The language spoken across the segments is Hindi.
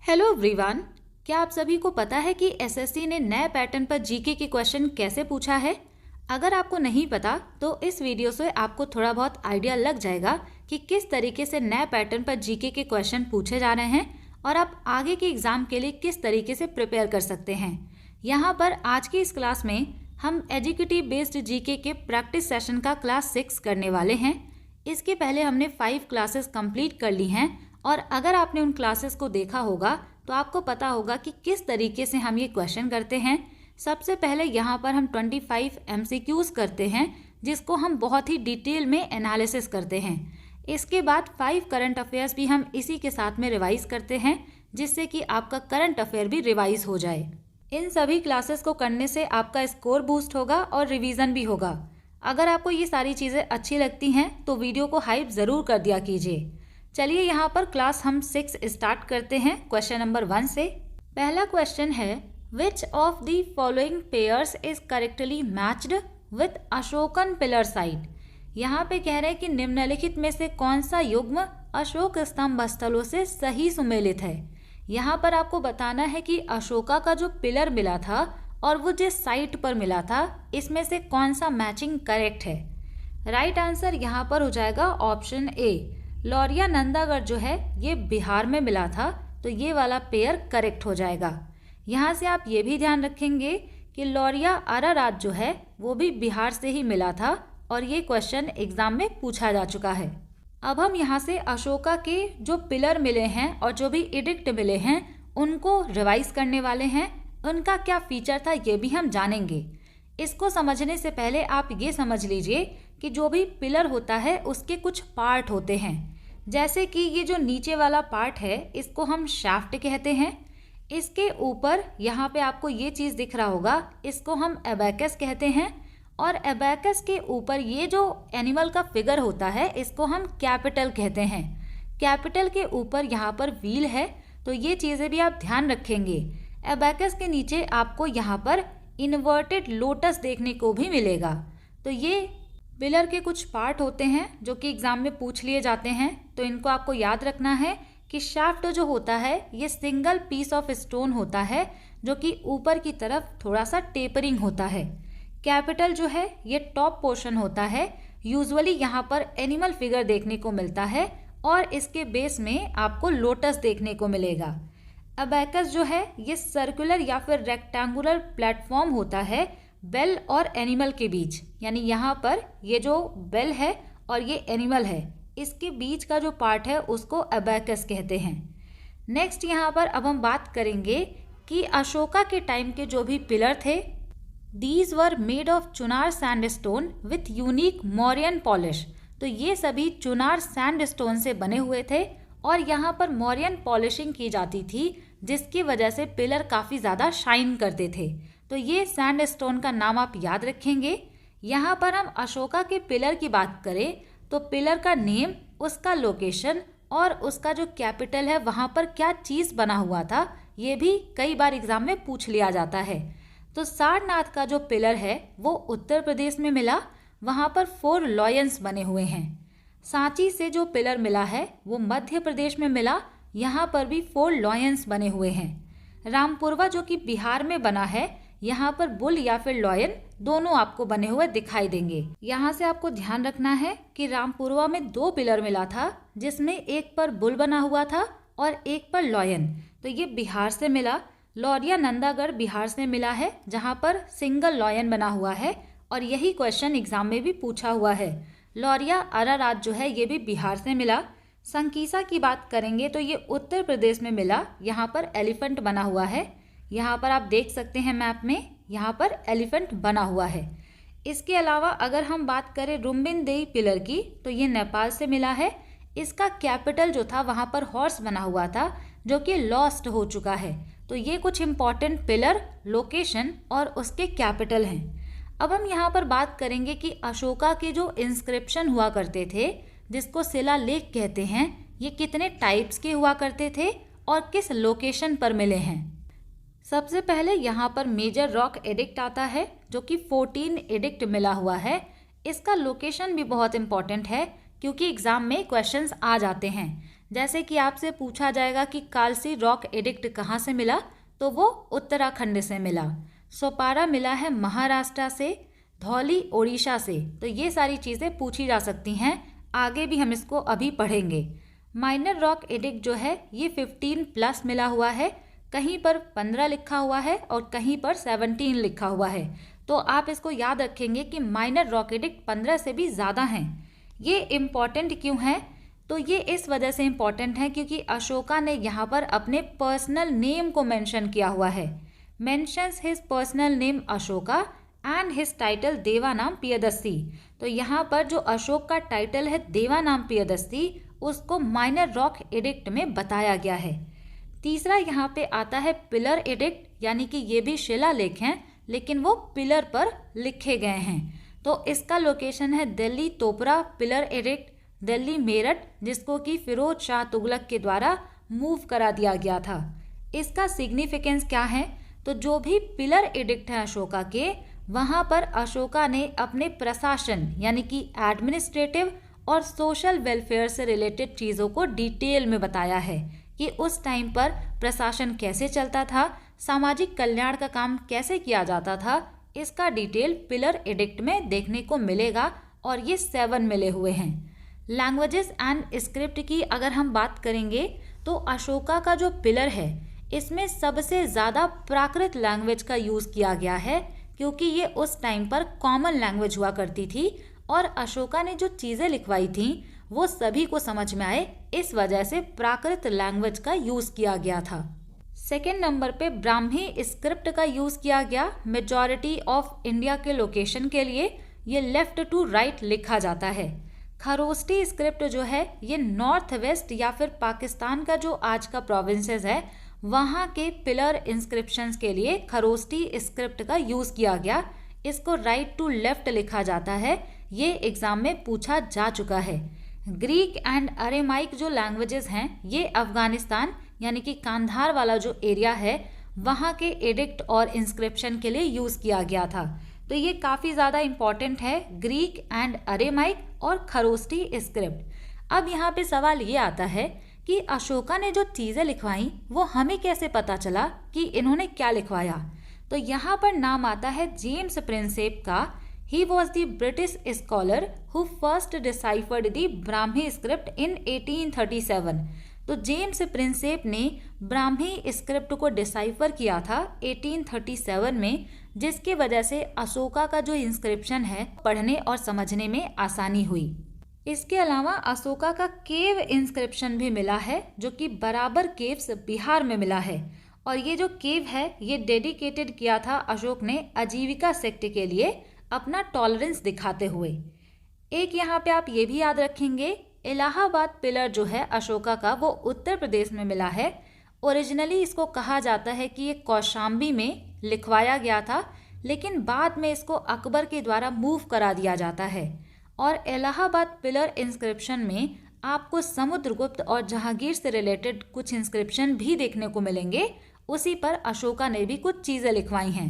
Hello everyone. क्या आप सभी को पता है कि एसएससी ने नए पैटर्न पर जीके के क्वेश्चन कैसे पूछा है? अगर आपको नहीं पता तो इस वीडियो से आपको थोड़ा बहुत आइडिया लग जाएगा कि किस तरीके से नए पैटर्न पर जीके के क्वेश्चन पूछे जा रहे हैं और आप आगे के एग्जाम के लिए किस तरीके से प्रिपेयर कर सकते हैं। यहाँ पर आज की इस क्लास में हम एजुकेटिव बेस्ड जीके के प्रैक्टिस सेशन का क्लास 6 करने वाले हैं। इसके पहले हमने 5 क्लासेस कंप्लीट कर ली हैं और अगर आपने उन क्लासेस को देखा होगा तो आपको पता होगा कि किस तरीके से हम ये क्वेश्चन करते हैं। सबसे पहले यहाँ पर हम 25 MCQs करते हैं जिसको हम बहुत ही डिटेल में एनालिसिस करते हैं। इसके बाद 5 करंट अफेयर्स भी हम इसी के साथ में रिवाइज करते हैं जिससे कि आपका करंट अफेयर भी रिवाइज हो जाए। इन सभी क्लासेस को करने से आपका स्कोर बूस्ट होगा और रिवीजन भी होगा। अगर आपको ये सारी चीज़ें अच्छी लगती हैं तो वीडियो को हाइप ज़रूर कर दिया कीजिए। चलिए यहाँ पर क्लास हम 6 स्टार्ट करते हैं क्वेश्चन नंबर 1 से। पहला क्वेश्चन है, विच of the following pairs is correctly matched with Ashokan pillar site. यहाँ पे कह रहे हैं कि निम्नलिखित में से कौन सा युग्म अशोक स्तंभ स्थलों से सही सुमेलित है। यहाँ पर आपको बताना है कि अशोका का जो पिलर मिला था और वो जिस साइट पर मिला था इसमें से कौन सा मैचिंग करेक्ट है। राइट आंसर यहाँ पर हो जाएगा ऑप्शन ए। लौरिया नंदागढ़ जो है ये बिहार में मिला था तो ये वाला पेयर करेक्ट हो जाएगा। यहाँ से आप ये भी ध्यान रखेंगे कि लौरिया अरारात जो है वो भी बिहार से ही मिला था और ये क्वेश्चन एग्जाम में पूछा जा चुका है। अब हम यहाँ से अशोका के जो पिलर मिले हैं और जो भी एडिक्ट मिले हैं उनको रिवाइज करने वाले हैं। उनका क्या फीचर था ये भी हम जानेंगे। इसको समझने से पहले आप ये समझ लीजिए कि जो भी पिलर होता है उसके कुछ पार्ट होते हैं। जैसे कि ये जो नीचे वाला पार्ट है इसको हम शाफ्ट कहते हैं। इसके ऊपर यहाँ पे आपको ये चीज़ दिख रहा होगा, इसको हम एबैकस कहते हैं। और एबैकस के ऊपर ये जो एनिमल का फिगर होता है इसको हम कैपिटल कहते हैं। कैपिटल के ऊपर यहाँ पर व्हील है तो ये चीज़ें भी आप ध्यान रखेंगे। एबैकस के नीचे आपको यहाँ पर इन्वर्टेड लोटस देखने को भी मिलेगा। तो ये पिलर के कुछ पार्ट होते हैं जो कि एग्जाम में पूछ लिए जाते हैं। तो इनको आपको याद रखना है कि शाफ्ट जो होता है ये सिंगल पीस ऑफ स्टोन होता है जो कि ऊपर की तरफ थोड़ा सा टेपरिंग होता है। कैपिटल जो है ये टॉप पोर्शन होता है। यूजुअली यहाँ पर एनिमल फिगर देखने को मिलता है और इसके बेस में आपको लोटस देखने को मिलेगा। अबैकस जो है ये सर्कुलर या फिर रेक्टेंगुलर प्लेटफॉर्म होता है बेल और एनिमल के बीच। यानी यहाँ पर ये जो बेल है और ये एनिमल है इसके बीच का जो पार्ट है उसको अबैकस कहते हैं। नेक्स्ट यहाँ पर अब हम बात करेंगे कि अशोका के टाइम के जो भी पिलर थे these were made of Chunar sandstone with unique Mauryan polish. तो ये सभी चुनार सैंडस्टोन से बने हुए थे और यहाँ पर मौर्यन पॉलिशिंग की जाती थी जिसकी वजह से पिलर काफ़ी ज़्यादा शाइन करते थे। तो ये सैंडस्टोन का नाम आप याद रखेंगे। यहाँ पर हम अशोका के पिलर की बात करें तो पिलर का नेम, उसका लोकेशन और उसका जो कैपिटल है वहाँ पर क्या चीज़ बना हुआ था ये भी कई बार एग्जाम में पूछ लिया जाता है। तो सारनाथ का जो पिलर है वो उत्तर प्रदेश में मिला, वहाँ पर 4 लॉयंस बने हुए हैं। सांची से जो पिलर मिला है वो मध्य प्रदेश में मिला, यहाँ पर भी 4 लॉयंस बने हुए हैं। रामपुरवा जो कि बिहार में बना है यहाँ पर बुल या फिर लॉयन दोनों आपको बने हुए दिखाई देंगे। यहाँ से आपको ध्यान रखना है कि रामपुरवा में 2 पिलर मिला था जिसमें एक पर बुल बना हुआ था और एक पर लॉयन। तो ये बिहार से मिला। लौरिया नंदागढ़ बिहार से मिला है जहाँ पर सिंगल लॉयन बना हुआ है और यही क्वेश्चन एग्जाम में भी पूछा हुआ है। लौरिया अरारात जो है ये भी बिहार से मिला। संकीसा की बात करेंगे तो ये उत्तर प्रदेश में मिला, यहाँ पर एलिफेंट बना हुआ है। यहाँ पर आप देख सकते हैं मैप में यहाँ पर एलिफेंट बना हुआ है। इसके अलावा अगर हम बात करें रुम्बिनदेई पिलर की तो ये नेपाल से मिला है। इसका कैपिटल जो था वहाँ पर हॉर्स बना हुआ था जो कि लॉस्ट हो चुका है। तो ये कुछ इम्पॉर्टेंट पिलर, लोकेशन और उसके कैपिटल हैं। अब हम यहाँ पर बात करेंगे कि अशोका के जो इंस्क्रिप्शन हुआ करते थे जिसको शिलालेख कहते हैं ये कितने टाइप्स के हुआ करते थे और किस लोकेशन पर मिले हैं। सबसे पहले यहाँ पर मेजर रॉक एडिक्ट आता है जो कि 14 एडिक्ट मिला हुआ है। इसका लोकेशन भी बहुत इंपॉर्टेंट है क्योंकि एग्जाम में क्वेश्चंस आ जाते हैं। जैसे कि आपसे पूछा जाएगा कि कालसी रॉक एडिक्ट कहाँ से मिला, तो वो उत्तराखंड से मिला। सोपारा मिला है महाराष्ट्र से, धौली ओडिशा से। तो ये सारी चीज़ें पूछी जा सकती हैं, आगे भी हम इसको अभी पढ़ेंगे। माइनर रॉक एडिक्ट जो है ये 15+ मिला हुआ है, कहीं पर 15 लिखा हुआ है और कहीं पर 17 लिखा हुआ है। तो आप इसको याद रखेंगे कि माइनर रॉक एडिक्ट 15 से भी ज़्यादा हैं। ये इम्पॉर्टेंट क्यों है? तो ये इस वजह से इम्पॉर्टेंट है क्योंकि अशोका ने यहाँ पर अपने पर्सनल नेम को मेंशन किया हुआ है। Mentions his personal name Ashoka and his title Devanam Priyadarshi. तो यहाँ पर जो अशोक का टाइटल है देवानाम प्रियदर्शी, उसको माइनर रॉक एडिक्ट में बताया गया है। तीसरा यहाँ पे आता है पिलर एडिक्ट, यानी कि ये भी शिलालेख हैं लेकिन वो पिलर पर लिखे गए हैं। तो इसका लोकेशन है दिल्ली तोपरा पिलर एडिक्ट, दिल्ली मेरठ, जिसको कि फिरोज शाह तुगलक के द्वारा मूव करा दिया गया था। इसका सिग्निफिकेंस क्या है? तो जो भी पिलर एडिक्ट है अशोका के, वहाँ पर अशोका ने अपने प्रशासन यानी कि एडमिनिस्ट्रेटिव और सोशल वेलफेयर से रिलेटेड चीज़ों को डिटेल में बताया है कि उस टाइम पर प्रशासन कैसे चलता था, सामाजिक कल्याण का काम कैसे किया जाता था। इसका डिटेल पिलर एडिक्ट में देखने को मिलेगा और ये 7 मिले हुए हैं। लैंग्वेजेस एंड स्क्रिप्ट की अगर हम बात करेंगे तो अशोका का जो पिलर है इसमें सबसे ज़्यादा प्राकृत लैंग्वेज का यूज़ किया गया है, क्योंकि ये उस टाइम पर कॉमन लैंग्वेज हुआ करती थी और अशोका ने जो चीज़ें लिखवाई थी वो सभी को समझ में आए, इस वजह से प्राकृत लैंग्वेज का यूज़ किया गया था। सेकेंड नंबर पे ब्राह्मी स्क्रिप्ट का यूज़ किया गया मेजॉरिटी ऑफ इंडिया के लोकेशन के लिए। ये लेफ्ट टू राइट लिखा जाता है। खरोष्टी स्क्रिप्ट जो है ये नॉर्थ वेस्ट या फिर पाकिस्तान का जो आज का प्रोविंसेस है वहाँ के पिलर इंस्क्रिप्शंस के लिए खरोष्टी स्क्रिप्ट का यूज़ किया गया। इसको राइट टू लेफ्ट लिखा जाता है, ये एग्जाम में पूछा जा चुका है। ग्रीक एंड अरेमाइक जो लैंग्वेजेस हैं ये अफगानिस्तान यानी कि कांधार वाला जो एरिया है वहाँ के एडिक्ट और इंस्क्रिप्शन के लिए यूज़ किया गया था। तो ये काफ़ी ज़्यादा इम्पॉर्टेंट है, ग्रीक एंड अरेमाइक और खरोष्टी स्क्रिप्ट। अब यहाँ पे सवाल ये आता है कि अशोका ने जो चीज़ें लिखवाई वो हमें कैसे पता चला कि इन्होंने क्या लिखवाया। तो यहाँ पर नाम आता है जेम्स प्रिंसेप का। ही was the British scholar who first deciphered the Brahmi script in 1837। तो जेम्स प्रिंसेप ने ब्राह्मी स्क्रिप्ट को डिसाइफर किया था 1837 में, जिसकी वजह से अशोका का जो इंस्क्रिप्शन है पढ़ने और समझने में आसानी हुई। इसके अलावा अशोका का केव इंस्क्रिप्शन भी मिला है, जो कि बराबर केव्स बिहार में मिला है। और ये जो केव है ये डेडिकेटेड किया था अशोक ने आजीविका सेक्ट के लिए अपना टॉलरेंस दिखाते हुए। एक यहाँ पे आप ये भी याद रखेंगे, इलाहाबाद पिलर जो है अशोका का वो उत्तर प्रदेश में मिला है। ओरिजिनली इसको कहा जाता है कि ये कौशाम्बी में लिखवाया गया था, लेकिन बाद में इसको अकबर के द्वारा मूव करा दिया जाता है। और इलाहाबाद पिलर इंस्क्रिप्शन में आपको समुद्रगुप्त और जहांगीर से रिलेटेड कुछ इंस्क्रिप्शन भी देखने को मिलेंगे। उसी पर अशोका ने भी कुछ चीज़ें लिखवाई हैं।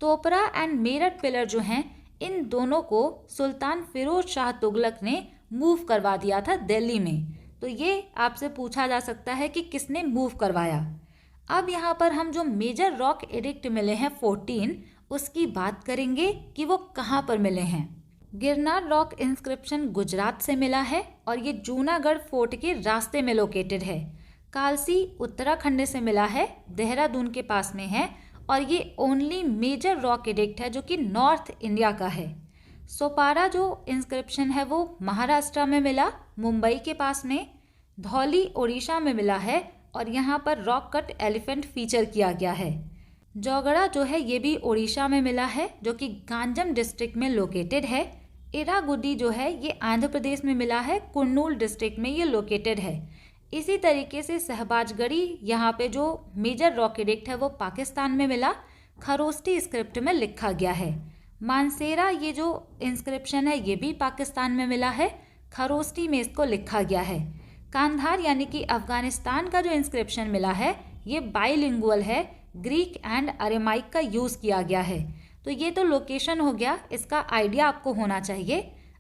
तोपरा एंड मेरठ पिलर जो हैं इन दोनों को सुल्तान फिरोज शाह तुगलक ने मूव करवा दिया था दिल्ली में। तो ये आपसे पूछा जा सकता है कि किसने मूव करवाया। अब यहाँ पर हम जो मेजर रॉक एडिक्ट मिले हैं 14, उसकी बात करेंगे कि वो कहाँ पर मिले हैं। गिरनार रॉक इंस्क्रिप्शन गुजरात से मिला है और ये जूनागढ़ फोर्ट के रास्ते में लोकेटेड है। कालसी उत्तराखंड से मिला है, देहरादून के पास में है और ये ओनली मेजर रॉक एडिक्ट है जो कि नॉर्थ इंडिया का है। सोपारा जो इंस्क्रिप्शन है वो महाराष्ट्र में मिला, मुंबई के पास में। धौली ओडिशा में मिला है और यहाँ पर रॉक कट एलिफेंट फीचर किया गया है। जौगड़ा जो है ये भी ओडिशा में मिला है जो कि गांजम डिस्ट्रिक्ट में लोकेटेड है। इरागुडी जो है ये आंध्र प्रदेश में मिला है, कुर्नूल डिस्ट्रिक्ट में ये लोकेटेड है। इसी तरीके से सहबाजगढ़ी यहाँ पे जो मेजर रॉक एडिक्ट है वो पाकिस्तान में मिला, खरोष्टी स्क्रिप्ट में लिखा गया है। मानसेरा ये जो इंस्क्रिप्शन है ये भी पाकिस्तान में मिला है, खरोष्टी में इसको लिखा गया है। कांधार यानी कि अफगानिस्तान का जो इंस्क्रिप्शन मिला है ये बाइलिंगुअल है, ग्रीक एंड अरेमाइक का यूज़ किया गया है। तो ये तो लोकेशन हो गया, इसका आइडिया आपको होना चाहिए।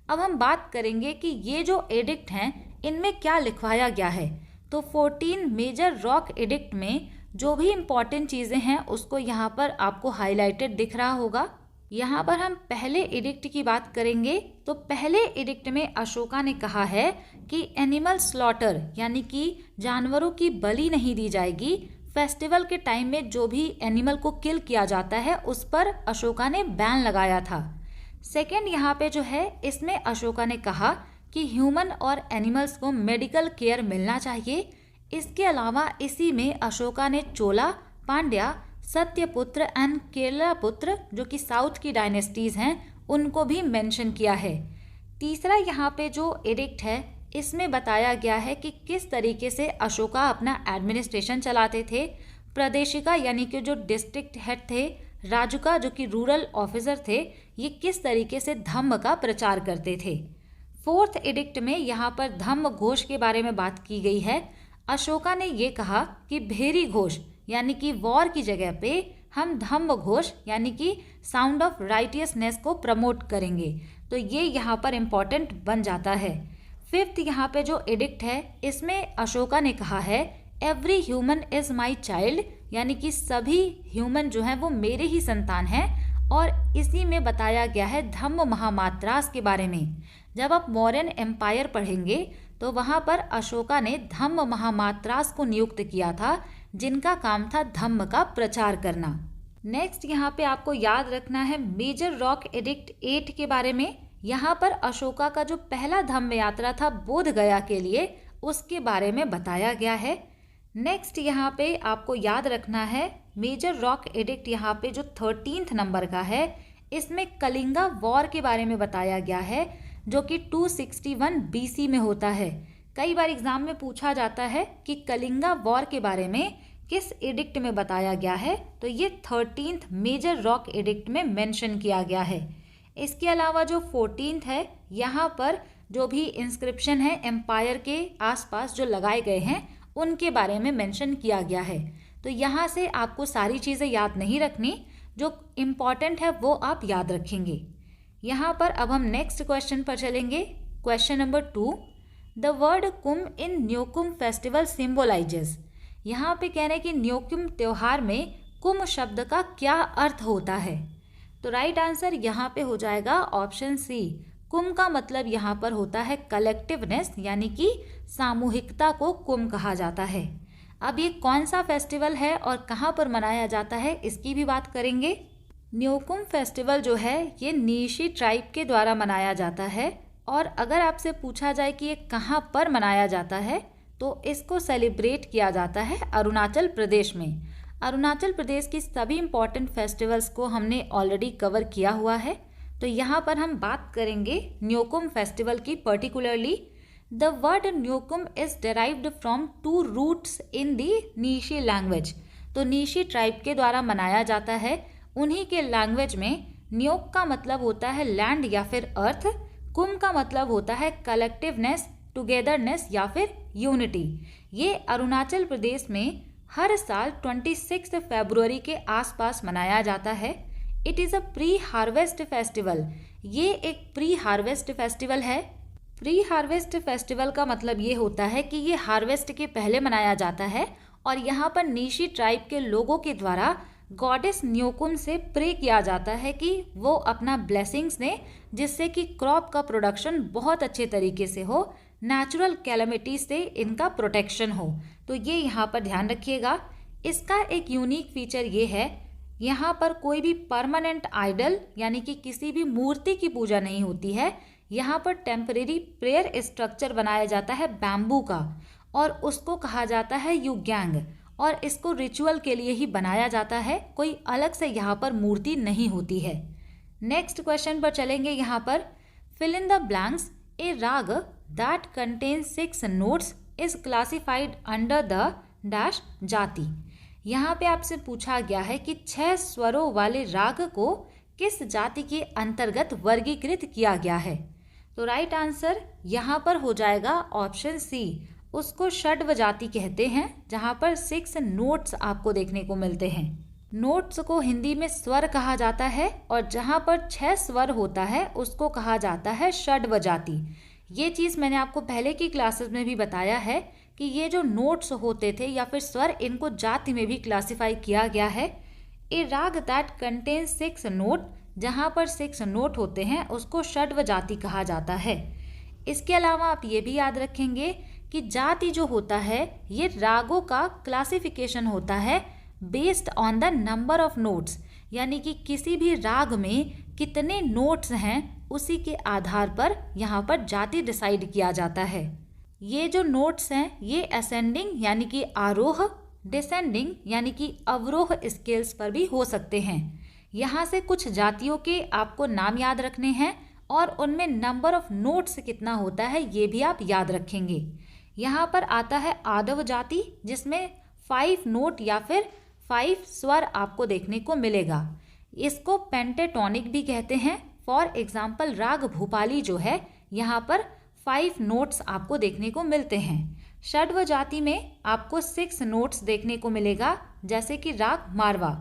अब हम बात करेंगे कि ये जो एडिक्ट हैं इनमें क्या लिखवाया गया है। तो 14 मेजर रॉक एडिक्ट में जो भी इम्पॉर्टेंट चीज़ें हैं उसको यहाँ पर आपको हाईलाइटेड दिख रहा होगा। यहाँ पर हम पहले एडिक्ट की बात करेंगे। तो पहले एडिक्ट में अशोका ने कहा है कि एनिमल स्लॉटर यानी कि जानवरों की बलि नहीं दी जाएगी। फेस्टिवल के टाइम में जो भी एनिमल को किल किया जाता है उस पर अशोका ने बैन लगाया था। सेकेंड यहाँ पे जो है इसमें अशोका ने कहा कि ह्यूमन और एनिमल्स को मेडिकल केयर मिलना चाहिए। इसके अलावा इसी में अशोका ने चोला, पांड्या, सत्यपुत्र एंड केरला पुत्र जो कि साउथ की डायनेस्टीज हैं उनको भी मेंशन किया है। तीसरा यहाँ पे जो एडिक्ट है इसमें बताया गया है कि किस तरीके से अशोका अपना एडमिनिस्ट्रेशन चलाते थे। प्रदेशिका यानी कि जो डिस्ट्रिक्ट हेड थे, राजुका जो कि रूरल ऑफिसर थे, ये किस तरीके से धम्म का प्रचार करते थे। फोर्थ एडिक्ट में यहाँ पर धम्म घोष के बारे में बात की गई है। अशोका ने ये कहा कि भेरी घोष यानी कि वॉर की जगह पे हम धम्म घोष यानी कि साउंड ऑफ राइटियसनेस को प्रमोट करेंगे। तो ये यहाँ पर इम्पॉर्टेंट बन जाता है। फिफ्थ यहाँ पे जो एडिक्ट है इसमें अशोका ने कहा है every human is my child यानी कि सभी ह्यूमन जो हैं वो मेरे ही संतान हैं। और इसी में बताया गया है धम्म महामात्रास के बारे में। जब आप मौर्यन एम्पायर पढ़ेंगे तो वहाँ पर अशोका ने धम्म महामात्रास को नियुक्त किया था जिनका काम था धम्म का प्रचार करना। नेक्स्ट यहाँ पे आपको याद रखना है मेजर रॉक एडिक्ट 8 के बारे में। यहाँ पर अशोका का जो पहला धम्म यात्रा था बोध गया के लिए उसके बारे में बताया गया है। नेक्स्ट यहाँ पे आपको याद रखना है मेजर रॉक एडिक्ट यहाँ पे जो 13th नंबर का है इसमें कलिंगा वॉर के बारे में बताया गया है जो कि 261 BC में होता है। कई बार एग्जाम में पूछा जाता है कि कलिंगा वॉर के बारे में किस एडिक्ट में बताया गया है, तो ये 13th मेजर रॉक एडिक्ट में मेंशन किया गया है। इसके अलावा जो 14th है यहाँ पर जो भी इंस्क्रिप्शन है एम्पायर के आसपास जो लगाए गए हैं उनके बारे में मेंशन किया गया है। तो यहाँ से आपको सारी चीज़ें याद नहीं रखनी, जो इम्पॉर्टेंट है वो आप याद रखेंगे। यहाँ पर अब हम नेक्स्ट क्वेश्चन पर चलेंगे। Question number 2, the word Kumbh in Nyokum festival symbolises. यहाँ पे कह रहे हैं कि न्योकुम त्योहार में कुंभ शब्द का क्या अर्थ होता है। तो राइट आंसर यहाँ पे हो जाएगा ऑप्शन सी। कुंभ का मतलब यहाँ पर होता है कलेक्टिवनेस यानी कि सामूहिकता को कुंभ कहा जाता है। अब ये कौन सा फेस्टिवल है और कहाँ पर मनाया जाता है इसकी भी बात करेंगे। न्योकुम फेस्टिवल जो है ये नीशी ट्राइब के द्वारा मनाया जाता है और अगर आपसे पूछा जाए कि ये कहाँ पर मनाया जाता है तो इसको सेलिब्रेट किया जाता है अरुणाचल प्रदेश में। अरुणाचल प्रदेश की सभी इम्पॉर्टेंट फेस्टिवल्स को हमने ऑलरेडी कवर किया हुआ है। तो यहाँ पर हम बात करेंगे न्योकुम फेस्टिवल की particularly. The word Nyokum is derived from 2 roots in the Nyishi language. तो नीशी ट्राइब के द्वारा मनाया जाता है। उन्हीं के लैंग्वेज में न्योक का मतलब होता है लैंड या फिर अर्थ, कुंभ का मतलब होता है कलेक्टिवनेस, टुगेदरनेस या फिर यूनिटी। ये अरुणाचल प्रदेश में हर साल 26 फरवरी के आसपास मनाया जाता है। It is a pre harvest festival. ये एक प्री हार्वेस्ट फेस्टिवल है। प्री हार्वेस्ट फेस्टिवल का मतलब ये होता है कि ये हार्वेस्ट के पहले मनाया जाता है और यहाँ पर नीशी ट्राइब के लोगों के द्वारा गॉडेस न्योकुम से प्रे किया जाता है कि वो अपना ब्लेसिंग्स दें जिससे कि क्रॉप का प्रोडक्शन बहुत अच्छे तरीके से हो, नेचुरल कैलेमिटी से इनका प्रोटेक्शन हो। तो ये यहाँ पर ध्यान रखिएगा। इसका एक यूनिक फीचर ये है, यहाँ पर कोई भी परमानेंट आइडल यानी कि किसी भी मूर्ति की पूजा नहीं होती है। यहाँ पर टेम्परेरी प्रेयर स्ट्रक्चर बनाया जाता है बैम्बू का और उसको कहा जाता है युग्यांग और इसको रिचुअल के लिए ही बनाया जाता है। कोई अलग से यहाँ पर मूर्ति नहीं होती है। नेक्स्ट क्वेश्चन पर चलेंगे। यहाँ पर फिल इन द ब्लैंक्स। ए राग that contains 6 notes is classified under the dash जाति। यहाँ पे आपसे पूछा गया है कि 6 स्वरों वाले राग को किस जाति के अंतर्गत वर्गीकृत किया गया है। तो राइट आंसर यहाँ पर हो जाएगा ऑप्शन सी। उसको षड्व जाति कहते हैं जहाँ पर 6 नोट्स आपको देखने को मिलते हैं। नोट्स को हिंदी में स्वर कहा जाता है और जहाँ पर 6 स्वर होता है उसको कहा जाता है षड्व जाति। ये चीज़ मैंने आपको पहले की क्लासेस में भी बताया है कि ये जो नोट्स होते थे या फिर स्वर, इनको जाति में भी क्लासिफाई किया गया है। ए राग दैट कंटेन्स 6 नोट, जहाँ पर 6 नोट होते हैं उसको षड्व जाति कहा जाता है। इसके अलावा आप ये भी याद रखेंगे कि जाति जो होता है ये रागों का क्लासिफिकेशन होता है based on the number of notes, यानी कि किसी भी राग में कितने नोट्स हैं उसी के आधार पर यहाँ पर जाति डिसाइड किया जाता है। ये जो नोट्स हैं ये असेंडिंग यानी कि आरोह, डिसेंडिंग यानी कि अवरोह स्केल्स पर भी हो सकते हैं। यहाँ से कुछ जातियों के आपको नाम याद रखने हैं और उनमें नंबर ऑफ नोट्स कितना होता है ये भी आप याद रखेंगे। यहाँ पर आता है आदव जाति, जिसमें 5 नोट या फिर 5 स्वर आपको देखने को मिलेगा। इसको पेंटेटोनिक भी कहते हैं। फॉर एग्जाम्पल राग भूपाली जो है यहाँ पर 5 नोट्स आपको देखने को मिलते हैं। षड्व जाति में आपको 6 नोट्स देखने को मिलेगा, जैसे कि राग मारवा।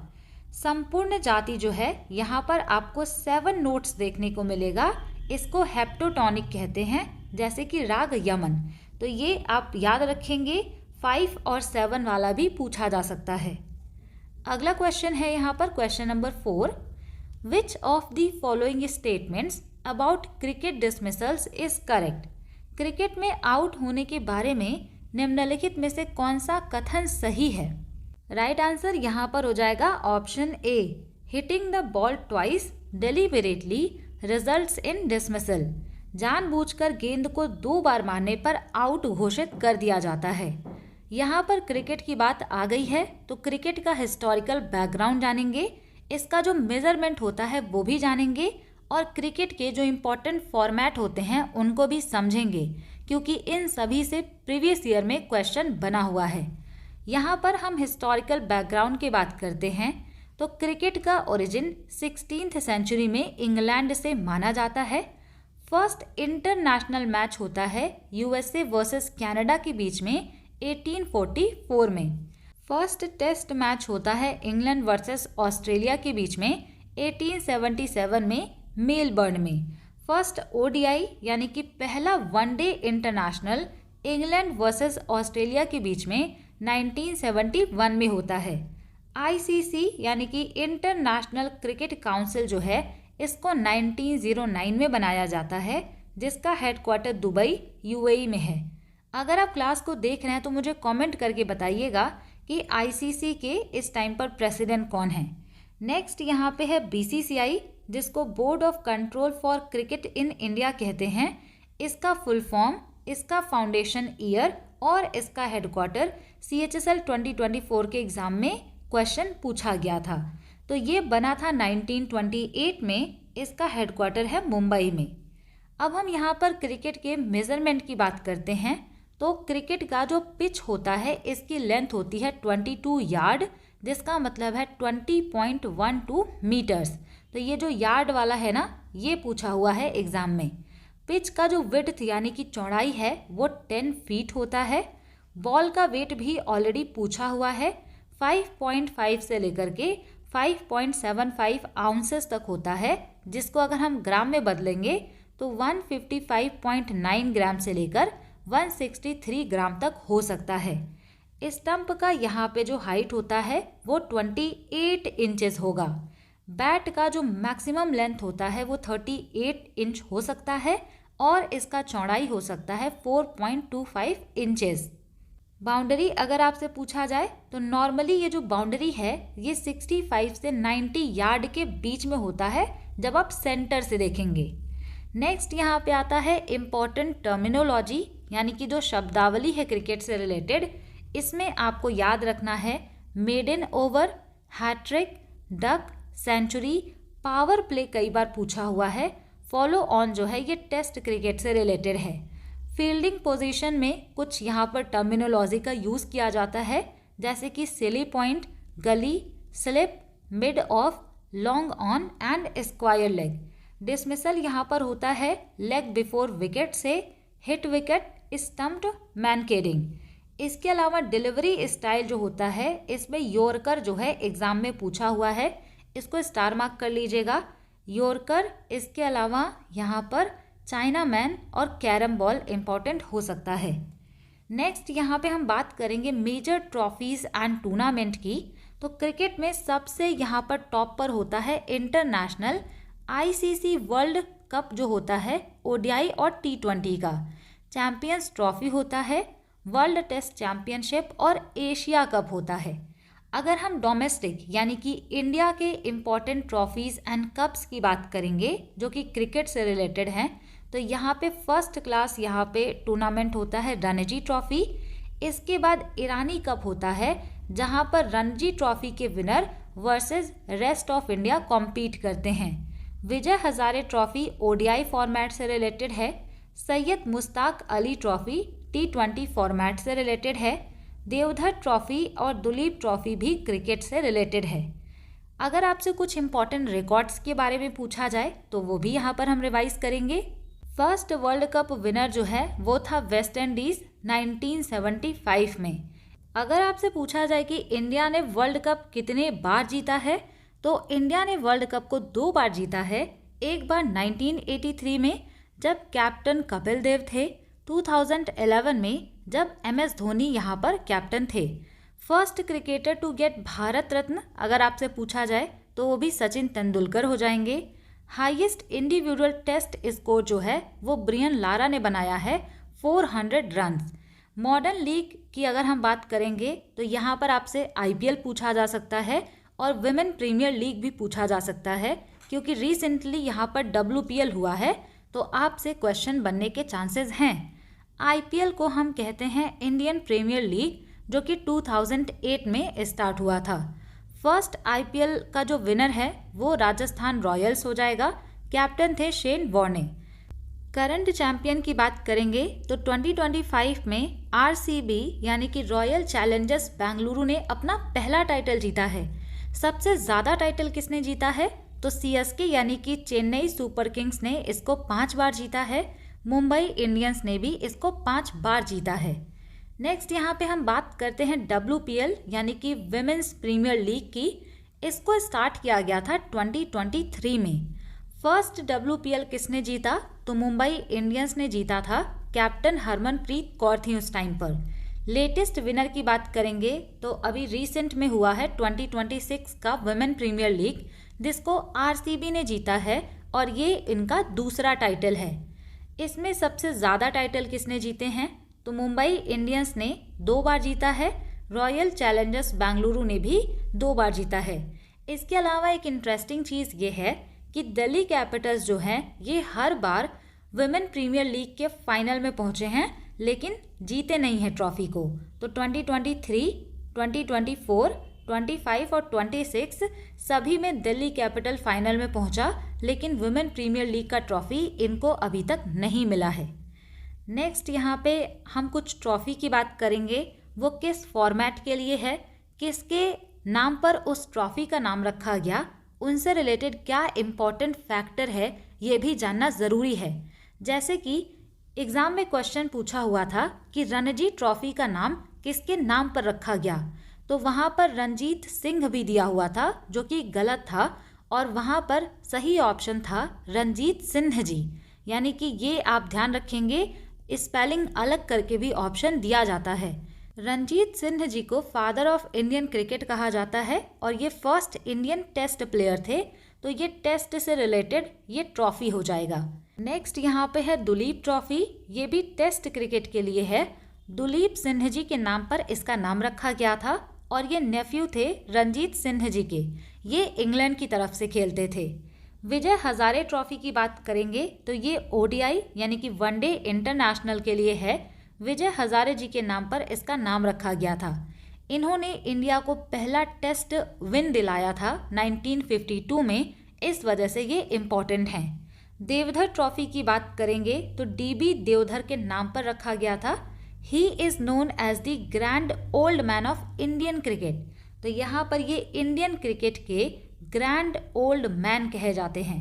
संपूर्ण जाति जो है यहाँ पर आपको 7 नोट्स देखने को मिलेगा। इसको हेप्टोटोनिक कहते हैं, जैसे कि राग यमन। तो ये आप याद रखेंगे, 5 और 7 वाला भी पूछा जा सकता है। अगला क्वेश्चन है यहाँ पर question number 4। Which of the following statements about cricket dismissals is correct? Cricket में आउट होने के बारे में निम्नलिखित में से कौन सा कथन सही है? राइट आंसर यहाँ पर हो जाएगा option A, hitting the ball twice deliberately results in dismissal. जानबूझकर गेंद को 2 बार मारने पर आउट घोषित कर दिया जाता है। यहाँ पर क्रिकेट की बात आ गई है तो क्रिकेट का हिस्टोरिकल बैकग्राउंड जानेंगे, इसका जो मेजरमेंट होता है वो भी जानेंगे और क्रिकेट के जो इम्पोर्टेंट फॉर्मेट होते हैं उनको भी समझेंगे, क्योंकि इन सभी से प्रीवियस ईयर में क्वेश्चन बना हुआ है। यहाँ पर हम हिस्टोरिकल बैकग्राउंड की बात करते हैं तो क्रिकेट का ओरिजिन 16th सेंचुरी में इंग्लैंड से माना जाता है। फर्स्ट इंटरनेशनल मैच होता है यूएसए वर्सेस कनाडा के बीच में 1844 में। फर्स्ट टेस्ट मैच होता है इंग्लैंड वर्सेस ऑस्ट्रेलिया के बीच में 1877 में मेलबर्न में। फर्स्ट ओडीआई यानी कि पहला one day international England versus Australia के बीच में 1971 में होता है। आईसीसी यानी कि इंटरनेशनल क्रिकेट काउंसिल जो है इसको 1909 में बनाया जाता है, जिसका हेडक्वार्टर दुबई यूएई में है। अगर आप क्लास को देख रहे हैं तो मुझे कमेंट करके बताइएगा कि आईसीसी के इस टाइम पर प्रेसिडेंट कौन है। नेक्स्ट यहाँ पे है बीसीसीआई, जिसको board of control for cricket in India कहते हैं। इसका फुल फॉर्म, इसका फाउंडेशन ईयर और इसका हेडक्वार्टर CHSL 2024 के एग्जाम में क्वेश्चन पूछा गया था। तो ये बना था 1928 में। इसका हेडक्वार्टर है मुंबई में। अब हम यहाँ पर क्रिकेट के मेजरमेंट की बात करते हैं तो क्रिकेट का जो पिच होता है इसकी लेंथ होती है 22 यार्ड, जिसका मतलब है 20.12 मीटर्स। तो ये जो यार्ड वाला है ना, ये पूछा हुआ है एग्जाम में। पिच का जो विड्थ यानी कि चौड़ाई है वो 10 फीट होता है। बॉल का वेट भी ऑलरेडी पूछा हुआ है, 5.5 से लेकर के 5.75 आउंसेस तक होता है, जिसको अगर हम ग्राम में बदलेंगे तो 155.9 ग्राम से लेकर 163 ग्राम तक हो सकता है। स्टंप का यहाँ पे जो हाइट होता है वो 28 इंचेस होगा। बैट का जो मैक्सिमम लेंथ होता है वो 38 इंच हो सकता है और इसका चौड़ाई हो सकता है 4.25 इंचेस। बाउंड्री अगर आपसे पूछा जाए तो नॉर्मली ये जो बाउंड्री है ये 65 से 90 यार्ड के बीच में होता है जब आप सेंटर से देखेंगे। नेक्स्ट यहाँ पे आता है इम्पॉर्टेंट टर्मिनोलॉजी, यानी कि जो शब्दावली है क्रिकेट से रिलेटेड। इसमें आपको याद रखना है maiden over, hat trick, duck, century, power play कई बार पूछा हुआ है। फॉलो ऑन जो है ये टेस्ट क्रिकेट से रिलेटेड है। फील्डिंग पोजीशन में कुछ यहाँ पर टर्मिनोलॉजी का यूज़ किया जाता है, जैसे कि सिली पॉइंट, गली, slip, mid of, long on and square leg. Dismissal यहाँ पर होता है लेग बिफोर विकेट से, हिट विकेट, स्टम्प्ड, मैनकेडिंग। इसके अलावा डिलीवरी स्टाइल जो होता है इसमें यॉर्कर जो है एग्जाम में पूछा हुआ है, इसको स्टार मार्क कर लीजिएगा। यॉर्कर, इसके अलावा यहाँ पर चाइना मैन और कैरम बॉल इम्पॉर्टेंट हो सकता है। नेक्स्ट यहाँ पे हम बात करेंगे मेजर ट्रॉफीज एंड टूर्नामेंट की। तो क्रिकेट में सबसे यहाँ पर टॉप पर होता है इंटरनेशनल आईसीसी वर्ल्ड कप जो होता है ओडीआई और T20 का, चैंपियंस ट्रॉफी होता है, वर्ल्ड टेस्ट चैंपियनशिप और एशिया कप होता है। अगर हम डोमेस्टिक यानी कि इंडिया के इम्पॉर्टेंट ट्रॉफीज़ एंड कप्स की बात करेंगे जो कि क्रिकेट से रिलेटेड हैं, तो यहाँ पे फर्स्ट क्लास यहाँ पे टूर्नामेंट होता है रणजी ट्रॉफी। इसके बाद ईरानी कप होता है जहाँ पर रणजी ट्रॉफी के winner versus rest of India compete करते हैं। Vijay Hazare trophy ODI format से रिलेटेड है। Syed Mushtaq Ali trophy T20 format से रिलेटेड है। देवधर ट्रॉफी और दुलीप ट्रॉफी भी क्रिकेट से रिलेटेड है। अगर आपसे कुछ इंपॉर्टेंट रिकॉर्ड्स के बारे में पूछा जाए तो वो भी यहाँ पर हम रिवाइज करेंगे। फर्स्ट वर्ल्ड कप विनर जो है वो था वेस्ट इंडीज़ 1975 में। अगर आपसे पूछा जाए कि इंडिया ने वर्ल्ड कप कितने बार जीता है, तो इंडिया ने वर्ल्ड कप को 2 बार जीता है। एक बार 1983 में जब कैप्टन कपिल देव थे, 2011 में जब MS धोनी यहाँ पर कैप्टन थे। First cricketer to get Bharat Ratna अगर आपसे पूछा जाए तो वो भी सचिन तेंदुलकर हो जाएंगे। हाईएस्ट इंडिविजुअल टेस्ट स्कोर जो है वो ब्रियन लारा ने बनाया है 400 रन्स। मॉडर्न लीग की अगर हम बात करेंगे तो यहाँ पर आपसे IPL पूछा जा सकता है और विमेन प्रीमियर लीग भी पूछा जा सकता है, क्योंकि रिसेंटली यहाँ पर WPL हुआ है तो आपसे क्वेश्चन बनने के चांसेस हैं। IPL को हम कहते हैं इंडियन प्रीमियर लीग, जो कि 2008 में स्टार्ट हुआ था। फर्स्ट IPL का जो विनर है वो राजस्थान रॉयल्स हो जाएगा। कैप्टन थे शेन वॉर्ने। करंट चैंपियन की बात करेंगे तो 2025 में RCB यानी कि रॉयल चैलेंजर्स बेंगलुरु ने अपना पहला टाइटल जीता है। सबसे ज़्यादा टाइटल किसने जीता है, तो CSK यानी कि चेन्नई सुपर किंग्स ने इसको 5 बार जीता है। मुंबई इंडियंस ने भी इसको 5 बार जीता है। नेक्स्ट यहाँ पे हम बात करते हैं WPL यानी कि विमेंस प्रीमियर लीग की। इसको स्टार्ट किया गया था 2023 में। फर्स्ट WPL किसने जीता, तो मुंबई इंडियंस ने जीता था। कैप्टन हरमनप्रीत कौर थी उस टाइम पर। लेटेस्ट विनर की बात करेंगे तो अभी रिसेंट में हुआ है 2026 का विमेन प्रीमियर लीग, जिसको RCB ने जीता है और ये इनका दूसरा टाइटल है। इसमें सबसे ज़्यादा टाइटल किसने जीते हैं, तो मुंबई इंडियंस ने 2 बार जीता है। रॉयल चैलेंजर्स बेंगलुरु ने भी 2 बार जीता है। इसके अलावा एक इंटरेस्टिंग चीज़ ये है कि दिल्ली कैपिटल्स जो हैं ये हर बार विमेन प्रीमियर लीग के फाइनल में पहुंचे हैं, लेकिन जीते नहीं हैं ट्रॉफी को। तो 2023, 2024, 25 और 26 सभी में दिल्ली कैपिटल फाइनल में पहुंचा, लेकिन विमेन प्रीमियर लीग का ट्रॉफी इनको अभी तक नहीं मिला है। नेक्स्ट यहाँ पे हम कुछ ट्रॉफी की बात करेंगे, वो किस फॉर्मेट के लिए है, किसके नाम पर उस ट्रॉफी का नाम रखा गया, उनसे रिलेटेड क्या इम्पॉर्टेंट फैक्टर है ये भी जानना ज़रूरी है। जैसे कि एग्ज़ाम में क्वेश्चन पूछा हुआ था कि रणजी ट्रॉफी का नाम किसके नाम पर रखा गया, तो वहाँ पर रंजीत सिंह भी दिया हुआ था जो कि गलत था, और वहाँ पर सही ऑप्शन था रंजीत सिंह जी। यानी कि ये आप ध्यान रखेंगे, स्पेलिंग अलग करके भी ऑप्शन दिया जाता है। रंजीत सिंह जी को फादर ऑफ इंडियन क्रिकेट कहा जाता है और ये फर्स्ट इंडियन टेस्ट प्लेयर थे, तो ये टेस्ट से रिलेटेड ये ट्रॉफी हो जाएगा। नेक्स्ट यहाँ पे है दुलीप ट्रॉफी, ये भी टेस्ट क्रिकेट के लिए है। दुलीप सिंह जी के नाम पर इसका नाम रखा गया था और ये नेफ्यू थे रंजीत सिंह जी के, ये इंग्लैंड की तरफ से खेलते थे। विजय हजारे ट्रॉफी की बात करेंगे तो ये ODI यानी कि वनडे इंटरनेशनल के लिए है। विजय हजारे जी के नाम पर इसका नाम रखा गया था। इन्होंने इंडिया को पहला टेस्ट विन दिलाया था 1952 में, इस वजह से ये इम्पॉर्टेंट हैं। देवधर ट्रॉफी की बात करेंगे तो DB देवधर के नाम पर रखा गया था। He is known as the grand old man of Indian cricket, तो यहाँ पर ये इंडियन क्रिकेट के ग्रैंड ओल्ड मैन कहे जाते हैं।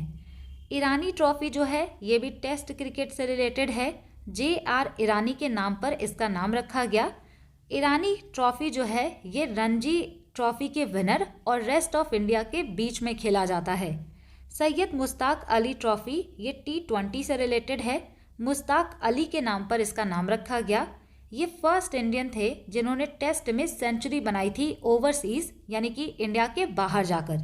ईरानी ट्रॉफी जो है ये भी टेस्ट क्रिकेट से रिलेटेड है। JR ईरानी के नाम पर इसका नाम रखा गया। ईरानी ट्रॉफी जो है ये रणजी ट्रॉफी के विनर और रेस्ट ऑफ इंडिया के बीच में खेला जाता है। सैयद मुश्ताक अली ट्रॉफी ये T20 से रिलेटेड है। मुश्ताक अली के नाम पर इसका नाम रखा गया। ये फर्स्ट इंडियन थे जिन्होंने टेस्ट में सेंचुरी बनाई थी ओवरसीज, यानी कि इंडिया के बाहर जाकर।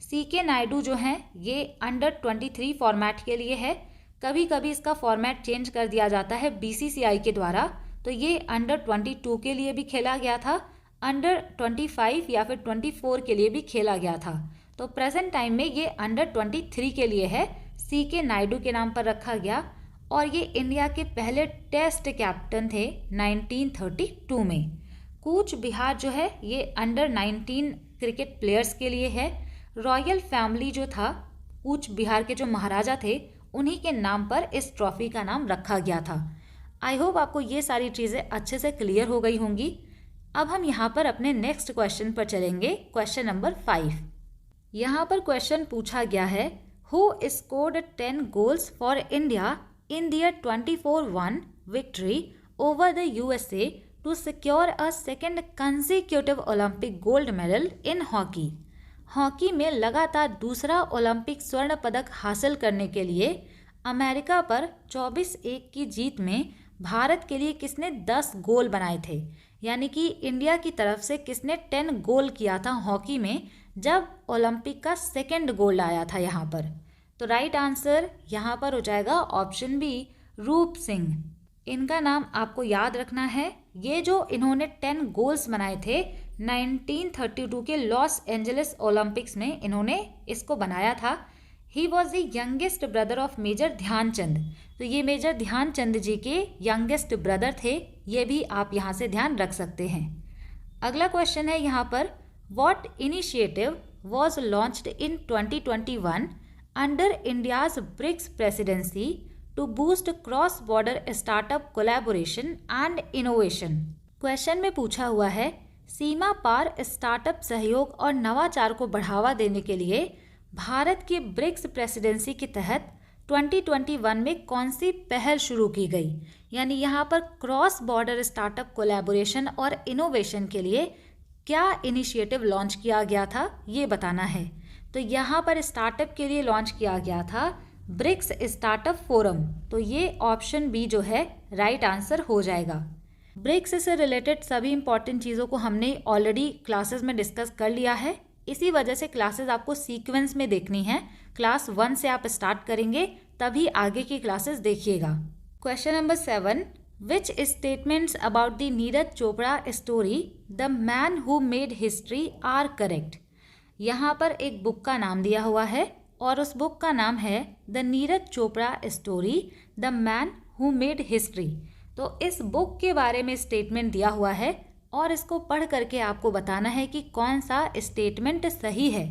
सीके नायडू जो हैं ये अंडर-23 फॉर्मेट के लिए है। कभी कभी इसका फॉर्मेट चेंज कर दिया जाता है बीसीसीआई के द्वारा, तो ये अंडर-22 के लिए भी खेला गया था, अंडर-25 या फिर 24 के लिए भी खेला गया था। तो प्रेजेंट टाइम में ये अंडर-23 के लिए है, सीके नायडू के नाम पर रखा गया। और ये इंडिया के पहले टेस्ट कैप्टन थे 1932 में। कूच बिहार जो है ये अंडर-19 क्रिकेट प्लेयर्स के लिए है। रॉयल फैमिली जो था, कूच बिहार के जो महाराजा थे, उन्हीं के नाम पर इस ट्रॉफी का नाम रखा गया था। आई होप आपको ये सारी चीज़ें अच्छे से क्लियर हो गई होंगी। अब हम यहाँ पर अपने नेक्स्ट क्वेश्चन पर चलेंगे, क्वेश्चन नंबर 5। यहाँ पर क्वेश्चन पूछा गया है, who scored 10 goals for India in their 24-1 victory over the USA to secure a second consecutive Olympic gold medal in hockey। Hockey में लगातार दूसरा ओलंपिक स्वर्ण पदक हासिल करने के लिए अमेरिका पर 24-1 की जीत में भारत के लिए किसने 10 गोल बनाए थे, यानी कि इंडिया की तरफ से किसने 10 गोल किया था हॉकी में जब ओलंपिक का सेकेंड गोल्ड आया था यहाँ पर। तो राइट आंसर यहाँ पर हो जाएगा ऑप्शन बी, रूप सिंह। इनका नाम आपको याद रखना है। ये जो इन्होंने 10 गोल्स बनाए थे 1932 के लॉस एंजलिस ओलंपिक्स में, इन्होंने इसको बनाया था। He was the youngest brother of major Dhyan Chand. तो ये मेजर ध्यानचंद जी के यंगेस्ट ब्रदर थे, ये भी आप यहाँ से ध्यान रख सकते हैं। अगला क्वेश्चन है यहाँ पर, what initiative was launched in 2021 under India's BRICS presidency to boost cross-border startup collaboration and innovation। Question में पूछा हुआ है, सीमा पार स्टार्टअप सहयोग और नवाचार को बढ़ावा देने के लिए भारत के ब्रिक्स प्रेसिडेंसी के तहत 2021 में कौन सी पहल शुरू की गई, यानी यहाँ पर क्रॉस बॉर्डर स्टार्टअप कोलैबोरेशन और इनोवेशन के लिए क्या इनिशिएटिव लॉन्च किया गया था, ये बताना है। तो यहाँ पर स्टार्टअप के लिए लॉन्च किया गया था ब्रिक्स स्टार्टअप फोरम। तो ये ऑप्शन बी जो है राइट आंसर हो जाएगा। ब्रिक्स से रिलेटेड सभी इंपॉर्टेंट चीज़ों को हमने ऑलरेडी क्लासेस में डिस्कस कर लिया है, इसी वजह से क्लासेस आपको सीक्वेंस में देखनी है। क्लास 1 से आप स्टार्ट करेंगे तभी आगे की क्लासेस देखिएगा। Question number 7, which statements about the Neeraj Chopra story the man who made history are correct. यहाँ पर एक बुक का नाम दिया हुआ है और उस बुक का नाम है the Neeraj Chopra story the man who made history. तो इस बुक के बारे में स्टेटमेंट दिया हुआ है और इसको पढ़ करके आपको बताना है कि कौन सा स्टेटमेंट सही है।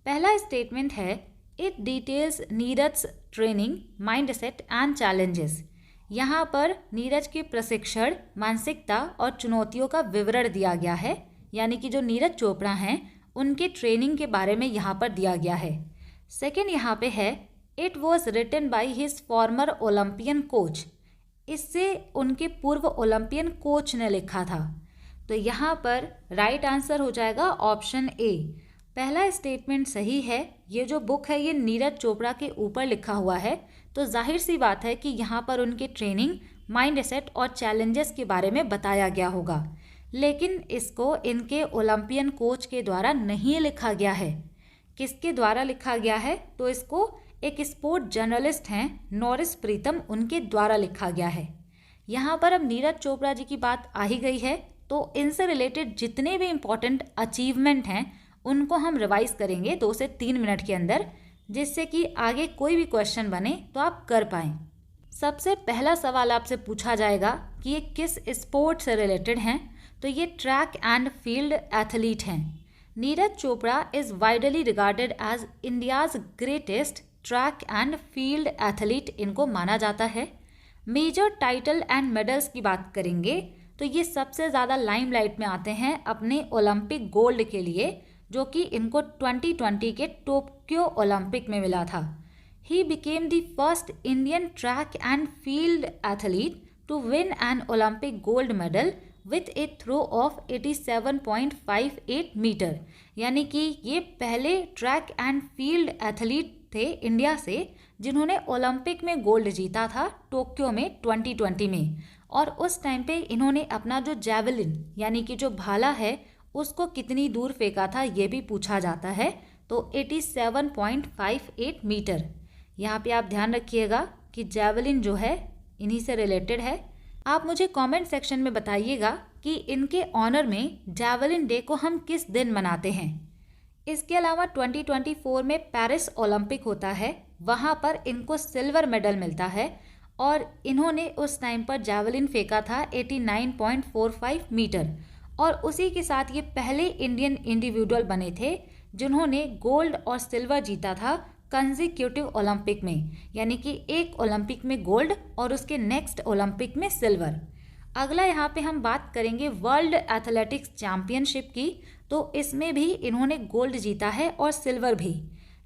पहला स्टेटमेंट है, it details Neeraj training mindset and challenges. यहाँ पर नीरज के प्रशिक्षण, मानसिकता और चुनौतियों का विवरण दिया गया है, यानी कि जो नीरज चोपड़ा हैं उनके ट्रेनिंग के बारे में यहाँ पर दिया गया है। सेकेंड यहाँ पे है, it was written by his former Olympian coach. इससे उनके पूर्व ओलंपियन कोच ने लिखा था। तो यहाँ पर राइट आंसर हो जाएगा ऑप्शन ए। पहला स्टेटमेंट सही है। ये जो बुक है ये नीरज चोपड़ा के ऊपर लिखा हुआ है, तो जाहिर सी बात है कि यहाँ पर उनके ट्रेनिंग, माइंडसेट और चैलेंजेस के बारे में बताया गया होगा। लेकिन इसको इनके ओलंपियन कोच के द्वारा नहीं लिखा गया है। किसके द्वारा लिखा गया है? तो इसको एक स्पोर्ट जर्नलिस्ट हैं नॉरिस प्रीतम, उनके द्वारा लिखा गया है। यहाँ पर अब नीरज चोपड़ा जी की बात आ ही गई है, तो इनसे रिलेटेड जितने भी इम्पोर्टेंट अचीवमेंट हैं उनको हम रिवाइज करेंगे 2 से 3 मिनट के अंदर, जिससे कि आगे कोई भी क्वेश्चन बने तो आप कर पाएँ। सबसे पहला सवाल आपसे पूछा जाएगा कि ये किस स्पोर्ट से रिलेटेड हैं, तो ये ट्रैक एंड फील्ड एथलीट हैं। Neeraj Chopra is widely regarded as India's greatest track and field athlete इनको माना जाता है। मेजर टाइटल एंड मेडल्स की बात करेंगे तो ये सबसे ज़्यादा लाइमलाइट में आते हैं अपने ओलंपिक गोल्ड के लिए, जो कि इनको 2020 के टोक्यो ओलंपिक में मिला था। He became the first Indian track and field athlete to win an Olympic gold medal with a throw of 87.58 metre, यानी कि ये पहले ट्रैक एंड फील्ड एथलीट थे इंडिया से जिन्होंने ओलंपिक में गोल्ड जीता था टोक्यो में 2020 में। और उस टाइम पे इन्होंने अपना जो जैवलिन यानी कि जो भाला है उसको कितनी दूर फेंका था ये भी पूछा जाता है। तो 87.58 मीटर। यहाँ पे आप ध्यान रखिएगा कि जैवलिन जो है इन्हीं से रिलेटेड है। आप मुझे कमेंट सेक्शन में बताइएगा कि इनके ऑनर में जैवलिन डे को हम किस दिन मनाते हैं। इसके अलावा 2024 में पेरिस ओलंपिक होता है, वहाँ पर इनको सिल्वर मेडल मिलता है और इन्होंने उस टाइम पर जैवलिन फेंका था 89.45 मीटर और उसी के साथ ये पहले इंडियन इंडिविजुअल बने थे जिन्होंने गोल्ड और सिल्वर जीता था कंसेक्यूटिव ओलंपिक में, यानी कि एक ओलंपिक में गोल्ड और उसके नेक्स्ट ओलंपिक में सिल्वर। अगला यहाँ पे हम बात करेंगे वर्ल्ड एथलेटिक्स चैंपियनशिप की। तो इसमें भी इन्होंने गोल्ड जीता है और सिल्वर भी।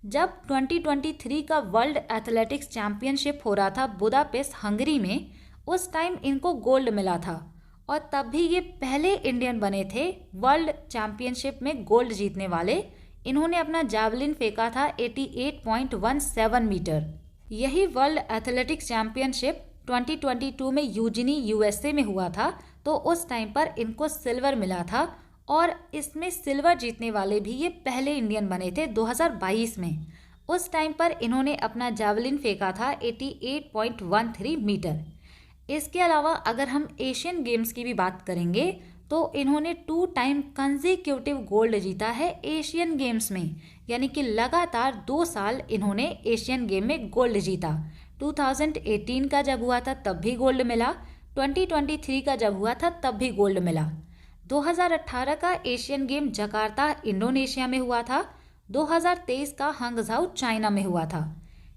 जब 2023 का वर्ल्ड एथलेटिक्स चैंपियनशिप हो रहा था बुदापेस्ट हंगरी में, उस टाइम इनको गोल्ड मिला था और तब भी ये पहले इंडियन बने थे वर्ल्ड चैंपियनशिप में गोल्ड जीतने वाले। इन्होंने अपना जैवलिन फेंका था 88.17 मीटर। यही वर्ल्ड एथलेटिक्स चैंपियनशिप 2022 में यूजिनी यूएसए में हुआ था, तो उस टाइम पर इनको सिल्वर मिला था और इसमें सिल्वर जीतने वाले भी ये पहले इंडियन बने थे 2022 में। उस टाइम पर इन्होंने अपना जैवलिन फेंका था 88.13 मीटर। इसके अलावा अगर हम एशियन गेम्स की भी बात करेंगे तो इन्होंने 2 टाइम कंसेक्यूटिव गोल्ड जीता है एशियन गेम्स में, यानी कि लगातार 2 साल इन्होंने एशियन गेम में गोल्ड जीता। 2018 का जब हुआ था तब भी गोल्ड मिला, 2023 का जब हुआ था तब भी गोल्ड मिला। 2018 का एशियन गेम जकार्ता इंडोनेशिया में हुआ था, 2023 का हंगझाऊ चाइना में हुआ था।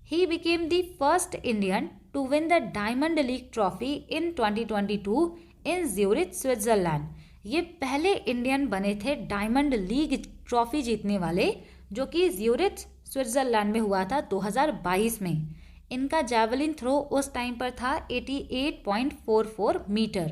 He became the first Indian to win the Diamond League trophy in 2022 in Zurich Switzerland. ये पहले इंडियन बने थे डायमंड लीग ट्रॉफी जीतने वाले, जो कि ज्यूरिच स्विट्जरलैंड में हुआ था 2022 में। इनका जैवलिन थ्रो उस टाइम पर था 88.44 मीटर।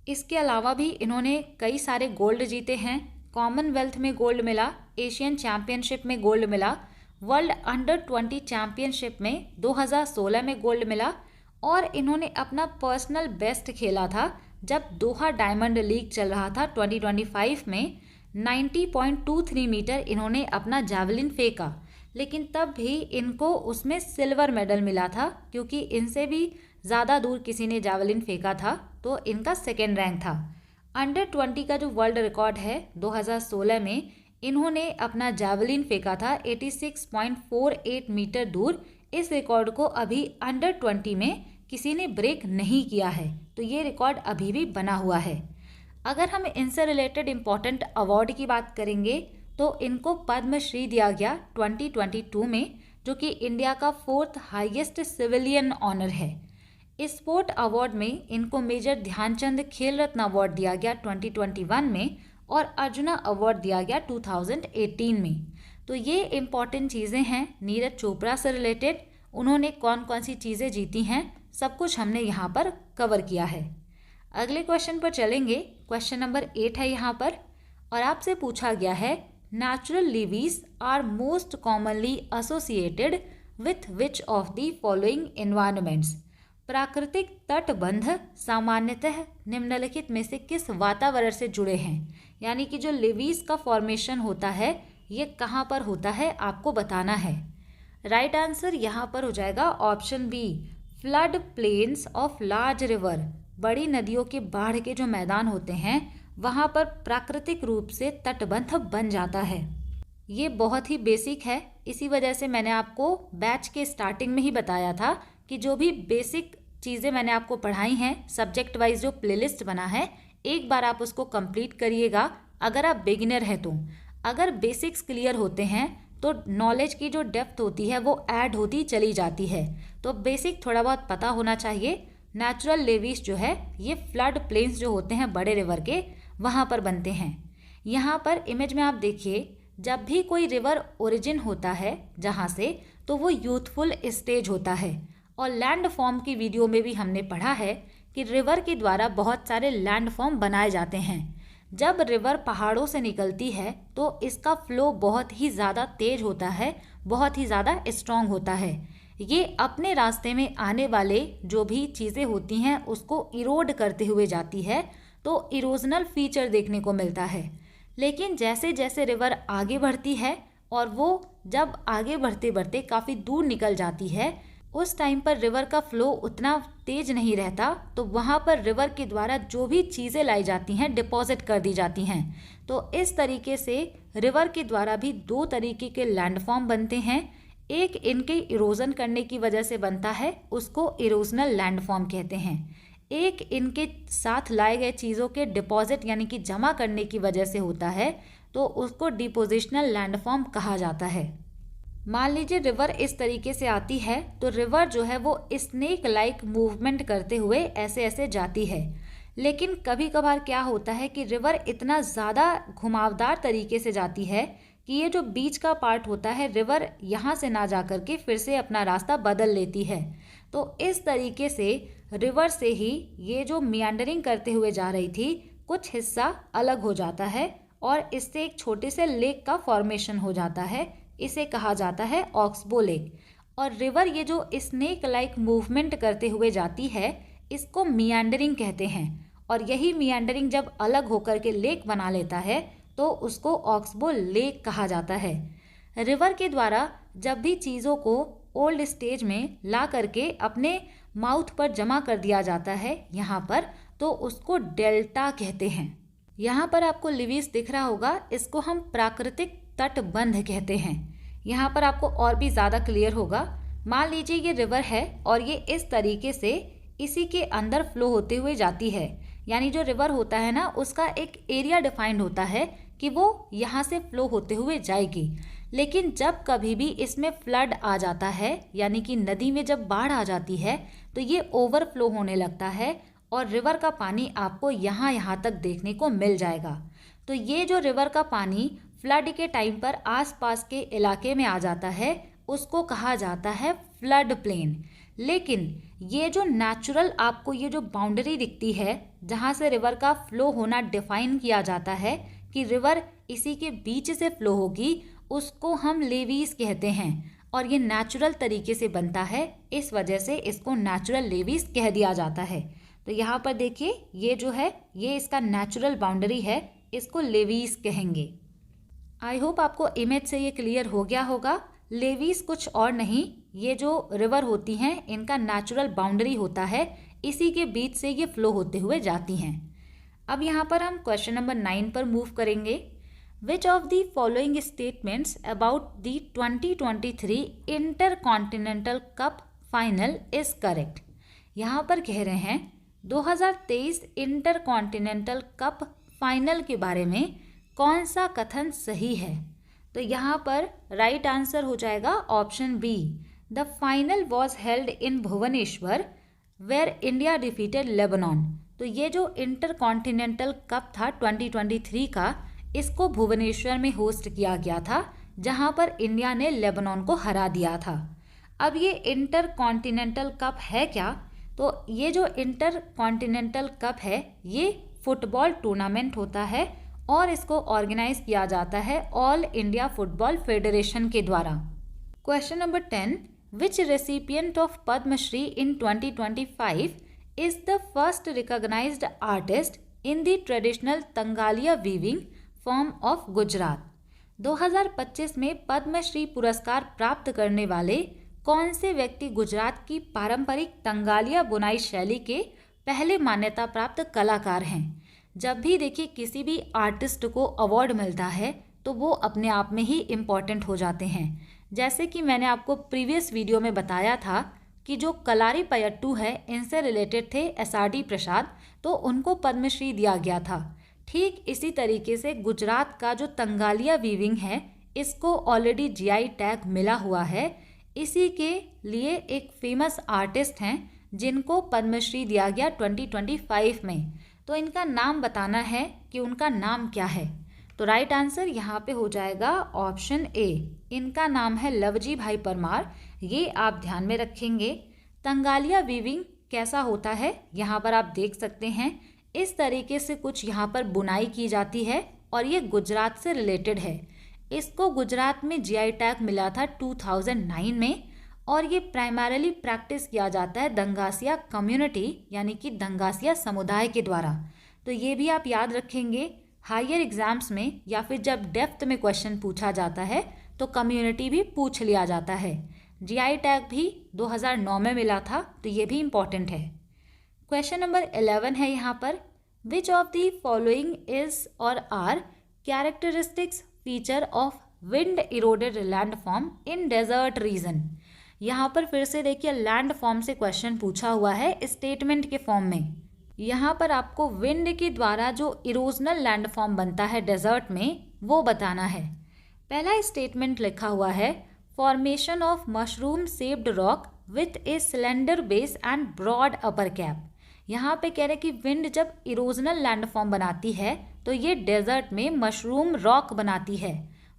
इसके अलावा भी इन्होंने कई सारे गोल्ड जीते हैं। कॉमनवेल्थ में गोल्ड मिला, एशियन चैंपियनशिप में गोल्ड मिला, वर्ल्ड अंडर 20 चैंपियनशिप में 2016 में गोल्ड मिला और इन्होंने अपना पर्सनल बेस्ट खेला था जब दोहा डायमंड लीग चल रहा था 2025 में। 90.23 मीटर इन्होंने अपना जैवलिन फेंका, लेकिन तब भी इनको उसमें सिल्वर मेडल मिला था क्योंकि इनसे भी ज़्यादा दूर किसी ने जैवलिन फेंका था, तो इनका सेकेंड रैंक था। अंडर 20 का जो वर्ल्ड रिकॉर्ड है 2016 में इन्होंने अपना जैवलिन फेंका था 86.48 मीटर दूर। इस रिकॉर्ड को अभी अंडर 20 में किसी ने ब्रेक नहीं किया है, तो ये रिकॉर्ड अभी भी बना हुआ है। अगर हम इनसे रिलेटेड इम्पॉर्टेंट अवार्ड की बात करेंगे तो इनको पद्मश्री दिया गया 2022 में, जो कि इंडिया का 4th हाईएस्ट सिविलियन ऑनर है। इस स्पोर्ट अवार्ड में इनको मेजर ध्यानचंद खेल रत्न अवार्ड दिया गया 2021 में और अर्जुना अवार्ड दिया गया 2018 में। तो ये इम्पॉर्टेंट चीज़ें हैं नीरज चोपड़ा से रिलेटेड। उन्होंने कौन कौन सी चीज़ें जीती हैं सब कुछ हमने यहाँ पर कवर किया है। अगले क्वेश्चन पर चलेंगे। क्वेश्चन नंबर 8 है यहाँ पर और आपसे पूछा गया है natural levees are most commonly associated with which of the following environments. प्राकृतिक तटबंध सामान्यतः निम्नलिखित में से किस वातावरण से जुड़े हैं, यानी कि जो लीवीज का फॉर्मेशन होता है ये कहाँ पर होता है आपको बताना है। राइट आंसर यहाँ पर हो जाएगा option B, flood plains of large river. बड़ी नदियों के बाढ़ के जो मैदान होते हैं वहाँ पर प्राकृतिक रूप से तटबंध बन जाता है। ये बहुत ही बेसिक है, इसी वजह से मैंने आपको बैच के स्टार्टिंग में ही बताया था कि जो भी बेसिक चीज़ें मैंने आपको पढ़ाई हैं सब्जेक्ट वाइज जो प्लेलिस्ट बना है एक बार आप उसको कंप्लीट करिएगा। अगर आप बिगिनर हैं तो अगर बेसिक्स क्लियर होते हैं तो नॉलेज की जो डेप्थ होती है वो ऐड होती चली जाती है। तो बेसिक थोड़ा बहुत पता होना चाहिए। नेचुरल लेवीज जो है ये फ्लड प्लेन्स जो होते हैं बड़े रिवर के वहाँ पर बनते हैं। यहाँ पर इमेज में आप देखिए, जब भी कोई रिवर ओरिजिन होता है जहाँ से, तो वो यूथफुल स्टेज होता है। और लैंड फॉर्म की वीडियो में भी हमने पढ़ा है कि रिवर के द्वारा बहुत सारे लैंड फॉर्म बनाए जाते हैं। जब रिवर पहाड़ों से निकलती है तो इसका फ्लो बहुत ही ज़्यादा तेज होता है, बहुत ही ज़्यादा स्ट्रॉन्ग होता है। ये अपने रास्ते में आने वाले जो भी चीज़ें होती हैं उसको इरोड करते हुए जाती है, तो इरोजनल फीचर देखने को मिलता है। लेकिन जैसे जैसे रिवर आगे बढ़ती है और वो जब आगे बढ़ते बढ़ते काफ़ी दूर निकल जाती है, उस टाइम पर रिवर का फ्लो उतना तेज नहीं रहता, तो वहाँ पर रिवर के द्वारा जो भी चीज़ें लाई जाती हैं डिपॉजिट कर दी जाती हैं। तो इस तरीके से रिवर के द्वारा भी दो तरीके के लैंडफॉर्म बनते हैं। एक इनके इरोजन करने की वजह से बनता है, उसको इरोजनल लैंडफॉर्म कहते हैं। एक इनके साथ लाए गए चीज़ों के डिपॉजिट यानी कि जमा करने की वजह से होता है, तो उसको डिपोजिशनल लैंडफॉर्म कहा जाता है। मान लीजिए रिवर इस तरीके से आती है, तो रिवर जो है वो स्नेक लाइक मूवमेंट करते हुए ऐसे ऐसे जाती है। लेकिन कभी कभार क्या होता है कि रिवर इतना ज़्यादा घुमावदार तरीके से जाती है कि ये जो बीच का पार्ट होता है, रिवर यहाँ से ना जा कर के फिर से अपना रास्ता बदल लेती है। तो इस तरीके से रिवर से ही ये जो मियांडरिंग करते हुए जा रही थी, कुछ हिस्सा अलग हो जाता है और इससे एक छोटे से लेक का फॉर्मेशन हो जाता है। इसे कहा जाता है ऑक्सबो लेक। और रिवर ये जो स्नेक लाइक मूवमेंट करते हुए जाती है, इसको मियांडरिंग कहते हैं। और यही मियांडरिंग जब अलग होकर के लेक बना लेता है, तो उसको ऑक्सबो लेक कहा जाता है। रिवर के द्वारा जब भी चीज़ों को ओल्ड स्टेज में ला करके अपने माउथ पर जमा कर दिया जाता है यहाँ पर, तो उसको डेल्टा कहते हैं। यहाँ पर आपको लिवीज दिख रहा होगा, इसको हम प्राकृतिक तटबंध कहते हैं। यहाँ पर आपको और भी ज़्यादा क्लियर होगा। मान लीजिए ये रिवर है और ये इस तरीके से इसी के अंदर फ्लो होते हुए जाती है। यानी जो रिवर होता है ना, उसका एक एरिया डिफाइंड होता है कि वो यहाँ से फ्लो होते हुए जाएगी। लेकिन जब कभी भी इसमें फ्लड आ जाता है, यानी कि नदी में जब बाढ़ आ जाती है, तो ये ओवरफ्लो होने लगता है और रिवर का पानी आपको यहाँ तक देखने को मिल जाएगा। तो ये जो रिवर का पानी फ्लड के टाइम पर आसपास के इलाके में आ जाता है, उसको कहा जाता है फ्लड प्लेन। लेकिन ये जो नेचुरल आपको ये जो बाउंड्री दिखती है, जहाँ से रिवर का फ्लो होना डिफाइन किया जाता है कि रिवर इसी के बीच से फ्लो होगी, उसको हम लेवीज कहते हैं। और ये नेचुरल तरीके से बनता है, इस वजह से इसको नेचुरल लेवीज कह दिया जाता है। तो यहाँ पर देखिए, ये जो है ये इसका नेचुरल बाउंड्री है, इसको लेवीज कहेंगे। आई होप आपको इमेज से ये क्लियर हो गया होगा। लेवीज कुछ और नहीं, ये जो रिवर होती हैं इनका नेचुरल बाउंड्री होता है, इसी के बीच से ये फ्लो होते हुए जाती हैं। अब यहाँ पर हम क्वेश्चन नंबर 9 पर मूव करेंगे। विच of the following statements about the 2023 intercontinental cup final is correct. यहाँ पर कह रहे हैं 2023 इंटरकॉन्टिनेंटल कप फाइनल के बारे में कौन सा कथन सही है। तो यहाँ पर राइट आंसर हो जाएगा option B, the final was held in Bhubaneswar where India defeated Lebanon. तो ये जो इंटरकॉन्टिनेंटल कप था 2023 का, इसको भुवनेश्वर में होस्ट किया गया था, जहाँ पर इंडिया ने लेबनान को हरा दिया था। अब ये इंटरकॉन्टिनेंटल कप है क्या? तो ये जो इंटरकॉन्टिनेंटल कप है, ये फुटबॉल टूर्नामेंट होता है और इसको ऑर्गेनाइज किया जाता है ऑल इंडिया फुटबॉल फेडरेशन के द्वारा। Question number 10, which recipient of Padma Shri in 2025 is the first recognised artist in the traditional Tangaliya weaving form of Gujarat. 2025 में पद्मश्री पुरस्कार प्राप्त करने वाले कौन से व्यक्ति गुजरात की पारंपरिक तंगालिया बुनाई शैली के पहले मान्यता प्राप्त कलाकार हैं। जब भी देखिए किसी भी आर्टिस्ट को अवार्ड मिलता है, तो वो अपने आप में ही इम्पॉर्टेंट हो जाते हैं। जैसे कि मैंने आपको प्रीवियस वीडियो में बताया था कि जो कलारी पयट्टू है, इनसे रिलेटेड थे SRD प्रसाद, तो उनको पद्मश्री दिया गया था। ठीक इसी तरीके से गुजरात का जो तंगालिया वीविंग है, इसको ऑलरेडी GI टैग मिला हुआ है। इसी के लिए एक फेमस आर्टिस्ट हैं जिनको पद्मश्री दिया गया 2025 में। तो इनका नाम बताना है कि उनका नाम क्या है। तो राइट आंसर यहाँ पे हो जाएगा ऑप्शन ए, इनका नाम है लवजी भाई परमार। ये आप ध्यान में रखेंगे। तंगालिया वीविंग कैसा होता है, यहाँ पर आप देख सकते हैं। इस तरीके से कुछ यहाँ पर बुनाई की जाती है और ये गुजरात से रिलेटेड है। इसको गुजरात में GI टैग मिला था 2009 में और ये प्राइमरीली प्रैक्टिस किया जाता है दंगासिया कम्युनिटी यानी कि दंगासिया समुदाय के द्वारा। तो ये भी आप याद रखेंगे, हायर एग्जाम्स में या फिर जब डेप्थ में क्वेश्चन पूछा जाता है तो कम्युनिटी भी पूछ लिया जाता है। जीआई टैग भी 2009 में मिला था, तो ये भी इम्पॉर्टेंट है। क्वेश्चन नंबर 11 है यहाँ पर, which of the following is or are characteristics feature of wind eroded landform in desert region. यहाँ पर फिर से देखिए लैंडफॉर्म से क्वेश्चन पूछा हुआ है स्टेटमेंट के फॉर्म में। यहाँ पर आपको विंड के द्वारा जो इरोजनल लैंडफॉर्म बनता है डेजर्ट में वो बताना है। पहला स्टेटमेंट लिखा हुआ है, formation of mushroom shaped rock with a cylinder base and broad upper cap. यहाँ पे कह रहे हैं कि विंड जब इरोजनल लैंडफॉर्म बनाती है तो ये डेजर्ट में मशरूम रॉक बनाती है।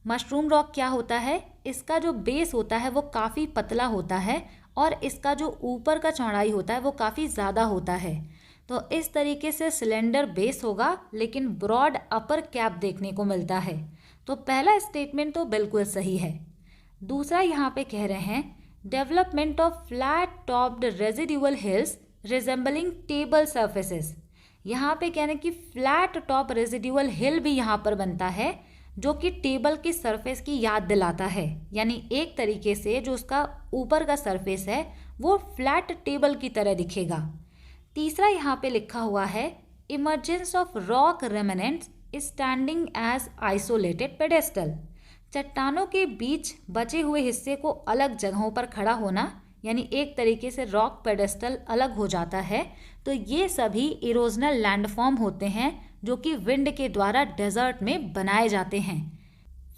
मशरूम रॉक क्या होता है, इसका जो बेस होता है वो काफ़ी पतला होता है और इसका जो ऊपर का चौड़ाई होता है वो काफ़ी ज़्यादा होता है। तो इस तरीके से सिलेंडर बेस होगा लेकिन ब्रॉड अपर कैप देखने को मिलता है। तो पहला स्टेटमेंट तो बिल्कुल सही है। दूसरा यहाँ पे कह रहे हैं, development of flat topped residual hills resembling table surfaces. यहाँ पे कह रहे हैं कि फ्लैट टॉप रेजिड्यूअल हिल भी यहाँ पर बनता है जो कि टेबल की सरफेस की याद दिलाता है, यानी एक तरीके से जो उसका ऊपर का सरफेस है वो फ्लैट टेबल की तरह दिखेगा। तीसरा यहाँ पे लिखा हुआ है, emergence of rock remnants standing as isolated pedestal. चट्टानों के बीच बचे हुए हिस्से को अलग जगहों पर खड़ा होना, यानी एक तरीके से रॉक पेडेस्टल अलग हो जाता है। तो ये सभी इरोजनल लैंडफॉर्म होते हैं जो कि विंड के द्वारा डेजर्ट में बनाए जाते हैं।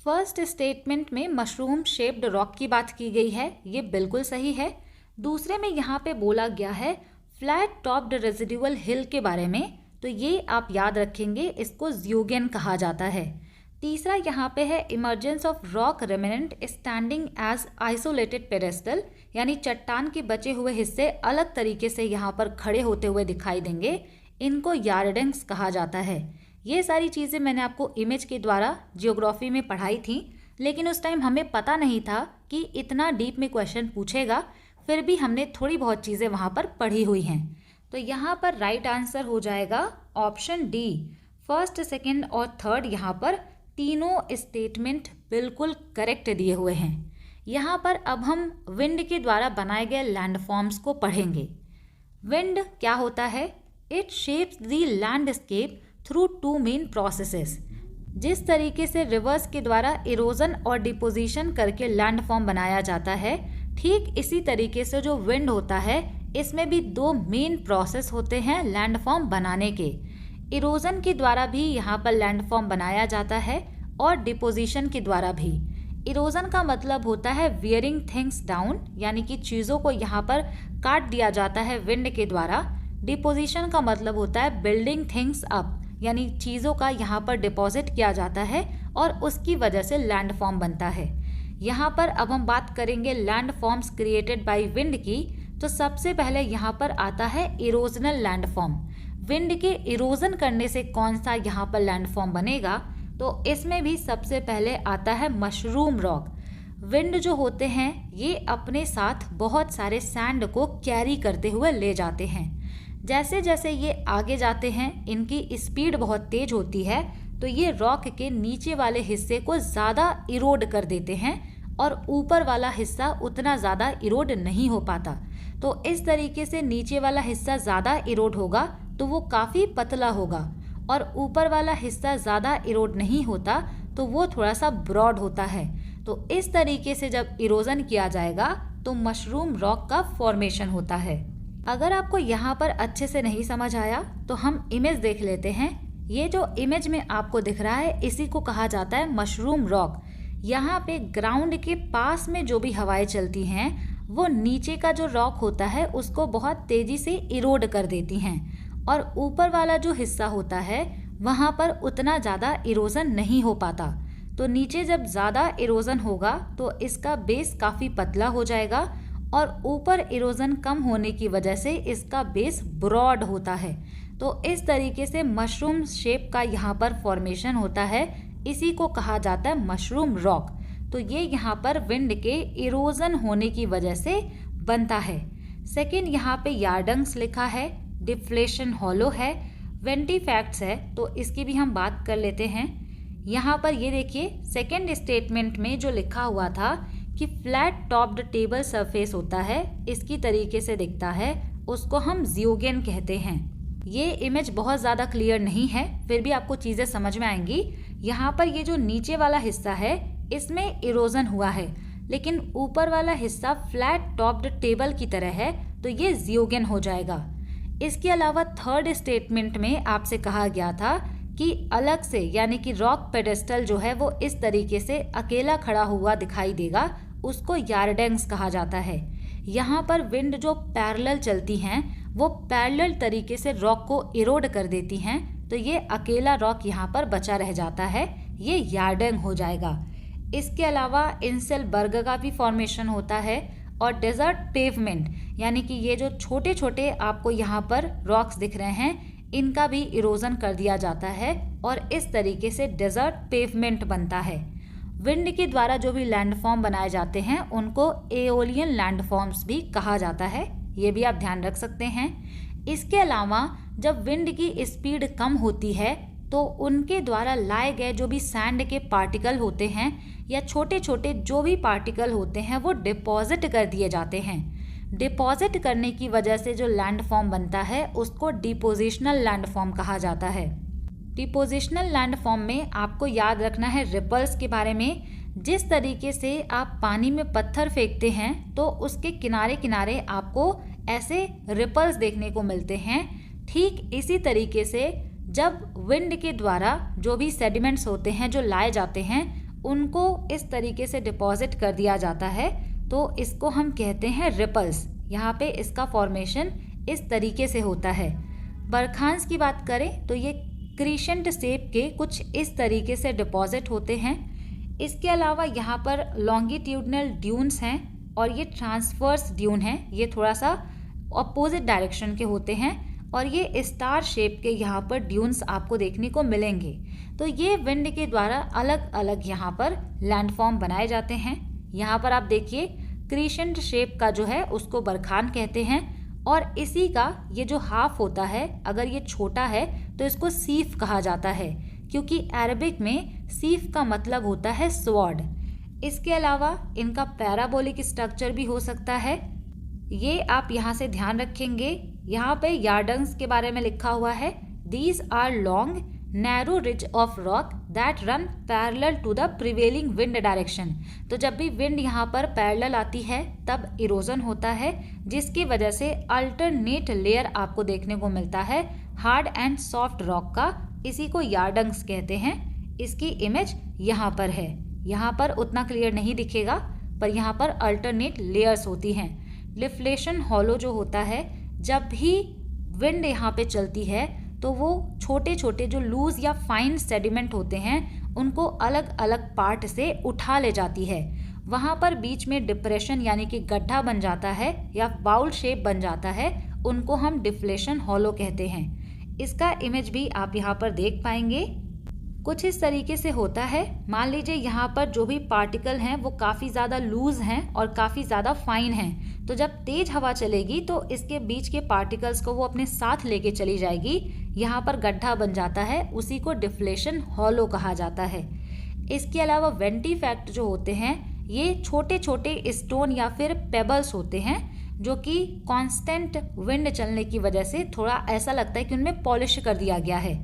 फर्स्ट स्टेटमेंट में मशरूम शेप्ड रॉक की बात की गई है, ये बिल्कुल सही है। दूसरे में यहाँ पे बोला गया है फ्लैट टॉप्ड रेजिड्यूअल हिल के बारे में, तो ये आप याद रखेंगे, इसको ज़्यूगेन कहा जाता है। तीसरा यहाँ पे है emergence of rock remnant standing as isolated pedestal, यानी चट्टान के बचे हुए हिस्से अलग तरीके से यहाँ पर खड़े होते हुए दिखाई देंगे, इनको यार्डिंग्स कहा जाता है। ये सारी चीज़ें मैंने आपको इमेज के द्वारा जियोग्राफी में पढ़ाई थी, लेकिन उस टाइम हमें पता नहीं था कि इतना डीप में क्वेश्चन पूछेगा, फिर भी हमने थोड़ी बहुत चीज़ें वहाँ पर पढ़ी हुई हैं। तो यहाँ पर राइट आंसर हो जाएगा ऑप्शन डी। फर्स्ट, सेकेंड और थर्ड यहाँ पर तीनों स्टेटमेंट बिल्कुल करेक्ट दिए हुए हैं। यहाँ पर अब हम विंड के द्वारा बनाए गए लैंडफॉर्म्स को पढ़ेंगे। विंड क्या होता है, it shapes the landscape through two main processes. जिस तरीके से रिवर्स के द्वारा इरोजन और डिपोजिशन करके लैंडफॉर्म बनाया जाता है, ठीक इसी तरीके से जो विंड होता है इसमें भी दो मेन प्रोसेस होते हैं लैंडफॉर्म बनाने के। इरोजन के द्वारा भी यहाँ पर लैंडफॉर्म बनाया जाता है और डिपोजिशन के द्वारा भी। इरोजन का मतलब होता है वियरिंग थिंग्स डाउन, यानी कि चीज़ों को यहाँ पर काट दिया जाता है विंड के द्वारा। डिपोजिशन का मतलब होता है बिल्डिंग थिंग्स अप, यानी चीज़ों का यहाँ पर डिपॉजिट किया जाता है और उसकी वजह से लैंडफॉर्म बनता है। यहाँ पर अब हम बात करेंगे लैंडफॉर्म्स क्रिएटेड बाय विंड की। तो सबसे पहले यहाँ पर आता है इरोजनल लैंडफॉर्म। विंड के इरोजन करने से कौन सा यहाँ पर लैंडफॉर्म बनेगा, तो इसमें भी सबसे पहले आता है मशरूम रॉक। विंड जो होते हैं ये अपने साथ बहुत सारे सैंड को कैरी करते हुए ले जाते हैं। जैसे जैसे ये आगे जाते हैं इनकी स्पीड बहुत तेज होती है, तो ये रॉक के नीचे वाले हिस्से को ज़्यादा इरोड कर देते हैं और ऊपर वाला हिस्सा उतना ज़्यादा इरोड नहीं हो पाता। तो इस तरीके से नीचे वाला हिस्सा ज़्यादा इरोड होगा तो वो काफ़ी पतला होगा, और ऊपर वाला हिस्सा ज़्यादा इरोड नहीं होता तो वो थोड़ा सा ब्रॉड होता है। तो इस तरीके से जब इरोजन किया जाएगा तो मशरूम रॉक का फॉर्मेशन होता है। अगर आपको यहाँ पर अच्छे से नहीं समझ आया तो हम इमेज देख लेते हैं। ये जो इमेज में आपको दिख रहा है इसी को कहा जाता है मशरूम रॉक। यहाँ पे ग्राउंड के पास में जो भी हवाएं चलती हैं वो नीचे का जो रॉक होता है उसको बहुत तेजी से इरोड कर देती हैं, और ऊपर वाला जो हिस्सा होता है वहाँ पर उतना ज़्यादा इरोजन नहीं हो पाता। तो नीचे जब ज़्यादा इरोजन होगा तो इसका बेस काफ़ी पतला हो जाएगा, और ऊपर इरोजन कम होने की वजह से इसका बेस ब्रॉड होता है। तो इस तरीके से मशरूम शेप का यहाँ पर फॉर्मेशन होता है, इसी को कहा जाता है मशरूम रॉक। तो ये यहाँ पर विंड के इरोजन होने की वजह से बनता है। सेकेंड, यहाँ पे यार्डंग्स लिखा है, डिफ्लेशन हॉलो है, वेंटी फैक्ट्स है, तो इसकी भी हम बात कर लेते हैं। यहाँ पर ये देखिए सेकेंड स्टेटमेंट में जो लिखा हुआ था कि फ्लैट टॉप्ड टेबल सरफेस होता है, इसकी तरीके से दिखता है, उसको हम जियोगेन कहते हैं। ये इमेज बहुत ज़्यादा क्लियर नहीं है, फिर भी आपको चीज़ें समझ में आएंगी। यहाँ पर ये जो नीचे वाला हिस्सा है इसमें इरोजन हुआ है, लेकिन ऊपर वाला हिस्सा फ्लैट टॉप्ड टेबल की तरह है, तो ये जियोगेन हो जाएगा। इसके अलावा थर्ड स्टेटमेंट में आपसे कहा गया था कि अलग से यानी कि रॉक पेडेस्टल जो है वो इस तरीके से अकेला खड़ा हुआ दिखाई देगा, उसको यार्डेंग्स कहा जाता है। यहाँ पर विंड जो पैरेलल चलती हैं वो पैरेलल तरीके से रॉक को इरोड कर देती हैं, तो ये अकेला रॉक यहाँ पर बचा रह जाता है, ये यार्डेंग हो जाएगा। इसके अलावा इंसेलबर्ग का भी फॉर्मेशन होता है और डेजर्ट पेवमेंट यानी कि ये जो छोटे छोटे आपको यहाँ पर रॉक्स दिख रहे हैं इनका भी इरोजन कर दिया जाता है और इस तरीके से डेजर्ट पेवमेंट बनता है। विंड के द्वारा जो भी लैंडफॉर्म बनाए जाते हैं उनको एओलियन लैंडफॉर्म्स भी कहा जाता है, ये भी आप ध्यान रख सकते हैं। इसके अलावा जब विंड की स्पीड कम होती है तो उनके द्वारा लाए गए जो भी सैंड के पार्टिकल होते हैं या छोटे छोटे जो भी पार्टिकल होते हैं वो डिपॉजिट कर दिए जाते हैं। डिपॉजिट करने की वजह से जो लैंडफॉर्म बनता है उसको डिपोजिशनल लैंडफॉर्म कहा जाता है। डिपोजिशनल लैंडफॉर्म में आपको याद रखना है रिपल्स के बारे में। जिस तरीके से आप पानी में पत्थर फेंकते हैं तो उसके किनारे किनारे आपको ऐसे रिपल्स देखने को मिलते हैं, ठीक इसी तरीके से जब विंड के द्वारा जो भी सेडिमेंट्स होते हैं जो लाए जाते हैं उनको इस तरीके से डिपॉजिट कर दिया जाता है, तो इसको हम कहते हैं रिपल्स। यहाँ पे इसका फॉर्मेशन इस तरीके से होता है। बरखांस की बात करें तो ये क्रीशेंट शेप के कुछ इस तरीके से डिपॉजिट होते हैं। इसके अलावा यहाँ पर लॉन्गिट्यूडनल ड्यून्स हैं और ये ट्रांसवर्स ड्यून हैं, ये थोड़ा सा अपोजिट डायरेक्शन के होते हैं और ये स्टार शेप के यहाँ पर ड्यून्स आपको देखने को मिलेंगे। तो ये विंड के द्वारा अलग अलग यहाँ पर लैंडफॉर्म बनाए जाते हैं। यहाँ पर आप देखिए क्रीशेंट शेप का जो है उसको बरखान कहते हैं और इसी का ये जो हाफ होता है अगर ये छोटा है तो इसको सीफ कहा जाता है, क्योंकि अरबिक में सीफ का मतलब होता है स्वॉर्ड। इसके अलावा इनका पैराबोलिक स्ट्रक्चर भी हो सकता है, ये आप यहाँ से ध्यान रखेंगे। यहाँ पे यार्डंग्स के बारे में लिखा हुआ है, these are long narrow ridge of rock that run parallel to the prevailing wind direction. तो जब भी विंड यहाँ पर पैरेलल आती है तब इरोजन होता है, जिसकी वजह से अल्टरनेट लेयर आपको देखने को मिलता है हार्ड एंड सॉफ्ट रॉक का, इसी को यार्डंग्स कहते हैं। इसकी इमेज यहाँ पर है, यहाँ पर उतना क्लियर नहीं दिखेगा पर यहाँ पर अल्टरनेट लेयर्स होती हैं। डिफ्लेशन हॉलो जो होता है, जब भी विंड यहाँ पे चलती है तो वो छोटे छोटे जो लूज या फाइन सेडिमेंट होते हैं उनको अलग अलग पार्ट से उठा ले जाती है। वहाँ पर बीच में डिप्रेशन यानी कि गड्ढा बन जाता है या बाउल शेप बन जाता है, उनको हम डिफ्लेशन हॉलो कहते हैं। इसका इमेज भी आप यहाँ पर देख पाएंगे, कुछ इस तरीके से होता है। मान लीजिए यहाँ पर जो भी पार्टिकल हैं वो काफ़ी ज़्यादा लूज हैं और काफ़ी ज़्यादा फाइन हैं, तो जब तेज हवा चलेगी तो इसके बीच के पार्टिकल्स को वो अपने साथ लेके चली जाएगी, यहाँ पर गड्ढा बन जाता है, उसी को डिफ्लेशन हॉलो कहा जाता है। इसके अलावा वेंटी फैक्ट जो होते हैं ये छोटे छोटे स्टोन या फिर पेबल्स होते हैं जो कि कांस्टेंट विंड चलने की वजह से थोड़ा ऐसा लगता है कि उनमें पॉलिश कर दिया गया है।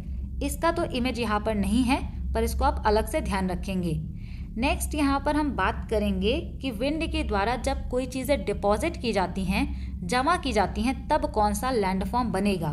इसका तो इमेज यहाँ पर नहीं है पर इसको आप अलग से ध्यान रखेंगे। नेक्स्ट यहाँ पर हम बात करेंगे कि विंड के द्वारा जब कोई चीज़ें डिपॉजिट की जाती हैं, जमा की जाती हैं, तब कौन सा लैंडफॉर्म बनेगा।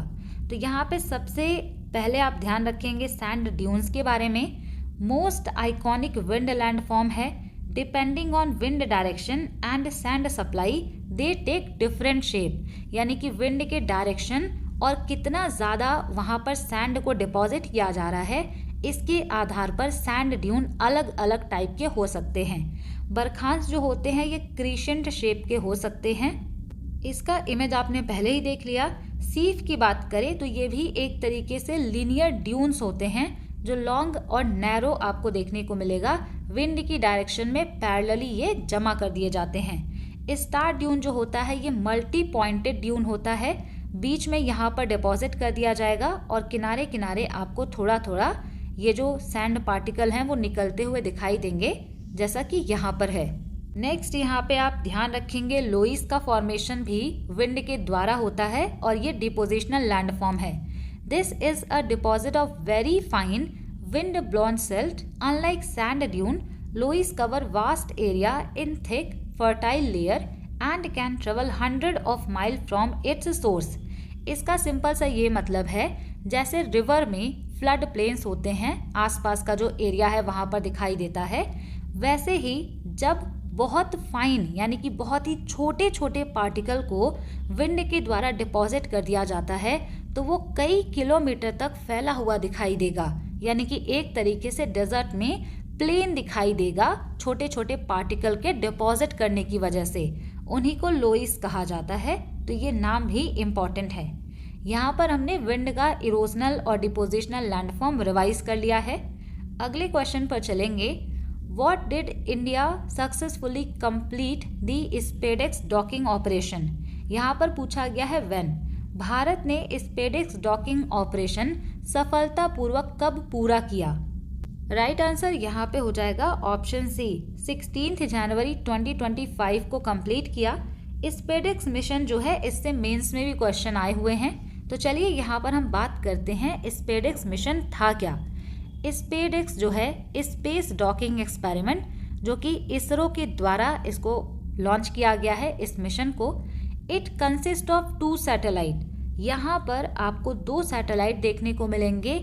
तो यहाँ पे सबसे पहले आप ध्यान रखेंगे सैंड ड्यून्स के बारे में। मोस्ट आइकॉनिक विंड लैंडफॉर्म है। Depending on wind direction and sand supply they take different shape, यानी कि विंड के डायरेक्शन और कितना ज़्यादा वहाँ पर सैंड को डिपॉजिट किया जा रहा है, इसके आधार पर सैंड ड्यून अलग अलग टाइप के हो सकते हैं। बरखांस जो होते हैं ये क्रीशेंट शेप के हो सकते हैं। इसका इमेज आपने पहले ही देख लिया। सीफ की बात करें तो ये भी एक तरीके से लीनियर ड्यून्स होते हैं जो लॉन्ग और नैरो आपको देखने को मिलेगा, विंड की डायरेक्शन में पैरेलली ये जमा कर दिए जाते हैं। स्टार ड्यून जो होता है ये मल्टी पॉइंटेड ड्यून होता है, बीच में यहाँ पर डिपॉजिट कर दिया जाएगा और किनारे किनारे आपको थोड़ा थोड़ा ये जो सैंड पार्टिकल हैं वो निकलते हुए दिखाई देंगे, जैसा कि यहाँ पर है। नेक्स्ट यहाँ पे आप ध्यान रखेंगे लोइस का फॉर्मेशन भी विंड के द्वारा होता है और ये डिपोजिशनल लैंडफॉर्म है। This is a deposit of very fine wind blown silt. Unlike sand dune, loess cover vast area in thick fertile layer and can travel 100 of mile from its source. इसका सिंपल सा ये मतलब है, जैसे रिवर में फ्लड प्लेन्स होते हैं, आसपास का जो एरिया है वहाँ पर दिखाई देता है, वैसे ही जब बहुत फाइन यानी कि बहुत ही छोटे छोटे पार्टिकल को विंड के द्वारा डिपॉजिट कर दिया जाता है तो वो कई किलोमीटर तक फैला हुआ दिखाई देगा। यानी कि एक तरीके से डेजर्ट में प्लेन दिखाई देगा छोटे छोटे पार्टिकल के डिपॉजिट करने की वजह से। उन्हीं को लोइस कहा जाता है, तो ये नाम भी इम्पॉर्टेंट है। यहाँ पर हमने विंड का इरोजनल और डिपोजिशनल लैंडफॉर्म रिवाइज कर लिया है। अगले क्वेश्चन पर चलेंगे। What did India successfully complete the SpaceX docking operation? यहाँ पर पूछा गया है when। भारत ने SpaceX डॉकिंग ऑपरेशन सफलतापूर्वक कब पूरा किया? राइट आंसर यहाँ पे हो जाएगा ऑप्शन सी, 16 जनवरी 2025 को कंप्लीट किया। SpaceX मिशन जो है इससे मेंस में भी क्वेश्चन आए हुए हैं, तो चलिए यहाँ पर हम बात करते हैं SpaceX मिशन था क्या। SpaceX जो है स्पेस डॉकिंग एक्सपेरिमेंट, जो कि इसरो के द्वारा इसको लॉन्च किया गया है इस मिशन को। It consist of 2 satellite. यहाँ पर आपको 2 सैटेलाइट देखने को मिलेंगे।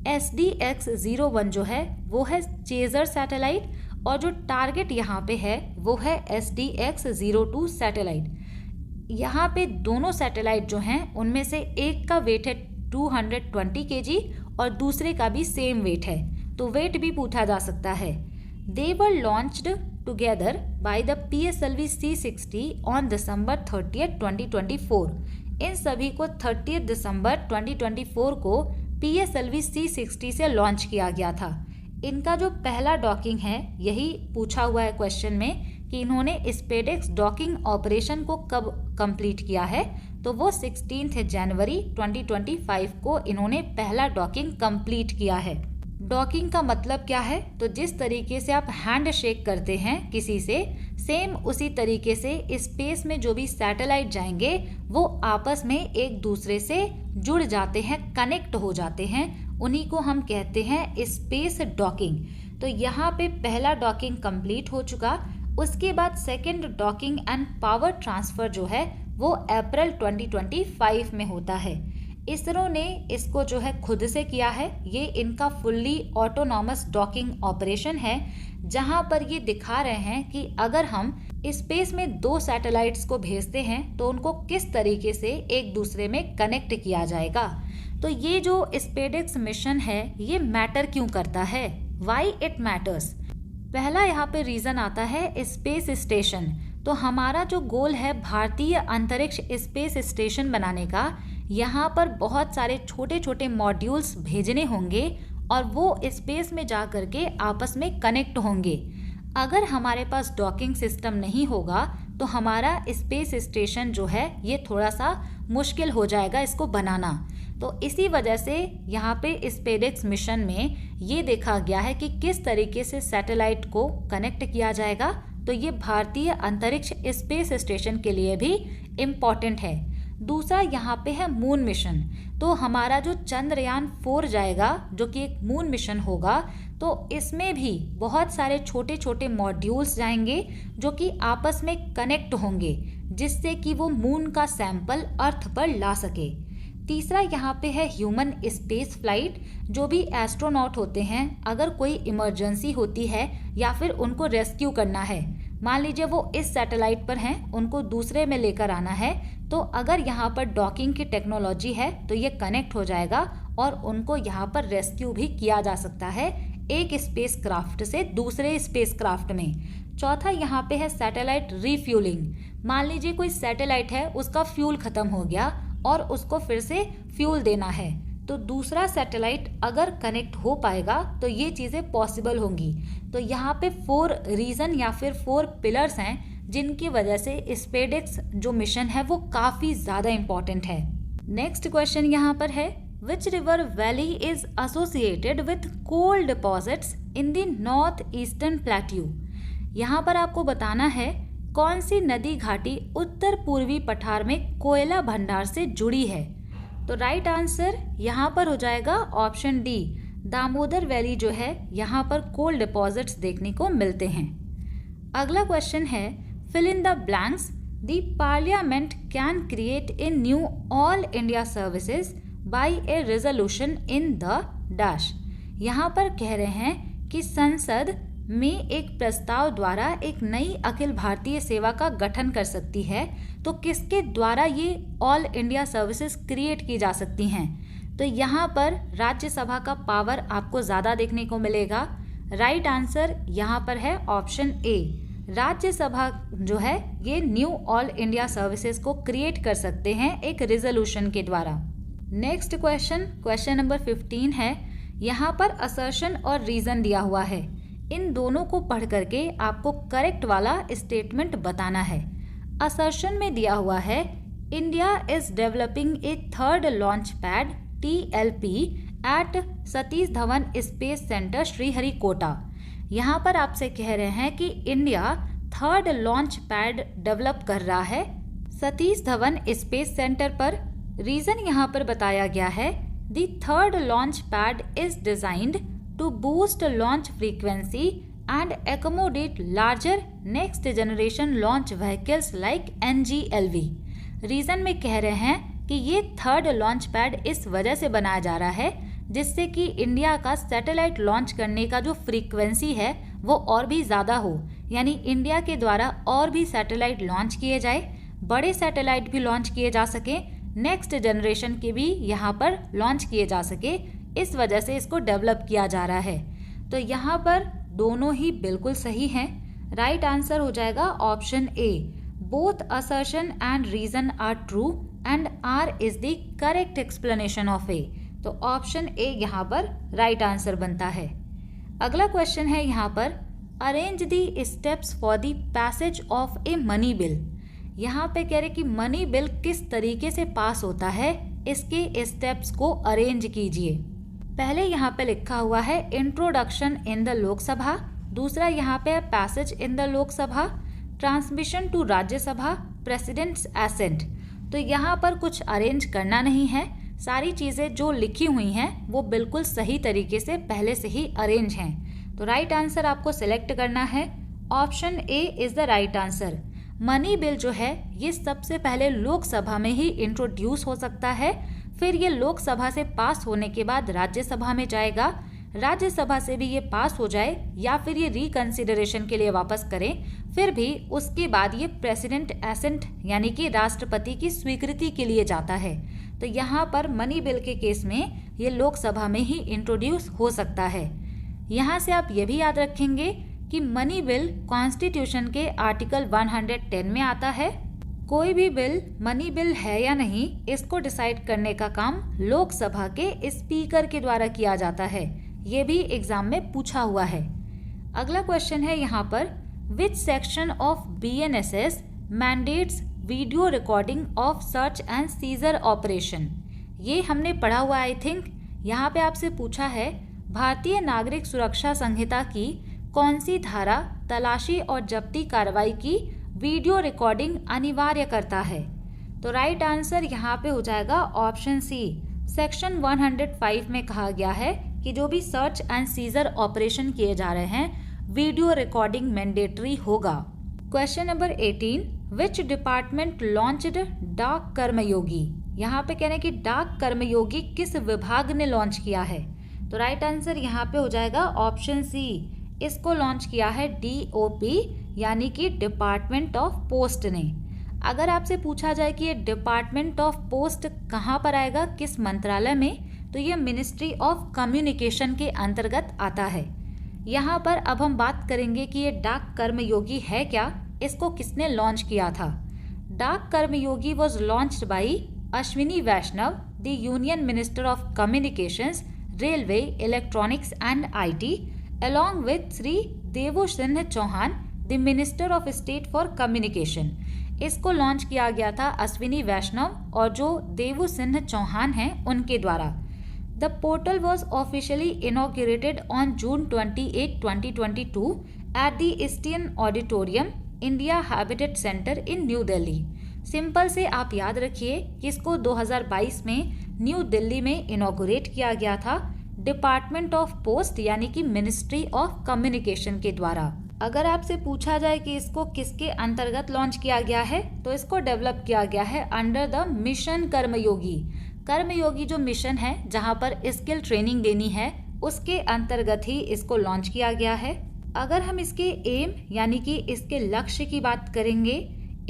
SDX-01 जो है वो है चेजर सैटेलाइट, और जो टारगेट यहाँ पे है वो है SDX-02 सैटेलाइट। यहाँ पे दोनों सैटेलाइट जो हैं उनमें से एक का वेट है 220 kg और दूसरे का भी सेम वेट है, तो वेट भी पूछा जा सकता है। They were launched together by the PSLV C60 on December 30, 2024। इन सभी को 30 दिसंबर 2024 को PSLV C60 से लॉन्च किया गया था। इनका जो पहला डॉकिंग है, यही पूछा हुआ है क्वेश्चन में कि इन्होंने SpaceX डॉकिंग ऑपरेशन को कब कंप्लीट किया है, तो वो 16 जनवरी 2025 को इन्होंने पहला डॉकिंग कंप्लीट किया है। डॉकिंग का मतलब क्या है, तो जिस तरीके से आप हैंड शेक करते हैं किसी से, सेम उसी तरीके से स्पेस में जो भी सैटेलाइट जाएंगे वो आपस में एक दूसरे से जुड़ जाते हैं, कनेक्ट हो जाते हैं, उन्हीं को हम कहते हैं स्पेस डॉकिंग। तो यहाँ पे पहला डॉकिंग कंप्लीट हो चुका। उसके बाद second docking and power transfer जो है वो अप्रैल 2025 में होता है। इसरो ने इसको जो है खुद से किया है। ये इनका फुल्ली ऑटोनॉमस डॉकिंग ऑपरेशन है, जहां पर ये दिखा रहे हैं कि अगर हम स्पेस में 2 सैटेलाइट्स को भेजते हैं तो उनको किस तरीके से एक दूसरे में कनेक्ट किया जाएगा। तो ये जो SpaceX मिशन है ये मैटर क्यों करता है, वाई इट मैटर्स। पहला यहाँ पे रीजन आता है स्पेस स्टेशन। तो हमारा जो गोल है भारतीय अंतरिक्ष स्पेस स्टेशन बनाने का, यहाँ पर बहुत सारे छोटे छोटे मॉड्यूल्स भेजने होंगे और वो स्पेस में जा कर के आपस में कनेक्ट होंगे। अगर हमारे पास डॉकिंग सिस्टम नहीं होगा तो हमारा स्पेस स्टेशन जो है ये थोड़ा सा मुश्किल हो जाएगा इसको बनाना। तो इसी वजह से यहाँ पे SpaceX मिशन में ये देखा गया है कि किस तरीके से सैटेलाइट को कनेक्ट किया जाएगा। तो ये भारतीय अंतरिक्ष स्पेस स्टेशन के लिए भी इम्पॉर्टेंट है। दूसरा यहाँ पे है मून मिशन। तो हमारा जो चंद्रयान 4 जाएगा, जो कि एक मून मिशन होगा, तो इसमें भी बहुत सारे छोटे छोटे मॉड्यूल्स जाएंगे जो कि आपस में कनेक्ट होंगे, जिससे कि वो मून का सैंपल अर्थ पर ला सके। तीसरा यहाँ पे है ह्यूमन स्पेस फ्लाइट। जो भी एस्ट्रोनॉट होते हैं, अगर कोई इमरजेंसी होती है या फिर उनको रेस्क्यू करना है, मान लीजिए वो इस सैटेलाइट पर हैं, उनको दूसरे में लेकर आना है, तो अगर यहाँ पर डॉकिंग की टेक्नोलॉजी है तो ये कनेक्ट हो जाएगा और उनको यहाँ पर रेस्क्यू भी किया जा सकता है एक स्पेस क्राफ्ट से दूसरे स्पेस क्राफ्ट में। चौथा यहाँ पे है सैटेलाइट रिफ्यूलिंग। मान लीजिए कोई सैटेलाइट है, उसका फ्यूल खत्म हो गया और उसको फिर से फ्यूल देना है, तो दूसरा सैटेलाइट अगर कनेक्ट हो पाएगा तो ये चीज़ें पॉसिबल होंगी। तो यहाँ पे 4 रीज़न या फिर 4 पिलर्स हैं जिनकी वजह से स्पेसएक्स जो मिशन है वो काफ़ी ज़्यादा इम्पॉर्टेंट है। नेक्स्ट क्वेश्चन यहाँ पर है, which river valley is associated with coal deposits in the north eastern plateau. यहाँ पर आपको बताना है कौन सी नदी घाटी उत्तर पूर्वी पठार में कोयला भंडार से जुड़ी है। तो राइट आंसर यहाँ पर हो जाएगा ऑप्शन डी, दामोदर वैली जो है यहाँ पर कोल डिपॉजिट्स देखने को मिलते हैं। अगला क्वेश्चन है, fill in the blanks, the parliament can create a new all India services by a resolution in the dash. यहाँ पर कह रहे हैं कि संसद में एक प्रस्ताव द्वारा एक नई अखिल भारतीय सेवा का गठन कर सकती है। तो किसके द्वारा ये ऑल इंडिया सर्विसेज क्रिएट की जा सकती हैं? तो यहाँ पर राज्यसभा का पावर आपको ज़्यादा देखने को मिलेगा। राइट आंसर यहाँ पर है ऑप्शन ए, राज्यसभा जो है ये न्यू ऑल इंडिया सर्विसेज को क्रिएट कर सकते हैं एक रिजोल्यूशन के द्वारा। नेक्स्ट क्वेश्चन नंबर 15 है, यहाँ पर असर्शन और रीजन दिया हुआ है। इन दोनों को पढ़ करके आपको करेक्ट वाला स्टेटमेंट बताना है। असर्शन में दिया हुआ है, India is developing a third launch pad TLP at Satish Dhawan Space Centre Sriharikota. यहाँ पर आपसे कह रहे हैं कि India third launch pad develop कर रहा है सतीश धवन स्पेस सेंटर पर। रीजन यहाँ पर बताया गया है, the third launch pad is designed to boost launch frequency and accommodate larger next generation launch vehicles like NGLV। Reason में कह रहे हैं कि ये थर्ड लॉन्च पैड इस वजह से बनाया जा रहा है जिससे कि इंडिया का सैटेलाइट लॉन्च करने का जो फ्रीक्वेंसी है वो और भी ज़्यादा हो, यानी इंडिया के द्वारा और भी सैटेलाइट लॉन्च किए जाए, बड़े सैटेलाइट भी लॉन्च किए जा सके, नेक्स्ट जनरेशन के भी यहाँ पर लॉन्च किए जा सके, इस वजह से इसको डेवलप किया जा रहा है। तो यहाँ पर दोनों ही बिल्कुल सही हैं। राइट आंसर हो जाएगा option A, both assertion and reason are true and R is the correct explanation of A. तो ऑप्शन ए यहाँ पर राइट आंसर बनता है। अगला क्वेश्चन है यहाँ पर, arrange the steps for the passage of a money bill. यहाँ पे कह रहे कि मनी बिल किस तरीके से पास होता है, इसके स्टेप्स को अरेंज कीजिए। पहले यहाँ पे लिखा हुआ है इंट्रोडक्शन इन द लोकसभा, दूसरा यहाँ पे passage in the Lok Sabha, transmission to Rajya Sabha, president's assent. तो यहाँ पर कुछ अरेंज करना नहीं है, सारी चीज़ें जो लिखी हुई हैं वो बिल्कुल सही तरीके से पहले से ही अरेंज हैं। तो राइट आंसर आपको सिलेक्ट करना है, option A is the right answer. Money bill जो है ये सबसे पहले लोकसभा में ही इंट्रोड्यूस हो सकता है, फिर ये लोकसभा से पास होने के बाद राज्यसभा में जाएगा, राज्यसभा से भी ये पास हो जाए या फिर ये रिकंसिडरेशन के लिए वापस करें, फिर भी उसके बाद ये प्रेसिडेंट एसेंट यानी कि राष्ट्रपति की स्वीकृति के लिए जाता है। तो यहाँ पर मनी बिल के केस में ये लोकसभा में ही इंट्रोड्यूस हो सकता है। यहाँ से आप ये भी याद रखेंगे कि मनी बिल कॉन्स्टिट्यूशन के आर्टिकल 110 में आता है। कोई भी बिल मनी बिल है या नहीं, इसको डिसाइड करने का काम लोकसभा के स्पीकर के द्वारा किया जाता है। ये भी एग्जाम में पूछा हुआ है। अगला क्वेश्चन है यहाँ पर, which section of BNSS mandates video recording of search and seizure operation. ये हमने पढ़ा हुआ आई थिंक। यहाँ पे आपसे पूछा है, भारतीय नागरिक सुरक्षा संहिता की कौन सी धारा तलाशी और जब्ती कार्रवाई की वीडियो रिकॉर्डिंग अनिवार्य करता है। तो राइट आंसर यहाँ पे हो जाएगा ऑप्शन सी, सेक्शन 105 में कहा गया है कि जो भी सर्च एंड सीजर ऑपरेशन किए जा रहे हैं वीडियो रिकॉर्डिंग मैंडेटरी होगा। Question number 18, which department launched डाक कर्मयोगी। यहाँ पे कह रहे हैं कि डाक कर्मयोगी किस विभाग ने लॉन्च किया है। तो राइट आंसर यहाँ पे हो जाएगा ऑप्शन सी, इसको लॉन्च किया है DOP यानी कि डिपार्टमेंट ऑफ पोस्ट ने। अगर आपसे पूछा जाए कि ये डिपार्टमेंट ऑफ पोस्ट कहाँ पर आएगा, किस मंत्रालय में, तो ये मिनिस्ट्री ऑफ कम्युनिकेशन के अंतर्गत आता है। यहाँ पर अब हम बात करेंगे कि ये डाक कर्मयोगी है क्या, इसको किसने लॉन्च किया था। Dak Karmayogi was launched by Ashwini Vaishnaw the union minister of communications, railways, electronics and IT, along with Shri Devu Singh Chauhan, the minister of state for communication. इसको लॉन्च किया गया था अश्विनी वैष्णव और जो देवु सिंह चौहान हैं उनके द्वारा। The portal was officially inaugurated on June 28, 2022 at the eastern auditorium, India habitat centre in new Delhi. Simple से आप याद रखिए कि इसको 2022 में न्यू दिल्ली में इनॉग्रेट किया गया था डिपार्टमेंट ऑफ पोस्ट यानी कि मिनिस्ट्री ऑफ कम्युनिकेशन के द्वारा। अगर आपसे पूछा जाए कि इसको किसके अंतर्गत लॉन्च किया गया है तो इसको डेवलप किया गया है अंडर द मिशन कर्मयोगी। कर्मयोगी जो मिशन है जहां पर स्किल ट्रेनिंग देनी है उसके अंतर्गत ही इसको लॉन्च किया गया है। अगर हम इसके एम यानी कि इसके लक्ष्य की बात करेंगे,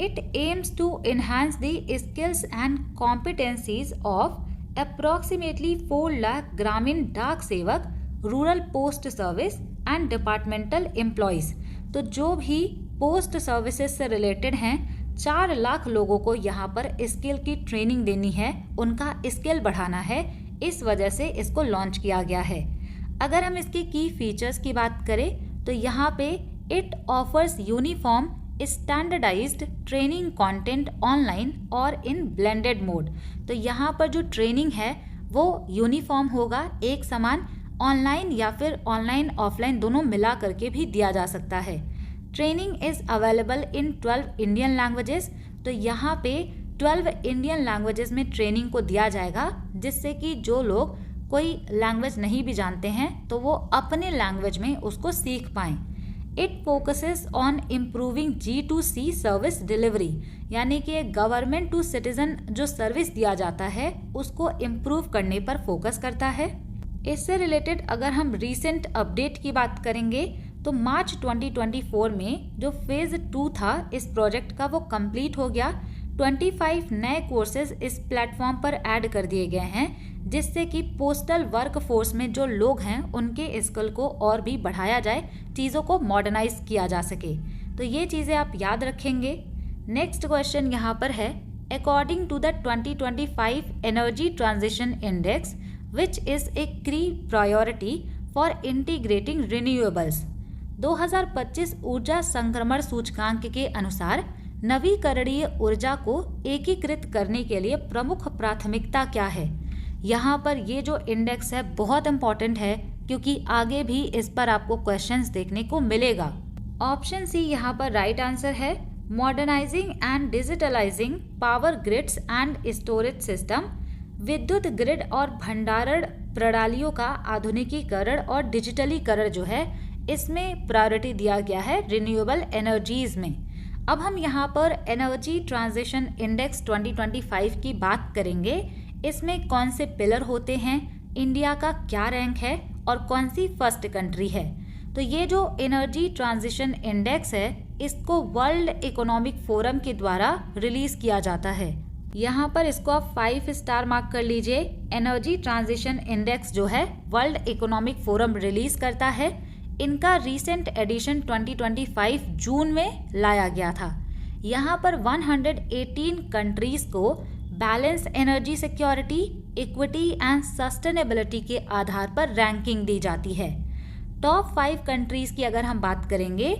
it aims to enhance the skills and competencies of approximately 4 lakh Gramin Dak Sevak, rural post service and departmental employees. तो जो भी पोस्ट सर्विसेज से रिलेटेड हैं 4 लाख लोगों को यहाँ पर स्किल की ट्रेनिंग देनी है, उनका स्किल बढ़ाना है, इस वजह से इसको लॉन्च किया गया है। अगर हम इसके की फीचर्स की बात करें तो यहाँ पे it offers uniform standardised training content online और इन ब्लेंडेड मोड। तो यहाँ पर जो ट्रेनिंग है वो यूनिफॉर्म होगा, एक समान, ऑनलाइन या फिर ऑनलाइन ऑफलाइन दोनों मिला करके भी दिया जा सकता है। Training is available in 12 Indian languages. तो यहाँ पे 12 इंडियन लैंग्वेजेस में ट्रेनिंग को दिया जाएगा, जिससे कि जो लोग कोई लैंग्वेज नहीं भी जानते हैं तो वो अपने लैंग्वेज में उसको सीख पाएं। It focuses on improving G2C service delivery, यानी कि गवर्नमेंट टू सिटीजन जो सर्विस दिया जाता है उसको इम्प्रूव करने पर फोकस करता है। इससे रिलेटेड अगर हम रीसेंट अपडेट की बात करेंगे तो मार्च 2024 में जो फेज 2 था इस प्रोजेक्ट का वो कंप्लीट हो गया। 25 नए कोर्सेज इस प्लेटफॉर्म पर ऐड कर दिए गए हैं, जिससे कि पोस्टल वर्क फोर्स में जो लोग हैं उनके स्किल को और भी बढ़ाया जाए, चीज़ों को मॉडर्नाइज किया जा सके। तो ये चीज़ें आप याद रखेंगे। नेक्स्ट क्वेश्चन यहाँ पर है, according to the 2025 energy transition index which is a key priority for integrating renewables. 2025 ऊर्जा संक्रमण सूचकांक के अनुसार नवीकरणीय ऊर्जा को एकीकृत करने के लिए प्रमुख प्राथमिकता क्या है। यहाँ पर ये जो इंडेक्स है बहुत इंपॉर्टेंट है, क्योंकि आगे भी इस पर आपको क्वेश्चंस देखने को मिलेगा। ऑप्शन सी यहाँ पर राइट आंसर है। Modernising and digitalising power grids and storage system, विद्युत ग्रिड और भंडारण प्रणालियों का आधुनिकीकरण और डिजिटलीकरण जो है इसमें प्रायोरिटी दिया गया है रिन्यूएबल एनर्जीज में। अब हम यहाँ पर एनर्जी ट्रांजिशन इंडेक्स 2025 की बात करेंगे। इसमें कौन से पिलर होते हैं, इंडिया का क्या रैंक है और कौन सी फर्स्ट कंट्री है। तो ये जो एनर्जी ट्रांजिशन इंडेक्स है इसको वर्ल्ड इकोनॉमिक फोरम के द्वारा रिलीज किया जाता है। यहाँ पर इसको आप 5 स्टार मार्क कर लीजिए। एनर्जी ट्रांजिशन इंडेक्स जो है वर्ल्ड इकोनॉमिक फोरम रिलीज करता है। इनका रीसेंट एडिशन 2025 जून में लाया गया था। यहाँ पर 118 कंट्रीज को balance energy security, equity and sustainability के आधार पर रैंकिंग दी जाती है। टॉप 5 कंट्रीज की अगर हम बात करेंगे,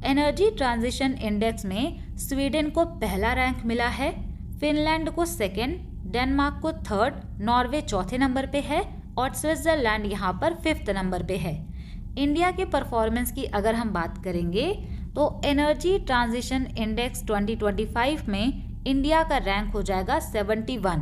एनर्जी ट्रांजिशन इंडेक्स में स्वीडन को पहला रैंक मिला है, फिनलैंड को सेकेंड, डेनमार्क को थर्ड, नॉर्वे चौथे नंबर पे है और स्विट्जरलैंड यहाँ पर 5th नंबर पे है। इंडिया के परफॉर्मेंस की अगर हम बात करेंगे तो एनर्जी ट्रांजिशन इंडेक्स 2025 में इंडिया का रैंक हो जाएगा 71।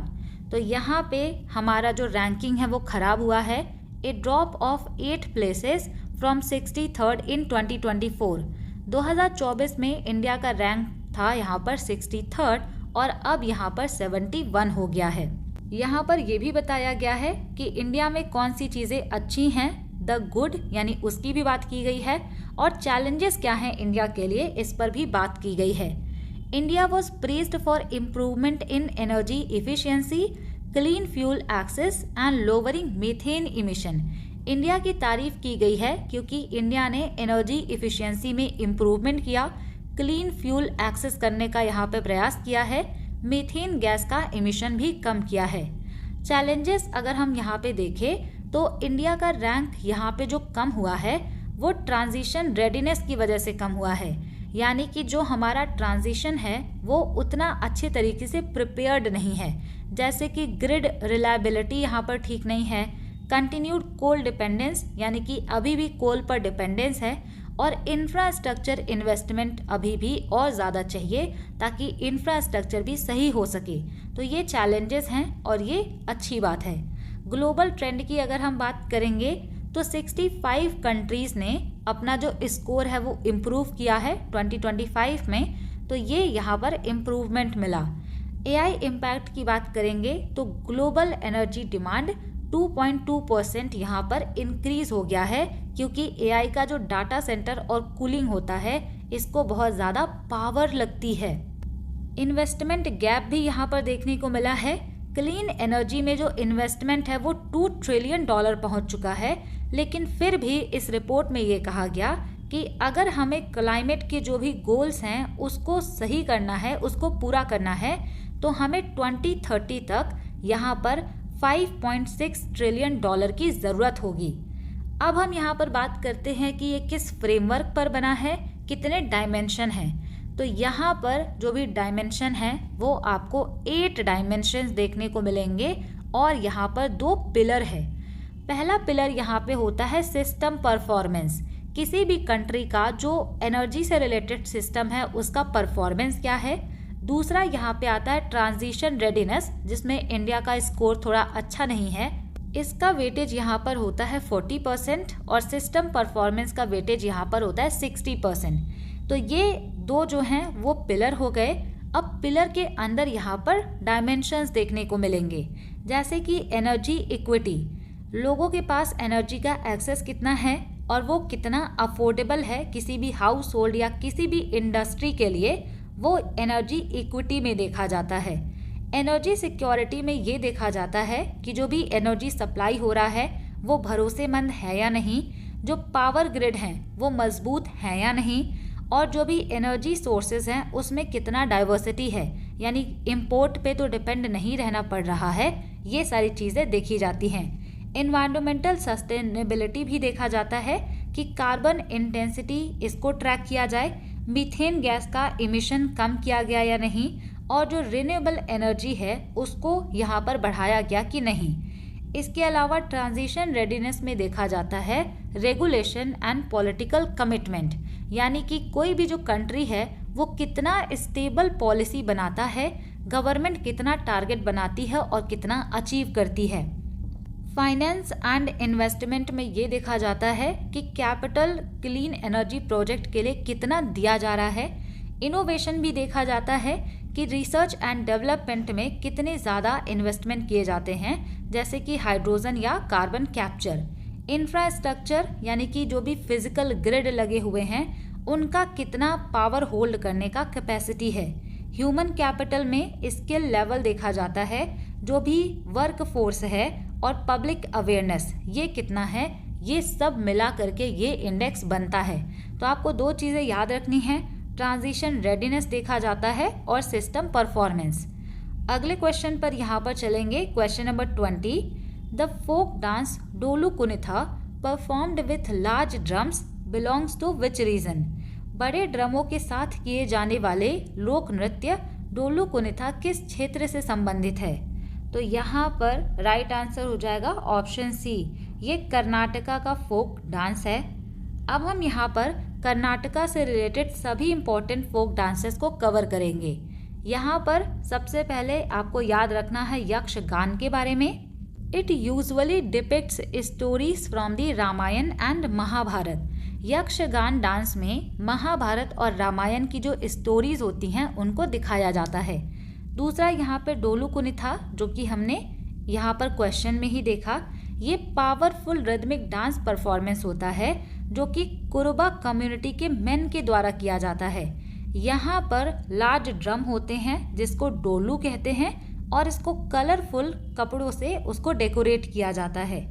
तो यहाँ पे हमारा जो रैंकिंग है वो खराब हुआ है। A drop of 8 places from 63rd in 2024। 2024 में इंडिया का रैंक था यहाँ पर 63rd और अब यहाँ पर 71 हो गया है। यहाँ पर यह भी बताया गया है कि इंडिया में कौन सी चीज़ें अच्छी हैं, द गुड यानी उसकी भी बात की गई है, और चैलेंजेस क्या हैं इंडिया के लिए इस पर भी बात की गई है। India was praised for improvement in energy efficiency, clean fuel access and lowering methane emission. India की तारीफ की गई है क्योंकि इंडिया ने एनर्जी इफिशियंसी में इम्प्रूवमेंट किया, क्लीन फ्यूल एक्सेस करने का यहाँ पे प्रयास किया है, मीथेन गैस का इमिशन भी कम किया है। चैलेंजेस अगर हम यहाँ पे देखें तो इंडिया का रैंक यहाँ पे जो कम हुआ है वो ट्रांजिशन रेडीनेस की वजह से कम हुआ है। यानी कि जो हमारा ट्रांजिशन है वो उतना अच्छे तरीके से प्रिपेयर्ड नहीं है। जैसे कि ग्रिड रिलायबिलिटी यहाँ पर ठीक नहीं है, कंटिन्यूड कोल डिपेंडेंस यानी कि अभी भी कोल पर डिपेंडेंस है, और इंफ्रास्ट्रक्चर इन्वेस्टमेंट अभी भी और ज़्यादा चाहिए ताकि इंफ्रास्ट्रक्चर भी सही हो सके। तो ये चैलेंजेस हैं और ये अच्छी बात है। ग्लोबल ट्रेंड की अगर हम बात करेंगे तो 65 कंट्रीज़ ने अपना जो स्कोर है वो इम्प्रूव किया है 2025 में, तो ये यहाँ पर इम्प्रूवमेंट मिला। एआई इम्पैक्ट की बात करेंगे तो ग्लोबल एनर्जी डिमांड 2.2% यहाँ पर इंक्रीज हो गया है, क्योंकि एआई का जो डाटा सेंटर और कूलिंग होता है इसको बहुत ज़्यादा पावर लगती है। इन्वेस्टमेंट गैप भी यहाँ पर देखने को मिला है। क्लीन एनर्जी में जो इन्वेस्टमेंट है वो $2 ट्रिलियन पहुँच चुका है, लेकिन फिर भी इस रिपोर्ट में ये कहा गया कि अगर हमें क्लाइमेट के जो भी गोल्स हैं उसको सही करना है, उसको पूरा करना है, तो हमें 2030 तक यहाँ पर $5.6 ट्रिलियन की ज़रूरत होगी। अब हम यहाँ पर बात करते हैं कि ये किस फ्रेमवर्क पर बना है, कितने डायमेंशन हैं। तो यहाँ पर जो भी डायमेंशन है वो आपको 8 डायमेंशंस देखने को मिलेंगे और यहाँ पर 2 पिलर है। पहला पिलर यहाँ पे होता है सिस्टम परफॉर्मेंस। किसी भी कंट्री का जो एनर्जी से रिलेटेड सिस्टम है उसका परफॉर्मेंस क्या है। दूसरा यहाँ पे आता है ट्रांजिशन रेडीनेस, जिसमें इंडिया का स्कोर थोड़ा अच्छा नहीं है, इसका वेटेज यहाँ पर होता है 40% और सिस्टम परफॉर्मेंस का वेटेज यहाँ पर होता है 60%। तो ये दो जो हैं वो पिलर हो गए। अब पिलर के अंदर यहाँ पर डायमेंशंस देखने को मिलेंगे, जैसे कि एनर्जी इक्विटी, लोगों के पास एनर्जी का एक्सेस कितना है और वो कितना अफोर्डेबल है किसी भी हाउस होल्ड या किसी भी इंडस्ट्री के लिए, वो एनर्जी इक्विटी में देखा जाता है। एनर्जी सिक्योरिटी में ये देखा जाता है कि जो भी एनर्जी सप्लाई हो रहा है वो भरोसेमंद है या नहीं, जो पावर ग्रिड हैं वो मजबूत हैं या नहीं, और जो भी एनर्जी सोर्सेज हैं उसमें कितना डाइवर्सिटी है, यानी इंपोर्ट पे तो डिपेंड नहीं रहना पड़ रहा है। ये सारी चीज़ें देखी जाती हैं। एनवायरमेंटल सस्टेनेबिलिटी भी देखा जाता है कि कार्बन इंटेंसिटी इसको ट्रैक किया जाए, मीथेन गैस का इमिशन कम किया गया या नहीं, और जो रिन्यूएबल एनर्जी है उसको यहाँ पर बढ़ाया गया कि नहीं। इसके अलावा ट्रांजिशन रेडीनेस में देखा जाता है रेगुलेशन एंड पॉलिटिकल कमिटमेंट, यानी कि कोई भी जो कंट्री है वो कितना स्टेबल पॉलिसी बनाता है, गवर्नमेंट कितना टारगेट बनाती है और कितना अचीव करती है। फाइनेंस एंड इन्वेस्टमेंट में ये देखा जाता है कि कैपिटल क्लीन एनर्जी प्रोजेक्ट के लिए कितना दिया जा रहा है। इनोवेशन भी देखा जाता है कि रिसर्च एंड डेवलपमेंट में कितने ज़्यादा इन्वेस्टमेंट किए जाते हैं, जैसे कि हाइड्रोजन या कार्बन कैप्चर। इंफ्रास्ट्रक्चर यानी कि जो भी फिजिकल ग्रिड लगे हुए हैं उनका कितना पावर होल्ड करने का कैपेसिटी है। ह्यूमन कैपिटल में स्किल लेवल देखा जाता है, जो भी वर्क फोर्स है और पब्लिक अवेयरनेस ये कितना है, ये सब मिला करके ये इंडेक्स बनता है। तो आपको 2 चीज़ें याद रखनी है, ट्रांजिशन रेडीनेस देखा जाता है और सिस्टम परफॉर्मेंस। अगले क्वेश्चन पर यहाँ पर चलेंगे, question number 20। The folk dance Dolu Kunitha performed with large drums belongs to which region. बड़े ड्रमों के साथ किए जाने वाले लोक नृत्य डोलू कुनिथा किस क्षेत्र से संबंधित है। तो यहाँ पर राइट आंसर हो जाएगा ऑप्शन सी, ये कर्नाटका का फोक डांस है। अब हम यहाँ पर कर्नाटका से रिलेटेड सभी इम्पोर्टेंट फोक डांसेस को कवर करेंगे। यहाँ पर सबसे पहले आपको याद रखना है यक्षगान के बारे में। It usually depicts stories from the Ramayana and Mahabharata. Yakshagana dance में महाभारत और रामायण की जो स्टोरीज होती हैं उनको दिखाया जाता है। दूसरा यहाँ पे डोलू कुनिथा, जो कि हमने यहाँ पर क्वेश्चन में ही देखा, ये पावरफुल रिदमिक डांस परफॉर्मेंस होता है जो कि कुरुबा कम्युनिटी के मेन के द्वारा किया जाता है। यहाँ पर लार्ज ड्रम होते हैं जिसको डोलू कहते हैं और इसको कलरफुल कपड़ों से उसको डेकोरेट किया जाता है।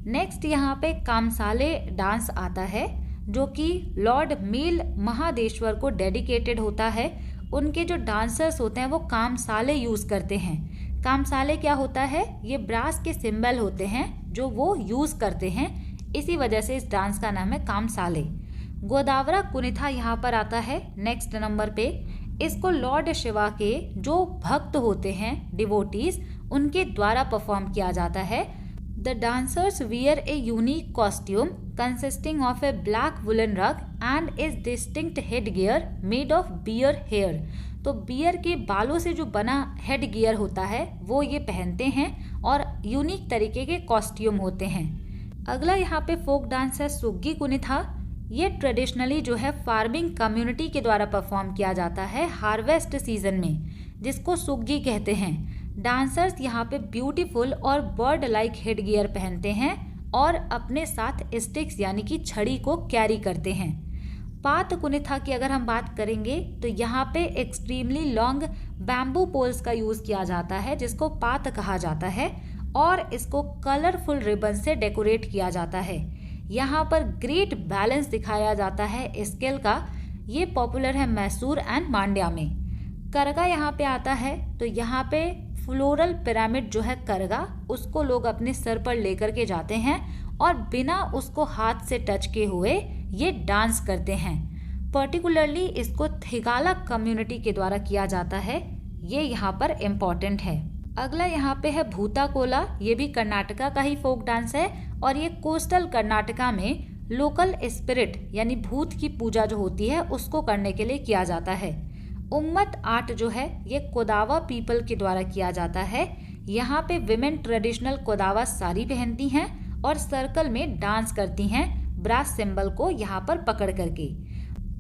नेक्स्ट यहाँ पे कामसाले डांस आता है जो कि लॉर्ड मील महादेश्वर को डेडिकेटेड होता है। उनके जो डांसर्स होते हैं वो कामसाले यूज़ करते हैं। कामसाले क्या होता है? ये ब्रास के सिंबल होते हैं जो वो यूज़ करते हैं, इसी वजह से इस डांस का नाम है कामसाले। गोदावरा कुनिथा यहाँ पर आता है नेक्स्ट नंबर पे। इसको लॉर्ड शिवा के जो भक्त होते हैं, डिवोटीज, उनके द्वारा परफॉर्म किया जाता है। The dancers wear a unique costume consisting of a black woollen rug and is distinct head gear made of bear hair. तो बियर के बालों से जो बना हेड गियर होता है वो ये पहनते हैं और यूनिक तरीके के कॉस्ट्यूम होते हैं। अगला यहाँ पे फोक डांस है सुग्गी कुनिथा। ये ट्रेडिशनली जो है फार्मिंग कम्युनिटी के द्वारा परफॉर्म किया जाता है हार्वेस्ट सीजन में, जिसको सुग्गी कहते हैं। डांसर्स यहाँ पे ब्यूटीफुल और बर्ड लाइक हेड गियर पहनते हैं और अपने साथ स्टिक्स यानी कि छड़ी को कैरी करते हैं। पात कुनिथा की अगर हम बात करेंगे तो यहाँ पे एक्सट्रीमली लॉन्ग बैम्बू पोल्स का यूज़ किया जाता है, जिसको पात कहा जाता है, और इसको कलरफुल रिबन से डेकोरेट किया जाता है। यहाँ पर ग्रेट बैलेंस दिखाया जाता है स्केल का। ये पॉपुलर है मैसूर एंड मांड्या में। करगा यहाँ पे आता है, तो यहाँ पे फ्लोरल पिरामिड जो है करगा, उसको लोग अपने सर पर लेकर के जाते हैं और बिना उसको हाथ से टच किए हुए ये डांस करते हैं। पर्टिकुलरली इसको थिगाला कम्युनिटी के द्वारा किया जाता है, ये यहाँ पर इम्पॉर्टेंट है। अगला यहाँ पे है भूता कोला। ये भी कर्नाटका का ही फोक डांस है और ये कोस्टल कर्नाटका में लोकल स्पिरिट यानी भूत की पूजा जो होती है उसको करने के लिए किया जाता है। उम्मत आर्ट जो है ये कोदावा पीपल के द्वारा किया जाता है। यहाँ पे विमेन ट्रेडिशनल कोदावा साड़ी पहनती हैं और सर्कल में डांस करती हैं ब्रास सिंबल को यहाँ पर पकड़ करके।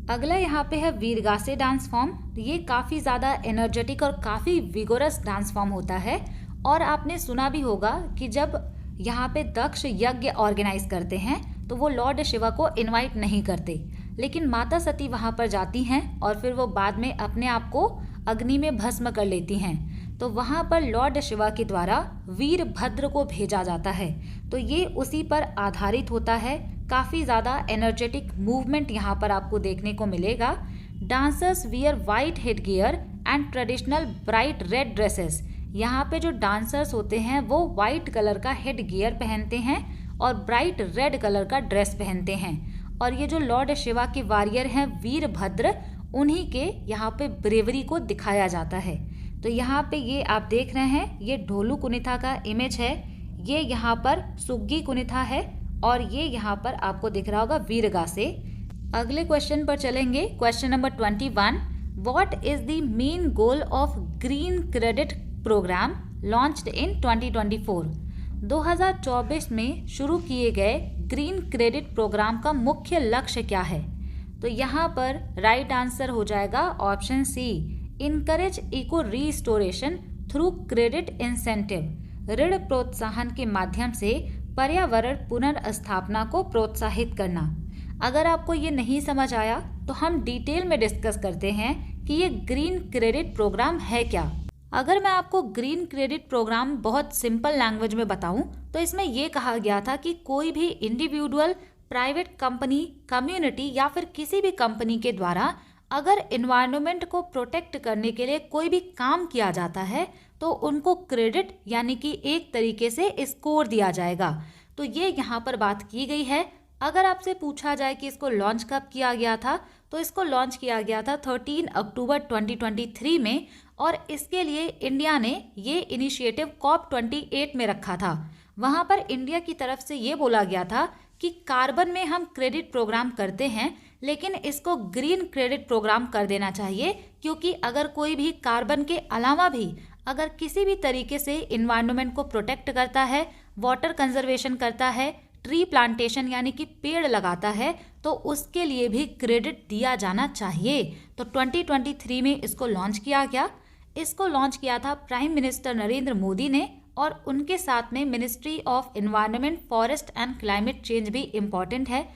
अगला यहाँ पे है वीरगासे डांस फॉर्म। ये काफ़ी ज़्यादा एनर्जेटिक और काफ़ी विगोरस डांस फॉर्म होता है और आपने सुना भी होगा कि जब यहाँ पे दक्ष यज्ञ ऑर्गेनाइज करते हैं तो वो लॉर्ड शिवा को इनवाइट नहीं करते, लेकिन माता सती वहाँ पर जाती हैं और फिर वो बाद में अपने आप को अग्नि में भस्म कर लेती हैं। तो वहाँ पर लॉर्ड शिवा के द्वारा वीरभद्र को भेजा जाता है, तो ये उसी पर आधारित होता है। काफ़ी ज़्यादा एनर्जेटिक मूवमेंट यहाँ पर आपको देखने को मिलेगा। Dancers wear white head gear and traditional bright red dresses. यहाँ पे जो डांसर्स होते हैं वो वाइट कलर का हेड गियर पहनते हैं और ब्राइट रेड कलर का ड्रेस पहनते हैं। और ये जो लॉर्ड शिवा के वॉरियर हैं वीरभद्र, उन्हीं के यहाँ पे ब्रेवरी को दिखाया जाता है। तो यहाँ पे ये आप देख रहे हैं, ये ढोलू कुनिथा का इमेज है, ये यहाँ पर सुग्गी कुनिथा है और ये यहाँ पर आपको दिख रहा होगा वीरगासे। अगले क्वेश्चन पर चलेंगे, question number 21। What is the main goal of Green Credit Programme launched in 2024? 2024 में शुरू किए गए ग्रीन क्रेडिट प्रोग्राम का मुख्य लक्ष्य क्या है? तो यहाँ पर राइट आंसर हो जाएगा option C, encourage eco restoration through credit incentive. ऋण प्रोत्साहन के माध्यम से पर्यावरण पुनर्स्थापना को प्रोत्साहित करना। अगर आपको ये नहीं समझ आया तो हम डिटेल में डिस्कस करते हैं कि ये ग्रीन क्रेडिट प्रोग्राम है क्या। अगर मैं आपको ग्रीन क्रेडिट प्रोग्राम बहुत सिंपल लैंग्वेज में बताऊं तो इसमें ये कहा गया था कि कोई भी इंडिविजुअल, प्राइवेट कंपनी, कम्युनिटी या फिर किसी भी कंपनी के द्वारा अगर इन्वायरमेंट को प्रोटेक्ट करने के लिए कोई भी काम किया जाता है तो उनको क्रेडिट यानी कि एक तरीके से स्कोर दिया जाएगा। तो ये यहाँ पर बात की गई है। अगर आपसे पूछा जाए कि इसको लॉन्च कब किया गया था, तो इसको लॉन्च किया गया था 13 अक्टूबर 2023 में और इसके लिए इंडिया ने ये इनिशिएटिव COP28 में रखा था। वहाँ पर इंडिया की तरफ से ये बोला गया था कि कार्बन में हम क्रेडिट प्रोग्राम करते हैं, लेकिन इसको ग्रीन क्रेडिट प्रोग्राम कर देना चाहिए, क्योंकि अगर कोई भी कार्बन के अलावा भी अगर किसी भी तरीके से इन्वायरमेंट को प्रोटेक्ट करता है, वाटर कंजर्वेशन करता है, ट्री प्लांटेशन यानी कि पेड़ लगाता है, तो उसके लिए भी क्रेडिट दिया जाना चाहिए। तो 2023 में इसको लॉन्च किया गया। इसको लॉन्च किया था प्राइम मिनिस्टर नरेंद्र मोदी ने और उनके साथ में ministry of environment, forest and climate change भी इम्पॉर्टेंट है।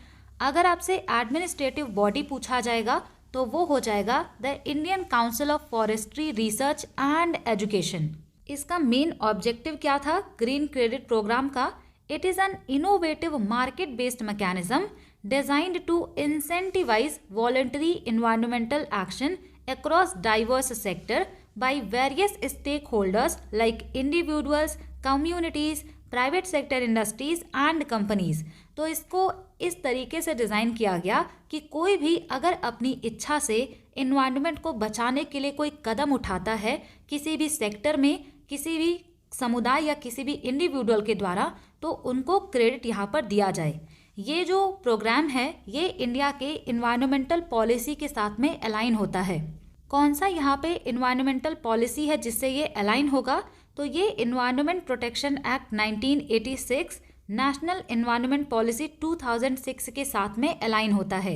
अगर आपसे एडमिनिस्ट्रेटिव बॉडी पूछा जाएगा तो वो हो जाएगा the Indian Council of Forestry Research and Education. इसका मेन ऑब्जेक्टिव क्या था ग्रीन क्रेडिट प्रोग्राम का? It is an innovative market based mechanism designed to incentivise voluntary environmental action across diverse sector by various stakeholders like individuals, communities, private sector industries and companies. तो इसको इस तरीके से डिज़ाइन किया गया कि कोई भी अगर अपनी इच्छा से इन्वायरमेंट को बचाने के लिए कोई कदम उठाता है किसी भी सेक्टर में, किसी भी समुदाय या किसी भी इंडिविजुअल के द्वारा, तो उनको क्रेडिट यहाँ पर दिया जाए। ये जो प्रोग्राम है ये इंडिया के इन्वायरमेंटल पॉलिसी के साथ में अलाइन होता है। कौन सा यहाँ पे इन्वायरमेंटल पॉलिसी है जिससे ये अलाइन होगा? तो ये environment protection act 1986, national environment policy 2006 के साथ में अलाइन होता है।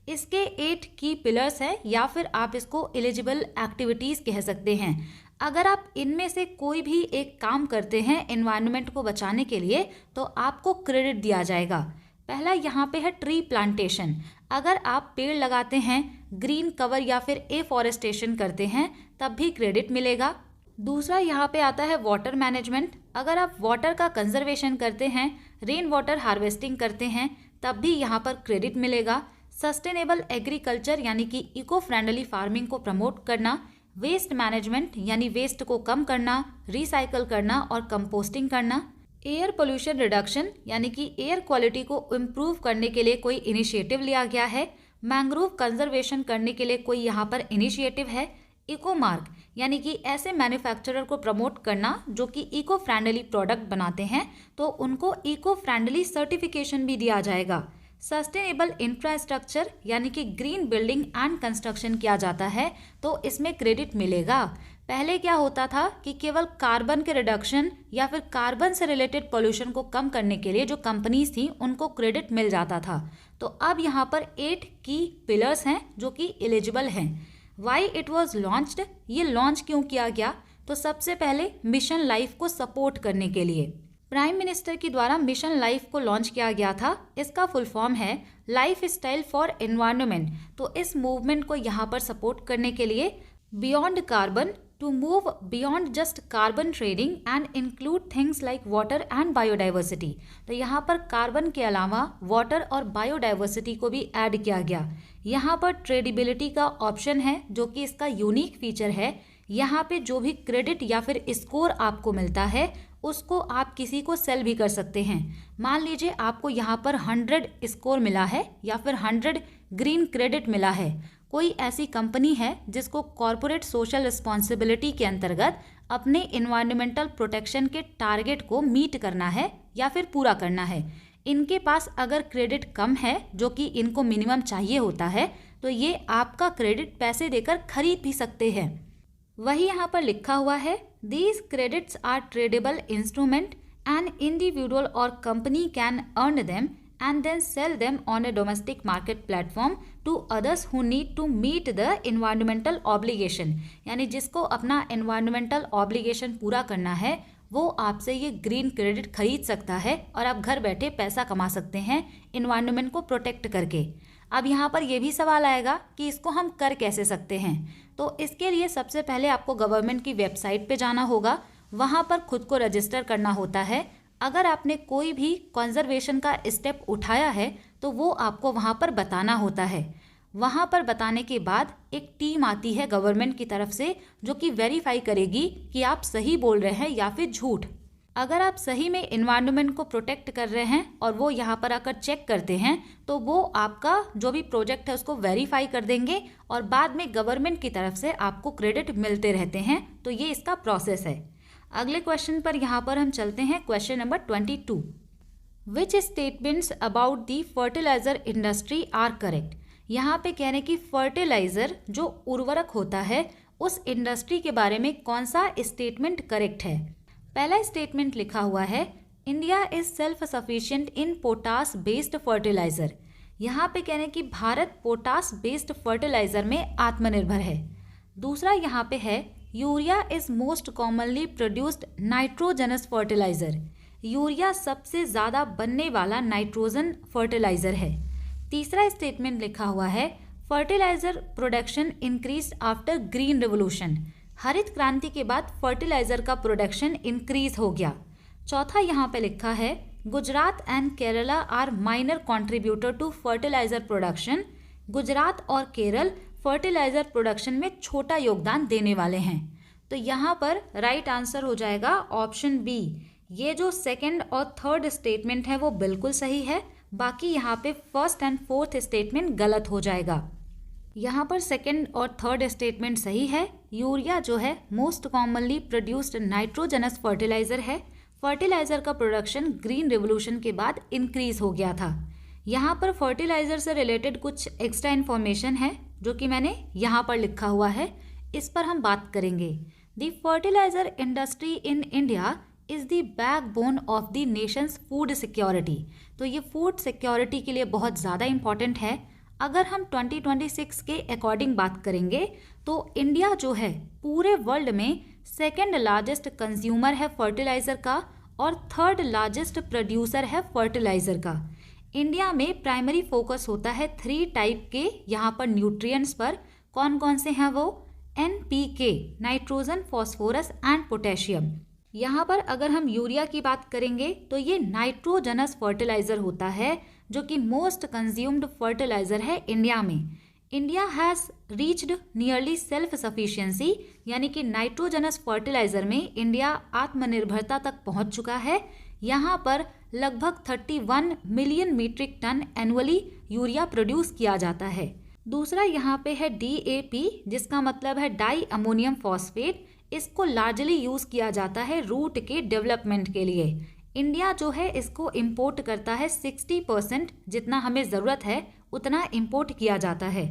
इसके 8 की पिलर्स हैं या फिर आप इसको एलिजिबल एक्टिविटीज़ कह सकते हैं। अगर आप इनमें से कोई भी एक काम करते हैं इन्वायरमेंट को बचाने के लिए तो आपको क्रेडिट दिया जाएगा। पहला यहाँ पे है ट्री प्लांटेशन। अगर आप पेड़ लगाते हैं, ग्रीन कवर या फिर एफॉरेस्टेशन करते हैं तब भी क्रेडिट मिलेगा। दूसरा यहाँ पे आता है वाटर मैनेजमेंट। अगर आप वाटर का कंजर्वेशन करते हैं, रेन वाटर हार्वेस्टिंग करते हैं तब भी यहाँ पर क्रेडिट मिलेगा। सस्टेनेबल एग्रीकल्चर यानी कि इको फ्रेंडली फार्मिंग को प्रमोट करना, वेस्ट मैनेजमेंट यानी वेस्ट को कम करना, रिसाइकल करना और कंपोस्टिंग करना, एयर पोल्यूशन रिडक्शन यानी कि एयर क्वालिटी को इम्प्रूव करने के लिए कोई इनिशिएटिव लिया गया है, मैंग्रोव कंजर्वेशन करने के लिए कोई यहाँ पर इनिशिएटिव है, इको मार्क यानी कि ऐसे मैन्युफैक्चरर को प्रमोट करना जो कि इको फ्रेंडली प्रोडक्ट बनाते हैं तो उनको इको फ्रेंडली सर्टिफिकेशन भी दिया जाएगा। सस्टेनेबल इंफ्रास्ट्रक्चर यानी कि ग्रीन बिल्डिंग एंड कंस्ट्रक्शन किया जाता है तो इसमें क्रेडिट मिलेगा। पहले क्या होता था कि केवल कार्बन के रिडक्शन या फिर कार्बन से रिलेटेड पोल्यूशन को कम करने के लिए जो कंपनीज थी उनको क्रेडिट मिल जाता था। तो अब यहाँ पर 8 की पिलर्स हैं जो कि एलिजिबल हैं। वाई इट वॉज लॉन्च्ड, ये लॉन्च क्यों किया गया? तो सबसे पहले मिशन लाइफ को सपोर्ट करने के लिए प्राइम मिनिस्टर के द्वारा मिशन लाइफ को लॉन्च किया गया था। इसका फुल फॉर्म है लाइफ स्टाइल फॉर एनवायरनमेंट। तो इस मूवमेंट को यहाँ पर सपोर्ट करने के लिए beyond carbon to move beyond just carbon trading and include things like water and biodiversity. तो यहाँ पर कार्बन के अलावा वाटर और बायोडाइवर्सिटी को भी ऐड किया गया। यहाँ पर ट्रेडिबिलिटी का ऑप्शन है जो कि इसका यूनिक फीचर है। यहाँ पे जो भी क्रेडिट या फिर स्कोर आपको मिलता है उसको आप किसी को सेल भी कर सकते हैं। मान लीजिए आपको यहाँ पर 100 स्कोर मिला है या फिर 100 ग्रीन क्रेडिट मिला है। कोई ऐसी कंपनी है जिसको कॉरपोरेट सोशल रिस्पॉन्सिबिलिटी के अंतर्गत अपने इन्वायरमेंटल प्रोटेक्शन के टारगेट को मीट करना है या फिर पूरा करना है। इनके पास अगर क्रेडिट कम है जो कि इनको मिनिमम चाहिए होता है तो ये आपका क्रेडिट पैसे देकर खरीद भी सकते हैं। वही यहाँ पर लिखा हुआ है these credits are tradable instrument an individual or company can earn them and then sell them on a domestic market platform to others who need to meet the environmental obligation। यानी जिसको अपना environmental obligation पूरा करना है वो आपसे ये ग्रीन क्रेडिट खरीद सकता है और आप घर बैठे पैसा कमा सकते हैं environment को प्रोटेक्ट करके। अब यहाँ पर ये भी सवाल आएगा कि इसको हम कर कैसे सकते हैं। तो इसके लिए सबसे पहले आपको गवर्नमेंट की वेबसाइट पे जाना होगा, वहाँ पर खुद को रजिस्टर करना होता है। अगर आपने कोई भी कंजर्वेशन का स्टेप उठाया है तो वो आपको वहाँ पर बताना होता है। वहाँ पर बताने के बाद एक टीम आती है गवर्नमेंट की तरफ से जो कि वेरीफाई करेगी कि आप सही बोल रहे हैं या फिर झूठ। अगर आप सही में इन्वायरमेंट को प्रोटेक्ट कर रहे हैं और वो यहाँ पर आकर चेक करते हैं तो वो आपका जो भी प्रोजेक्ट है उसको वेरीफाई कर देंगे और बाद में गवर्नमेंट की तरफ से आपको क्रेडिट मिलते रहते हैं। तो ये इसका प्रोसेस है। अगले क्वेश्चन पर यहाँ पर हम चलते हैं। Question number 22, which statements about the fertiliser industry are correct. यहाँ पे कह रहे हैं कि फर्टिलाइजर जो उर्वरक होता है उस इंडस्ट्री के बारे में कौन सा स्टेटमेंट करेक्ट है। पहला स्टेटमेंट लिखा हुआ है India is self sufficient in potash based fertiliser. यहाँ पे कह रहे हैं कि भारत पोटास बेस्ड फर्टिलाइजर में आत्मनिर्भर है। दूसरा यहाँ पे है urea is most commonly produced nitrogenous fertiliser. Urea सबसे ज़्यादा बनने वाला नाइट्रोजन फर्टिलाइजर है। तीसरा स्टेटमेंट लिखा हुआ है fertiliser production increase after green revolution. हरित क्रांति के बाद फर्टिलाइजर का प्रोडक्शन इंक्रीज हो गया। चौथा यहाँ पे लिखा है Gujarat and Kerala are minor contributor to fertiliser production. Gujarat और केरल फर्टिलाइजर प्रोडक्शन में छोटा योगदान देने वाले हैं। तो यहाँ पर राइट आंसर हो जाएगा ऑप्शन बी। ये जो सेकंड और थर्ड स्टेटमेंट है वो बिल्कुल सही है, बाकी यहाँ पे फर्स्ट एंड फोर्थ स्टेटमेंट गलत हो जाएगा। यहाँ पर सेकंड और थर्ड स्टेटमेंट सही है। यूरिया जो है most commonly produced nitrogenous fertiliser है। फर्टिलाइजर का प्रोडक्शन ग्रीन रिवोल्यूशन के बाद इंक्रीज हो गया था। यहाँ पर फर्टिलाइजर से रिलेटेड कुछ एक्स्ट्रा इन्फॉर्मेशन है जो कि मैंने यहाँ पर लिखा हुआ है, इस पर हम बात करेंगे। The fertiliser industry in India is the backbone of the nation's food security. तो ये फूड सिक्योरिटी के लिए बहुत ज़्यादा इंपॉर्टेंट है। अगर हम 2026 के अकॉर्डिंग बात करेंगे तो इंडिया जो है पूरे वर्ल्ड में सेकेंड लार्जेस्ट कंज्यूमर है फर्टिलाइज़र का और थर्ड लार्जेस्ट प्रोड्यूसर है फर्टिलाइज़र का। इंडिया में प्राइमरी फोकस होता है 3 टाइप के यहाँ पर न्यूट्रिएंट्स पर। कौन कौन से हैं वो? NPK, nitrogen, phosphorus and potassium. यहाँ पर अगर हम यूरिया की बात करेंगे तो ये नाइट्रोजनस फर्टिलाइज़र होता है जो कि मोस्ट कंज्यूम्ड फर्टिलाइज़र है इंडिया में। India has reached nearly self sufficiency, यानी कि नाइट्रोजनस फर्टिलाइज़र में इंडिया आत्मनिर्भरता तक पहुँच चुका है। यहाँ पर लगभग 31 million metric tonne annually urea produce किया जाता है। दूसरा यहाँ पे है DAP, जिसका मतलब है डाई अमोनियम फॉस्फेट। इसको लार्जली यूज़ किया जाता है रूट के डेवलपमेंट के लिए। इंडिया जो है इसको इंपोर्ट करता है 60%, जितना हमें ज़रूरत है उतना इंपोर्ट किया जाता है।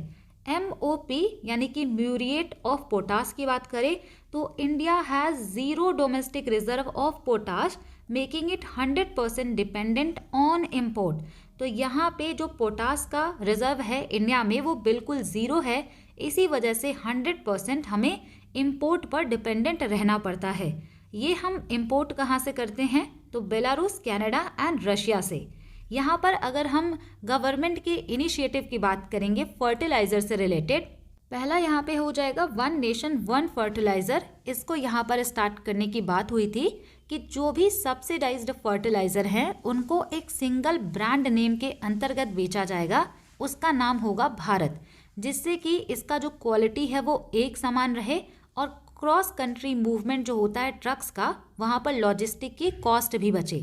MOP यानी कि म्यूरिएट ऑफ पोटाश की बात करें तो India has 0 domestic reserve of potash, making it 100% dependent on import. तो यहाँ पे जो पोटाश का रिजर्व है इंडिया में वो बिल्कुल ज़ीरो है, इसी वजह से 100% हमें इम्पोर्ट पर डिपेंडेंट रहना पड़ता है। ये हम इम्पोर्ट कहाँ से करते हैं? तो बेलारूस, कनाडा एंड रशिया से। यहाँ पर अगर हम गवर्नमेंट के इनिशिएटिव की बात करेंगे फर्टिलाइज़र से रिलेटेड, पहला यहाँ पे हो जाएगा 1 नेशन 1 फर्टिलाइज़र। इसको यहाँ पर स्टार्ट करने की बात हुई थी कि जो भी सब्सिडाइज्ड फर्टिलाइज़र हैं उनको एक सिंगल ब्रांड नेम के अंतर्गत बेचा जाएगा, उसका नाम होगा भारत, जिससे कि इसका जो क्वालिटी है वो एक समान रहे और क्रॉस कंट्री मूवमेंट जो होता है ट्रक्स का, वहाँ पर लॉजिस्टिक की कॉस्ट भी बचे।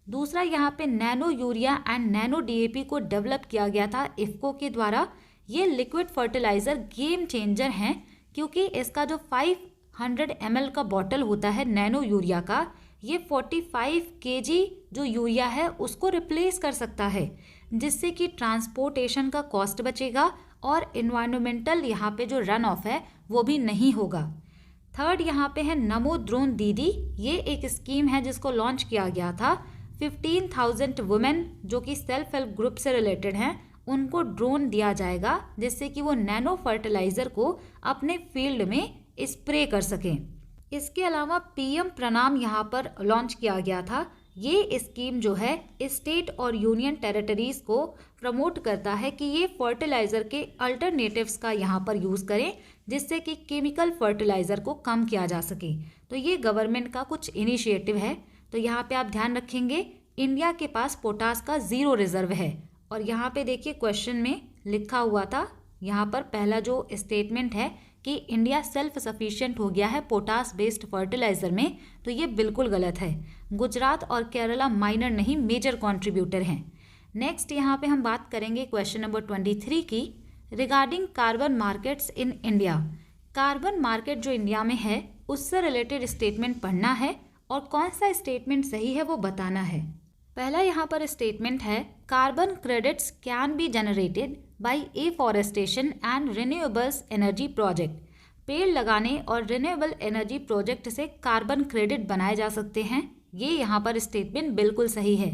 दूसरा यहाँ पे nano urea and nano DAP को डेवलप किया गया था इफ़को के द्वारा। ये लिक्विड फर्टिलाइज़र गेम चेंजर हैं क्योंकि इसका जो 500 ml का बॉटल होता है नैनो यूरिया का, ये 45 kg जो यूरिया है उसको रिप्लेस कर सकता है, जिससे कि ट्रांसपोर्टेशन का कॉस्ट बचेगा और इन्वायरमेंटल यहाँ पे जो रन ऑफ है वो भी नहीं होगा। थर्ड यहाँ पे है नमो ड्रोन दीदी। ये एक स्कीम है जिसको लॉन्च किया गया था। 15,000 वुमेन जो कि सेल्फ हेल्प ग्रुप से रिलेटेड हैं उनको ड्रोन दिया जाएगा, जिससे कि वो नैनो फर्टिलाइज़र को अपने फील्ड में स्प्रे कर सकें। इसके अलावा PM प्रणाम यहाँ पर लॉन्च किया गया था। ये स्कीम जो है स्टेट और यूनियन टेरिटरीज़ को प्रमोट करता है कि ये फर्टिलाइज़र के अल्टरनेटिव्स का यहाँ पर यूज़ करें, जिससे कि केमिकल फर्टिलाइज़र को कम किया जा सके। तो ये गवर्नमेंट का कुछ इनिशिएटिव है। तो यहाँ पे आप ध्यान रखेंगे इंडिया के पास पोटाश का 0 रिजर्व है। और यहाँ पे देखिए क्वेश्चन में लिखा हुआ था, यहाँ पर पहला जो स्टेटमेंट है कि इंडिया सेल्फ सफिशिएंट हो गया है पोटाश बेस्ड फर्टिलाइज़र में, तो ये बिल्कुल गलत है। गुजरात और केरला माइनर नहीं मेजर कंट्रीब्यूटर हैं। नेक्स्ट यहाँ पे हम बात करेंगे क्वेश्चन नंबर 23 की, regarding carbon markets in India. Carbon market जो इंडिया में है उससे रिलेटेड स्टेटमेंट पढ़ना है और कौन सा स्टेटमेंट सही है वो बताना है। पहला यहाँ पर स्टेटमेंट है, carbon credits can be generated by afforestation and renewables energy project. पेड़ लगाने और रिन्यूएबल एनर्जी प्रोजेक्ट से कार्बन क्रेडिट बनाए जा सकते हैं। ये यहाँ पर स्टेटमेंट बिल्कुल सही है।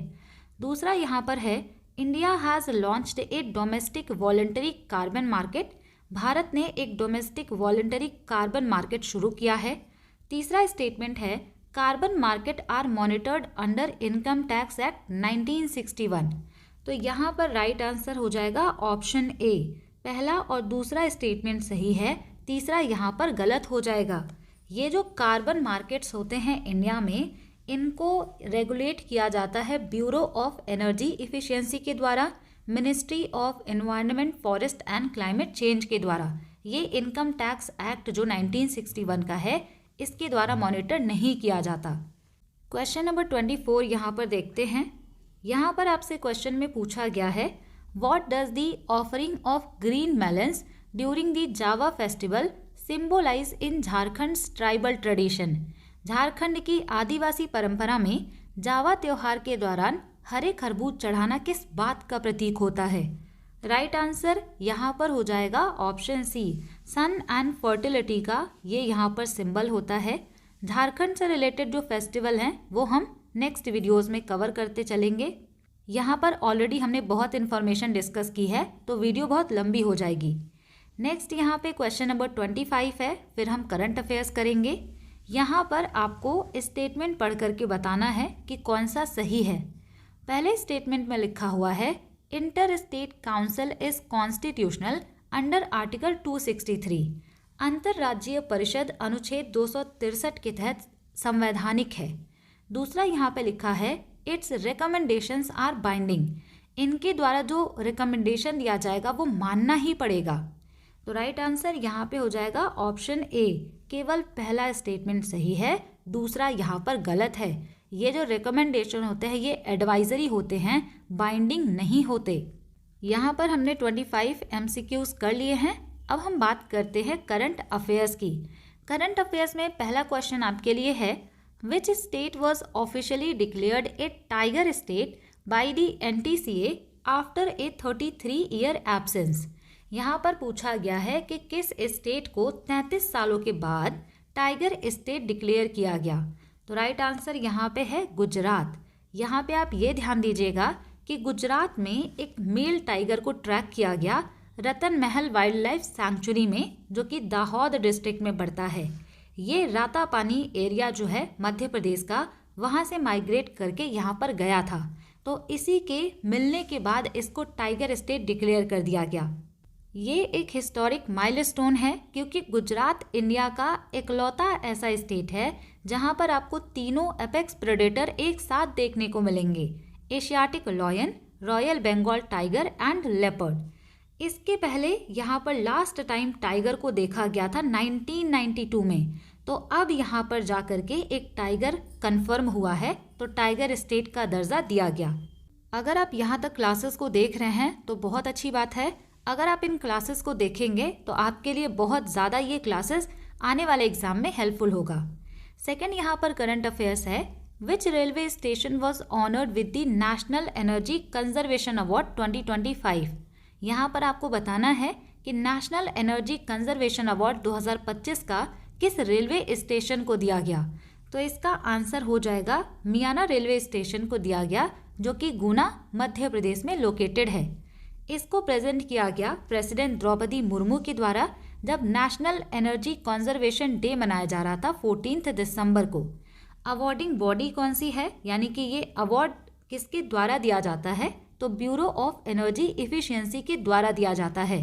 दूसरा यहाँ पर है, India has launched A domestic voluntary carbon market. Bharat ने एक डोमेस्टिक वॉलंटरी कार्बन मार्केट शुरू किया है। तीसरा स्टेटमेंट है, carbon market are monitored under income tax act 1961। तो यहाँ पर राइट आंसर हो जाएगा ऑप्शन ए। पहला और दूसरा स्टेटमेंट सही है, तीसरा यहाँ पर गलत हो जाएगा। ये जो कार्बन मार्केट्स होते हैं इंडिया में, इनको रेगुलेट किया जाता है ब्यूरो ऑफ एनर्जी इफिशिएंसी के द्वारा, ministry of environment, forest and climate change के द्वारा। ये इनकम टैक्स एक्ट जो 1961 का है, इसके द्वारा मॉनिटर नहीं किया जाता। क्वेश्चन नंबर 24 यहाँ पर देखते हैं। यहाँ पर आपसे क्वेश्चन में पूछा गया है, what does the offering of green melons during the Java festival symbolise in Jharkhand tribal tradition. Jharkhand की आदिवासी परंपरा में जावा त्योहार के दौरान हरे खरबूज चढ़ाना किस बात का प्रतीक होता है? राइट आंसर यहाँ पर हो जाएगा option C, sun and fertility का ये यहाँ पर सिंबल होता है। झारखंड से रिलेटेड जो फेस्टिवल हैं वो हम नेक्स्ट वीडियोस में कवर करते चलेंगे। यहाँ पर ऑलरेडी हमने बहुत इन्फॉर्मेशन डिस्कस की है तो वीडियो बहुत लंबी हो जाएगी। नेक्स्ट यहाँ पे क्वेश्चन नंबर 25 है, फिर हम करंट अफेयर्स करेंगे। यहाँ पर आपको स्टेटमेंट पढ़ करके बताना है कि कौन सा सही है। पहले स्टेटमेंट में लिखा हुआ है, inter state council is constitutional under article 263। अंतर्राज्यीय परिषद अनुच्छेद 263 के तहत संवैधानिक है। दूसरा यहाँ पे लिखा है, इट्स रिकमेंडेशंस आर बाइंडिंग। इनके द्वारा जो रिकमेंडेशन दिया जाएगा वो मानना ही पड़ेगा। तो राइट आंसर यहाँ पे हो जाएगा ऑप्शन ए, केवल पहला स्टेटमेंट सही है, दूसरा यहाँ पर गलत है। ये जो रिकमेंडेशन होते हैं ये एडवाइजरी होते हैं, बाइंडिंग नहीं होते। यहाँ पर हमने 25 MCQs कर लिए हैं। अब हम बात करते हैं करंट अफेयर्स की। करंट अफेयर्स में पहला क्वेश्चन आपके लिए है, which state was officially declared A tiger state by the NTCA after a 33 year absence. यहाँ पर पूछा गया है कि किस स्टेट को 33 सालों के बाद टाइगर स्टेट डिक्लेयर किया गया। तो राइट आंसर यहाँ पे है गुजरात। यहाँ पे आप ये ध्यान दीजिएगा कि गुजरात में एक मेल टाइगर को ट्रैक किया गया रतन महल वाइल्ड लाइफ सैंक्चुरी में, जो कि दाहोद डिस्ट्रिक्ट में पड़ता है। ये रातापानी एरिया जो है मध्य प्रदेश का, वहाँ से माइग्रेट करके यहाँ पर गया था। तो इसी के मिलने के बाद इसको टाइगर स्टेट डिक्लेयर कर दिया गया। ये एक हिस्टोरिक माइलस्टोन है क्योंकि गुजरात इंडिया का इकलौता ऐसा स्टेट है जहां पर आपको तीनों एपेक्स प्रेडेटर एक साथ देखने को मिलेंगे, Asiatic lion, royal Bengal tiger and leopard. इसके पहले यहाँ पर लास्ट टाइम टाइगर को देखा गया था 1992 में। तो अब यहाँ पर जाकर के एक टाइगर कंफर्म हुआ है, तो टाइगर स्टेट का दर्जा दिया गया। अगर आप यहाँ तक क्लासेस को देख रहे हैं तो बहुत अच्छी बात है। अगर आप इन क्लासेस को देखेंगे तो आपके लिए बहुत ज़्यादा ये क्लासेस आने वाले एग्जाम में हेल्पफुल होगा। सेकंड यहाँ पर करंट अफेयर्स है, विच railway station was honoured with the national energy conservation award 2025। यहाँ पर आपको बताना है कि नेशनल एनर्जी कंजर्वेशन अवार्ड 2025 का किस रेलवे स्टेशन को दिया गया। तो इसका आंसर हो जाएगा मियाना रेलवे स्टेशन को दिया गया, जो कि गुना मध्य प्रदेश में लोकेटेड है। इसको प्रेजेंट किया गया प्रेसिडेंट द्रौपदी मुर्मू के द्वारा जब नेशनल एनर्जी कंजर्वेशन डे मनाया जा रहा था 14 दिसंबर को। अवार्डिंग बॉडी कौन सी है, यानी कि ये अवार्ड किसके द्वारा दिया जाता है, तो ब्यूरो ऑफ एनर्जी इफिशियंसी के द्वारा दिया जाता है।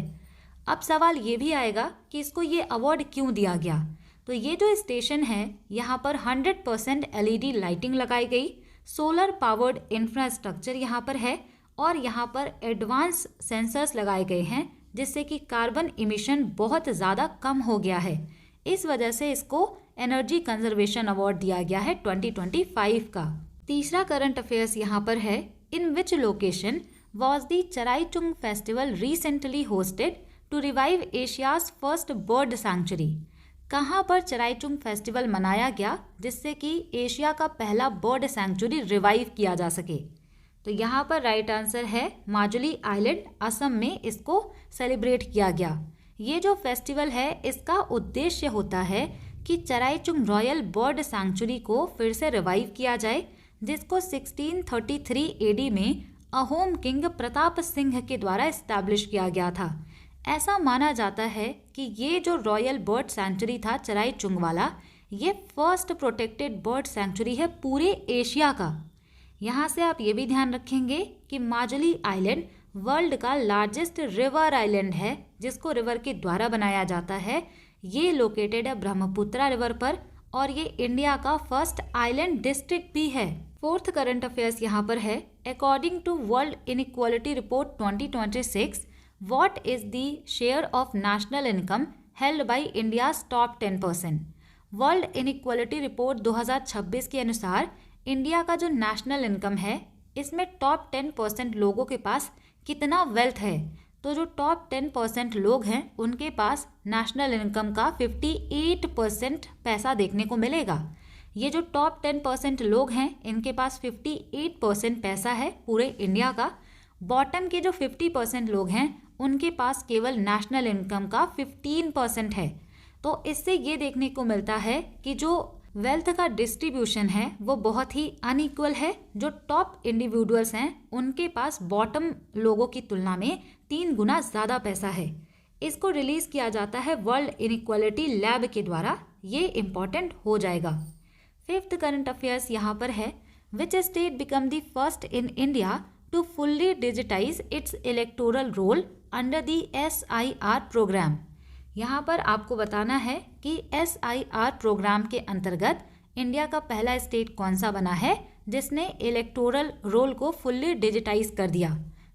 अब सवाल ये भी आएगा कि इसको ये अवार्ड क्यों दिया गया। तो ये जो स्टेशन है यहाँ पर 100% LED लाइटिंग लगाई गई, सोलर पावर्ड इंफ्रास्ट्रक्चर यहाँ पर है और यहाँ पर एडवांस सेंसर्स लगाए गए हैं जिससे कि कार्बन इमिशन बहुत ज़्यादा कम हो गया है। इस वजह से इसको एनर्जी कंजर्वेशन अवार्ड दिया गया है 2025 का। तीसरा करंट अफेयर्स यहाँ पर है, in which location was the Charaichung festival recently hosted to revive Asia's first bird sanctuary. कहाँ पर चराईचुंग फेस्टिवल मनाया गया जिससे कि एशिया का पहला बर्ड सैंक्चुरी रिवाइव किया जा सके। तो यहाँ पर राइट आंसर है माजुली आइलैंड, असम में इसको सेलिब्रेट किया गया। ये जो फेस्टिवल है इसका उद्देश्य होता है कि चराईचुंग रॉयल बर्ड सैंक्चुरी को फिर से रिवाइव किया जाए, जिसको 1633 AD में अहोम किंग प्रताप सिंह के द्वारा इस्टेब्लिश किया गया था। ऐसा माना जाता है कि ये जो रॉयल बर्ड सैंक्चुरी था चराईचुंग वाला, ये फर्स्ट प्रोटेक्टेड बर्ड सैंक्चुरी है पूरे एशिया का। यहाँ से आप ये भी ध्यान रखेंगे कि माजुली आइलैंड वर्ल्ड का लार्जेस्ट रिवर आइलैंड है जिसको रिवर के द्वारा बनाया जाता है। ये लोकेटेड है ब्रह्मपुत्रा रिवर पर और ये इंडिया का फर्स्ट आइलैंड डिस्ट्रिक्ट भी है। फोर्थ करंट अफेयर्स यहाँ पर है, according to World Inequality Report 2026 what is the share of national income held by India's top 10%। World Inequality Report 2026 के अनुसार इंडिया का जो नेशनल इनकम है, इसमें टॉप 10% लोगों के पास कितना वेल्थ है। तो जो टॉप 10% लोग हैं उनके पास नेशनल इनकम का 58% पैसा देखने को मिलेगा। ये जो टॉप 10% लोग हैं इनके पास 58% पैसा है पूरे इंडिया का। बॉटम के जो 50% लोग हैं उनके पास केवल नेशनल इनकम का 15% है। तो इससे ये देखने को मिलता है कि जो वेल्थ का डिस्ट्रीब्यूशन है वो बहुत ही अनइक्वल है। जो टॉप इंडिविजुअल्स हैं उनके पास बॉटम लोगों की तुलना में 3 गुना ज़्यादा पैसा है। इसको रिलीज़ किया जाता है वर्ल्ड इनइक्वालिटी लैब के द्वारा। ये इम्पॉर्टेंट हो जाएगा। 5th करंट अफेयर्स यहाँ पर है, which state become the first in India to fully digitise its electoral roll under the SIR programme. यहाँ पर आपको बताना है कि SIR प्रोग्राम के अंतर्गत इंडिया का पहला स्टेट कौन सा बना है जिसने इलेक्टोरल रोल को फुल्ली डिजिटाइज कर दिया।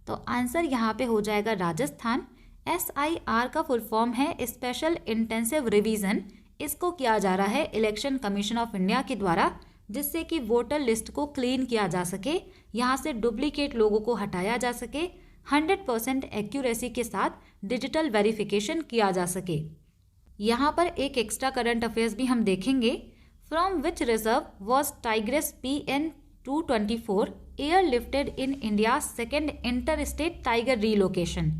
तो आंसर यहाँ पे हो जाएगा राजस्थान। SIR का फुल फॉर्म है स्पेशल इंटेंसिव रिवीजन। इसको किया जा रहा है इलेक्शन कमीशन ऑफ इंडिया के द्वारा, जिससे कि वोटर लिस्ट को क्लीन किया जा सके, यहाँ से डुप्लीकेट लोगों को हटाया जा सके, 100% एक्यूरेसी के साथ डिजिटल वेरिफिकेशन किया जा सके। यहाँ पर एक एक्स्ट्रा करंट अफेयर्स भी हम देखेंगे। From which reserve was tigress PN 224 airlifted in India second inter state tiger relocation.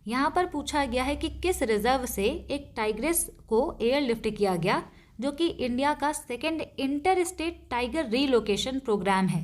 यहाँ पर पूछा गया है कि किस रिजर्व से एक टाइग्रेस को एयरलिफ्ट किया गया, जो कि इंडिया का second inter state tiger relocation programme है।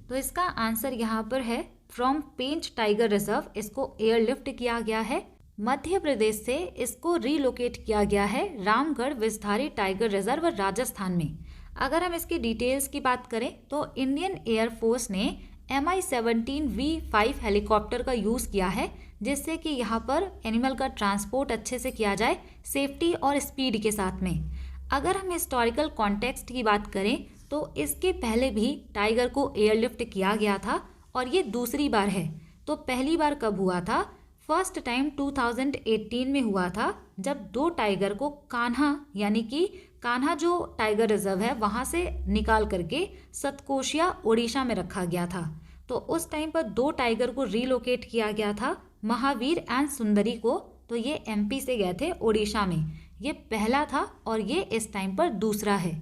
तो इसका आंसर यहाँ पर है फ्रॉम पेंच टाइगर रिजर्व इसको एयरलिफ्ट किया गया है। मध्य प्रदेश से इसको रीलोकेट किया गया है रामगढ़ विषधारी टाइगर रिजर्व राजस्थान में। अगर हम इसकी डिटेल्स की बात करें तो इंडियन एयरफोर्स ने MI-17V5 हेलीकॉप्टर का यूज़ किया है, जिससे कि यहाँ पर एनिमल का ट्रांसपोर्ट अच्छे से किया जाए सेफ्टी और स्पीड के साथ में। अगर हम हिस्टोरिकल कॉन्टेक्स्ट की बात करें तो इसके पहले भी टाइगर को एयरलिफ्ट किया गया था और ये दूसरी बार है। तो पहली बार कब हुआ था? फर्स्ट टाइम 2018 में हुआ था, जब 2 टाइगर को कान्हा, यानी कि कान्हा जो टाइगर रिजर्व है वहाँ से निकाल करके सतकोशिया उड़ीसा में रखा गया था। तो उस टाइम पर 2 टाइगर को रीलोकेट किया गया था, महावीर एंड सुंदरी को। तो ये MP से गए थे उड़ीसा में। ये पहला था और ये इस टाइम पर दूसरा है।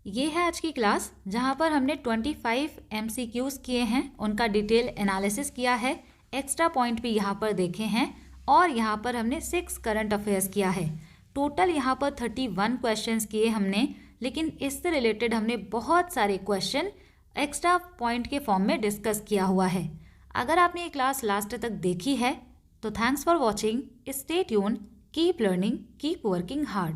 ये है आज की क्लास, जहाँ पर हमने 25 MCQs किए हैं, उनका डिटेल एनालिसिस किया है, एक्स्ट्रा पॉइंट भी यहाँ पर देखे हैं और यहाँ पर हमने 6 करंट अफेयर्स किया है। टोटल यहाँ पर 31 क्वेश्चंस किए हमने, लेकिन इससे रिलेटेड हमने बहुत सारे क्वेश्चन एक्स्ट्रा पॉइंट के फॉर्म में डिस्कस किया हुआ है। अगर आपने ये क्लास लास्ट तक देखी है तो thanks for watching. Stay tuned, keep learning, keep working hard.